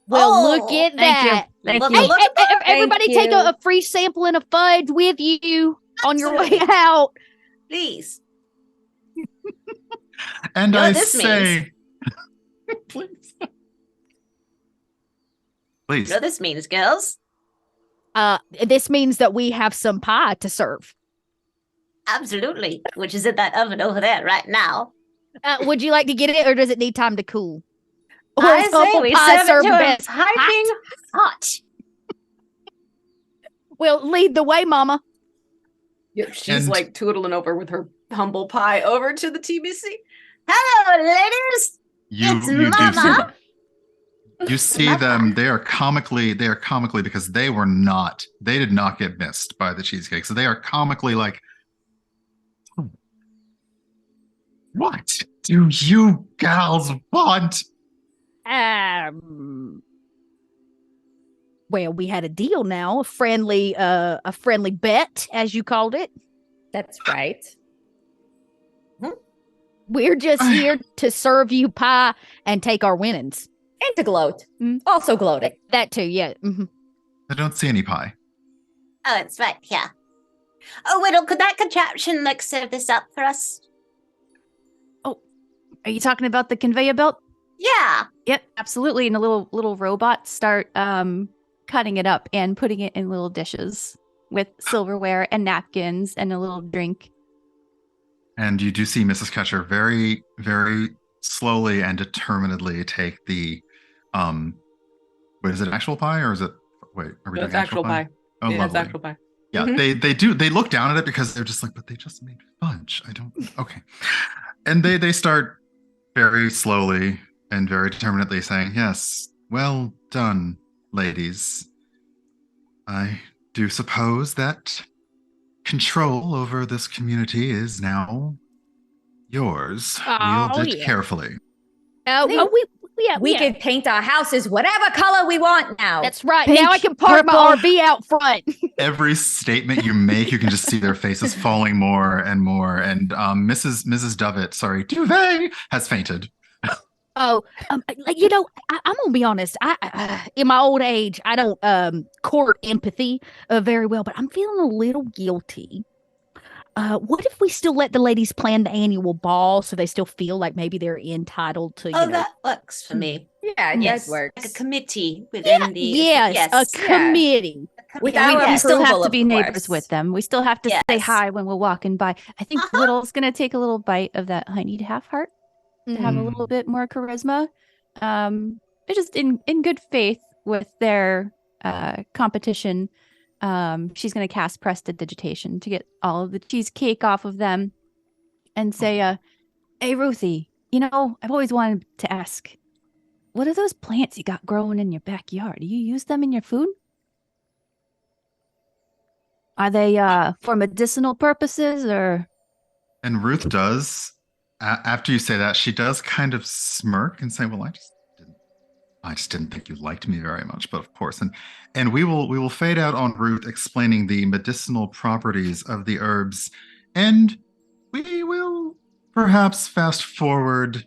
Well, Oh, look at thank you. that. Thank Look, you. Hey, Look hey, at that. everybody Thank take you. a free sampling of fudge with you on your way Absolutely. out. Please. And You know I what this say, please. You Please. know what this means, girls? This means that we have some pie to serve. Absolutely. Which is in that oven over there right now. Would you like to get it, or does it need time to cool? Or I is humble say we pie serve served it to him best piping hot. Well, lead the way, Mama. Yep, she's And- like tootling over with her humble pie over to the TBC. Hello, ladies. It's You do see Mama. them. You see them. They are comically because they did not get missed by the cheesecake. So they are comically like, "Oh, what do you gals want? Well, we had a deal now, a friendly bet, as you called it. That's right. We're just here to serve you pie and take our winnings. And to gloat. Mm. Also gloating. That too, yeah. Mhm. I don't see any pie. Oh, it's right here. Oh, Whittle, could that contraption like serve this up for us? Are you talking about the conveyor belt? Yeah. Yep, absolutely. And the little robots start cutting it up and putting it in little dishes with silverware and napkins and a little drink. And you do see Mrs. Ketcher very, very slowly and determinedly take the wait, is it actual pie or is it wait, are we That's doing actual pie. Oh, Yeah, it's lovely. actual pie. Yeah, Mhm. they look down at it because they're just like, but they just made fudge. I don't okay. And they start very slowly and very determinedly saying, yes, well done, ladies. I do suppose that control over this community is now yours. Oh, Wield it yeah. carefully. We could paint our houses whatever color we want now. That's right. Pink, now I can park purple. my RV out front. Every statement you make, you can just see their faces falling more and more. And Mrs. Dovett, sorry, Duvet has fainted. Oh, I'm gonna be honest. In my old age, I don't court empathy very well, but I'm feeling a little guilty. What if we still let the ladies plan the annual ball so they still feel like maybe they're entitled to, That works for me. Yeah, Yes, that works. like a committee within the yes, a committee. With Yeah, our we still have approval, to of be neighbors course. with them. We still have to say Yes. hi when we're walking by. I think Whittle's gonna take a little bite of that honeyed half heart to have a little bit more charisma. But just in good faith with their competition, she's gonna cast prestidigitation to get all of the cheesecake off of them and say, hey Ruthie, I've always wanted to ask, what are those plants you got growing in your backyard? Do you use them in your food? Are they for medicinal purposes or? And Ruth does, after you say that, she does kind of smirk and say, well, I just didn't think you liked me very much, but of course. And we will fade out on Ruth explaining the medicinal properties of the herbs. And we will perhaps fast forward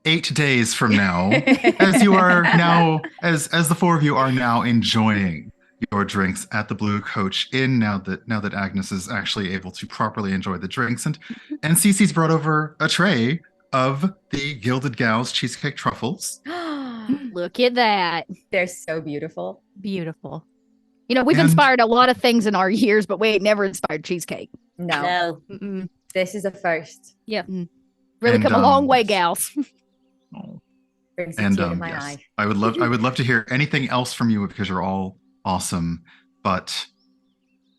8 days from now, as you are now, as the four of you are now enjoying your drinks at the Blue Coach Inn, now that Agnes is actually able to properly enjoy the drinks, and Cece's brought over a tray of the Gilded Gals cheesecake truffles. Look at that. They're so beautiful. Beautiful. We've inspired a lot of things in our years, but we ain't never inspired cheesecake. No, Mm-mm. this is a first. Yeah. Really come a long way, gals. Oh. Brings a And tear to my yes, eye. I would love to hear anything else from you because you're all awesome. But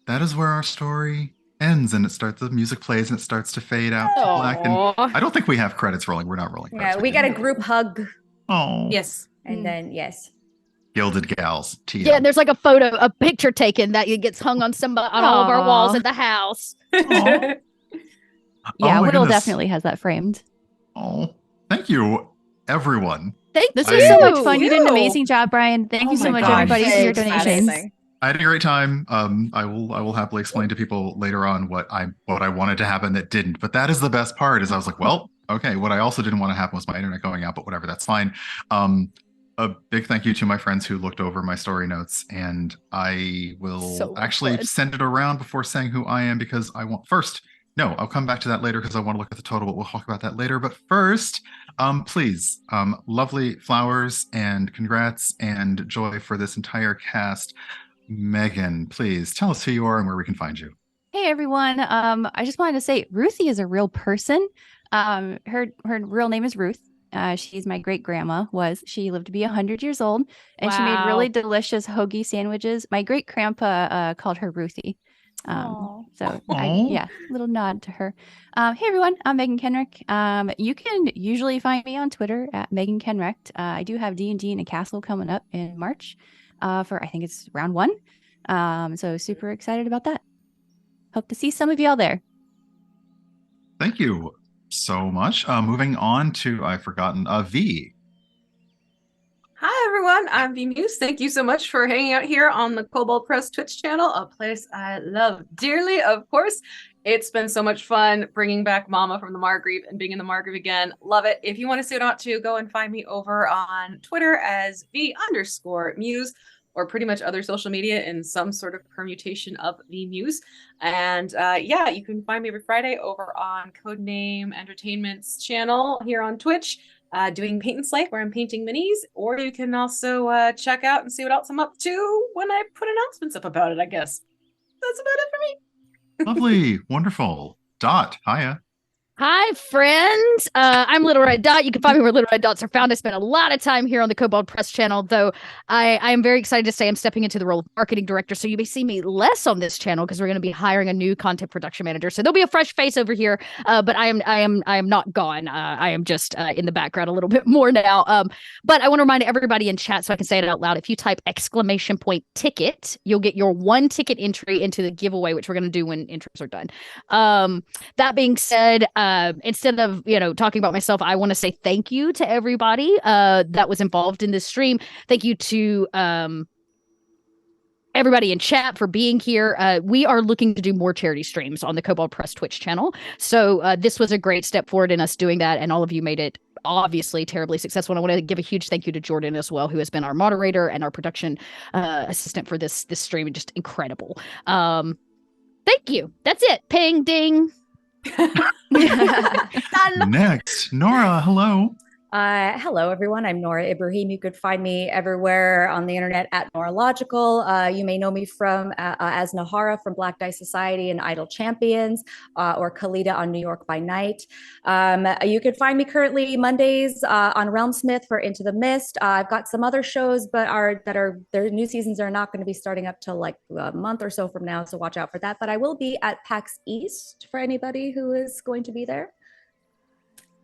that is where our story ends, and the music plays and it starts to fade out to black. And Aw. I don't think we have credits rolling. We're not rolling credits. Yeah, we got a group hug, Oh, Yes. and then yes. Gilded Gals. TM. Yeah, and there's like a picture taken that gets hung on all of our walls Aw. at the house. Aw. Yeah, Oh my Whittle goodness. definitely has that framed. Oh, thank you, everyone. This I- was so much fun. You did an You. amazing job, Brian. Thank Oh you so my much, gosh. everybody, for your Thanks, donations. amazing. I had a great time. I will happily explain to people later on what I wanted to happen that didn't. But that is the best part. Is I was like, well, okay. What I also didn't want to happen was my internet going out, but whatever, that's fine. A big thank you to my friends who looked over my story notes, and I will So actually fun. send it around before saying who I am because I want first. No, I'll come back to that later because I want to look at the total, but we'll talk about that later. But first, please, lovely flowers and congrats and joy for this entire cast. Megan, please tell us who you are and where we can find you. Hey everyone. I just wanted to say Ruthie is a real person. Her real name is Ruth. She's my great grandma. She lived to be 100 years old, and she made really Wow. delicious hoagie sandwiches. My great grandpa called her Ruthie. So Aw. little nod to her. Hey everyone, I'm Meagan Kenreck. You can usually find me on Twitter at Meagan Kenreck. I do have D&D in a castle coming up in March for I think it's round 1. So super excited about that. Hope to see some of y'all there. Thank you so much. Moving on to I've forgotten V. Hi everyone, I'm Vee Mus'e. Thank you so much for hanging out here on the Kobold Press Twitch channel, a place I love dearly, of course. It's been so much fun bringing back Mama from the Margrave and being in the Margrave again. Love it. If you want to see what I'm up to, go and find me over on Twitter as V_Mus'e, or pretty much other social media in some sort of permutation of Vee Mus'e. And yeah, you can find me every Friday over on Codename Entertainment's channel here on Twitch. Doing Paint and Slate, where I'm painting minis, or you can also check out and see what else I'm up to when I put announcements up about it, I guess. That's about it for me. Lovely, wonderful. Dot, hiya. Hi, friends. I'm Little Red Dot. You can find me where Little Red Dots are found. I spent a lot of time here on the Kobold Press channel, though I am very excited to say I'm stepping into the role of marketing director. So you may see me less on this channel because we're going to be hiring a new content production manager. So there'll be a fresh face over here, but I am not gone. I am just in the background a little bit more now. But I want to remind everybody in chat so I can say it out loud. If you type !ticket, you'll get your 1 ticket entry into the giveaway, which we're going to do when intros are done. That being said, instead of talking about myself, I want to say thank you to everybody that was involved in this stream. Thank you to everybody in chat for being here. We are looking to do more charity streams on the Kobold Press Twitch channel. So this was a great step forward in us doing that. And all of you made it obviously terribly successful. And I want to give a huge thank you to Jordan as well, who has been our moderator and our production assistant for this stream. Just incredible. Thank you. That's it. Ping ding. Next, Noura, hello. Hello, everyone. I'm Noura Ibrahim. You could find me everywhere on the internet at Nouralogical. You may know me from as Nahara from Black Dice Society and Idle Champions, or Khalida on New York by Night. You could find me currently Mondays on Realmsmith for Into the Mist. I've got some other shows, but their new seasons are not going to be starting up till like a month or so from now, so watch out for that. But I will be at PAX East for anybody who is going to be there.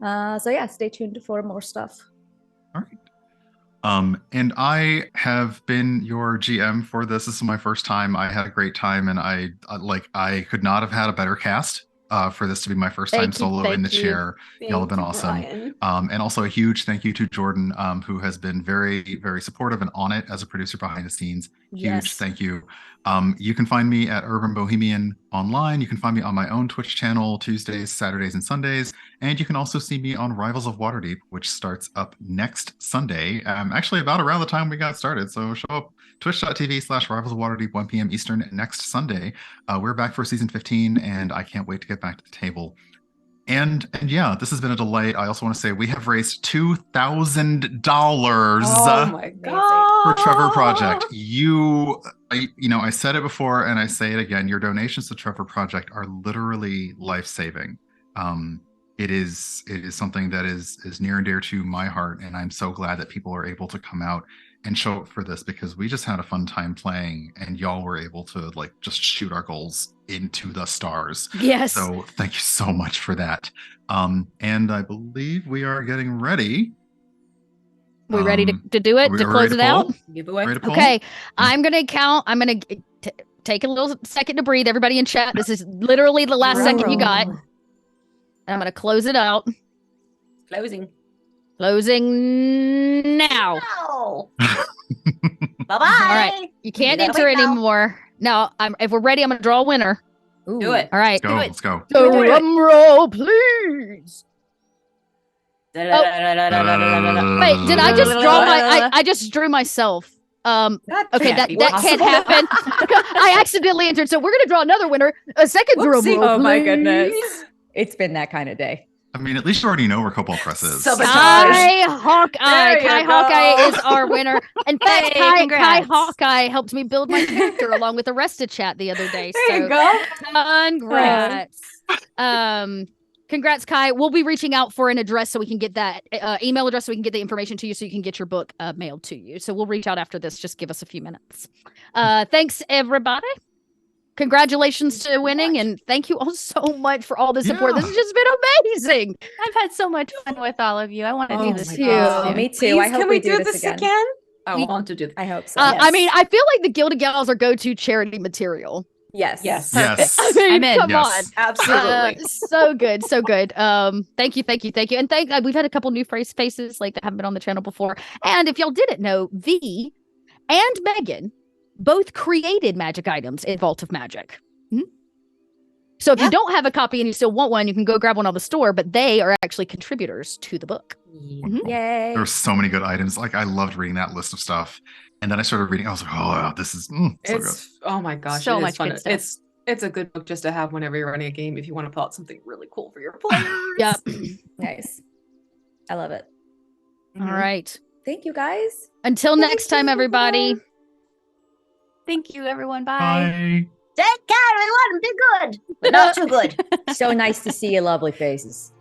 So yeah, stay tuned for more stuff. All right. And I have been your GM for this. This is my first time. I had a great time, and I could not have had a better cast for this to be my first time solo in the chair. Y'all have been awesome. And also a huge thank you to Jordan, who has been very, very supportive and on it as a producer behind the scenes. Huge thank you. You can find me at Urban Bohemian online. You can find me on my own Twitch channel Tuesdays, Saturdays, and Sundays. And you can also see me on Rivals of Waterdeep, which starts up next Sunday. Actually, about around the time we got started. So show up twitch.tv/Rivals of Waterdeep, 1 p.m. Eastern next Sunday. We're back for season 15, and I can't wait to get back to the table. And yeah, this has been a delight. I also want to say we have raised $2,000 Oh my God. for Trevor Project. I said it before and I say it again. Your donations to Trevor Project are literally life-saving. It is something that is near and dear to my heart, and I'm so glad that people are able to come out and show up for this, because we just had a fun time playing, and y'all were able to just shoot our goals into the stars. Yes. So thank you so much for that. And I believe we are getting ready. We ready to do it, to close it out? Giveaway. Okay, I'm gonna count. I'm gonna take a little second to breathe. Everybody in chat, this is literally the last second you got. And I'm gonna close it out. Closing now. No. Bye-bye. All right, you can't enter anymore. Now, if we're ready, I'm gonna draw a winner. Ooh. Do it. All right, Let's go. drum roll, please. Wait, did I just draw I just drew myself. Okay, that can't happen. I accidentally entered, so we're gonna draw another winner. A second drum roll. Oh my please. goodness. It's been that kind of day. I mean, at least you already know where Kobold Press is. Kai Hawkeye. Kai Hawkeye is our winner. In fact, Hey, Kai congrats. Hawkeye helped me build my character along with the rest of chat the other day. There you go. Congrats. Congrats, Kai. We'll be reaching out for an address so we can get that email address so we can get the information to you so you can get your book mailed to you. So we'll reach out after this. Just give us a few minutes. Thanks, everybody. Congratulations to winning, and thank you all so much for all the support. Yeah. This has just been amazing. I've had so much fun with all of you. I want to do this my too. God. Me too. Please, I hope can we we do do this this again. again? I We- want to do this. I hope so. I mean, I feel like the Gilded Gals are go-to charity material. Yes. Yes. Yes. I mean, I'm in. come Yes. on. Absolutely. So good, so good. Thank you, and we've had a couple new faces that haven't been on the channel before. And if y'all didn't know, Vee and Meagan both created magic items in Vault of Magic. So if you don't have a copy and you still want one, you can go grab one on the store. But they are actually contributors to the book. Yay. There's so many good items. I loved reading that list of stuff, and then I started reading. I was like, oh, this is so good. Oh my gosh, So it is much fun. good stuff. It's a good book just to have whenever you're running a game if you want to pull out something really cool for your players. Yeah. Nice. I love it. All right. Thank you, guys. Until next time, everybody. Thank you, everyone. Bye. Bye. Take care, everyone. Be good, but not too good. So nice to see your lovely faces.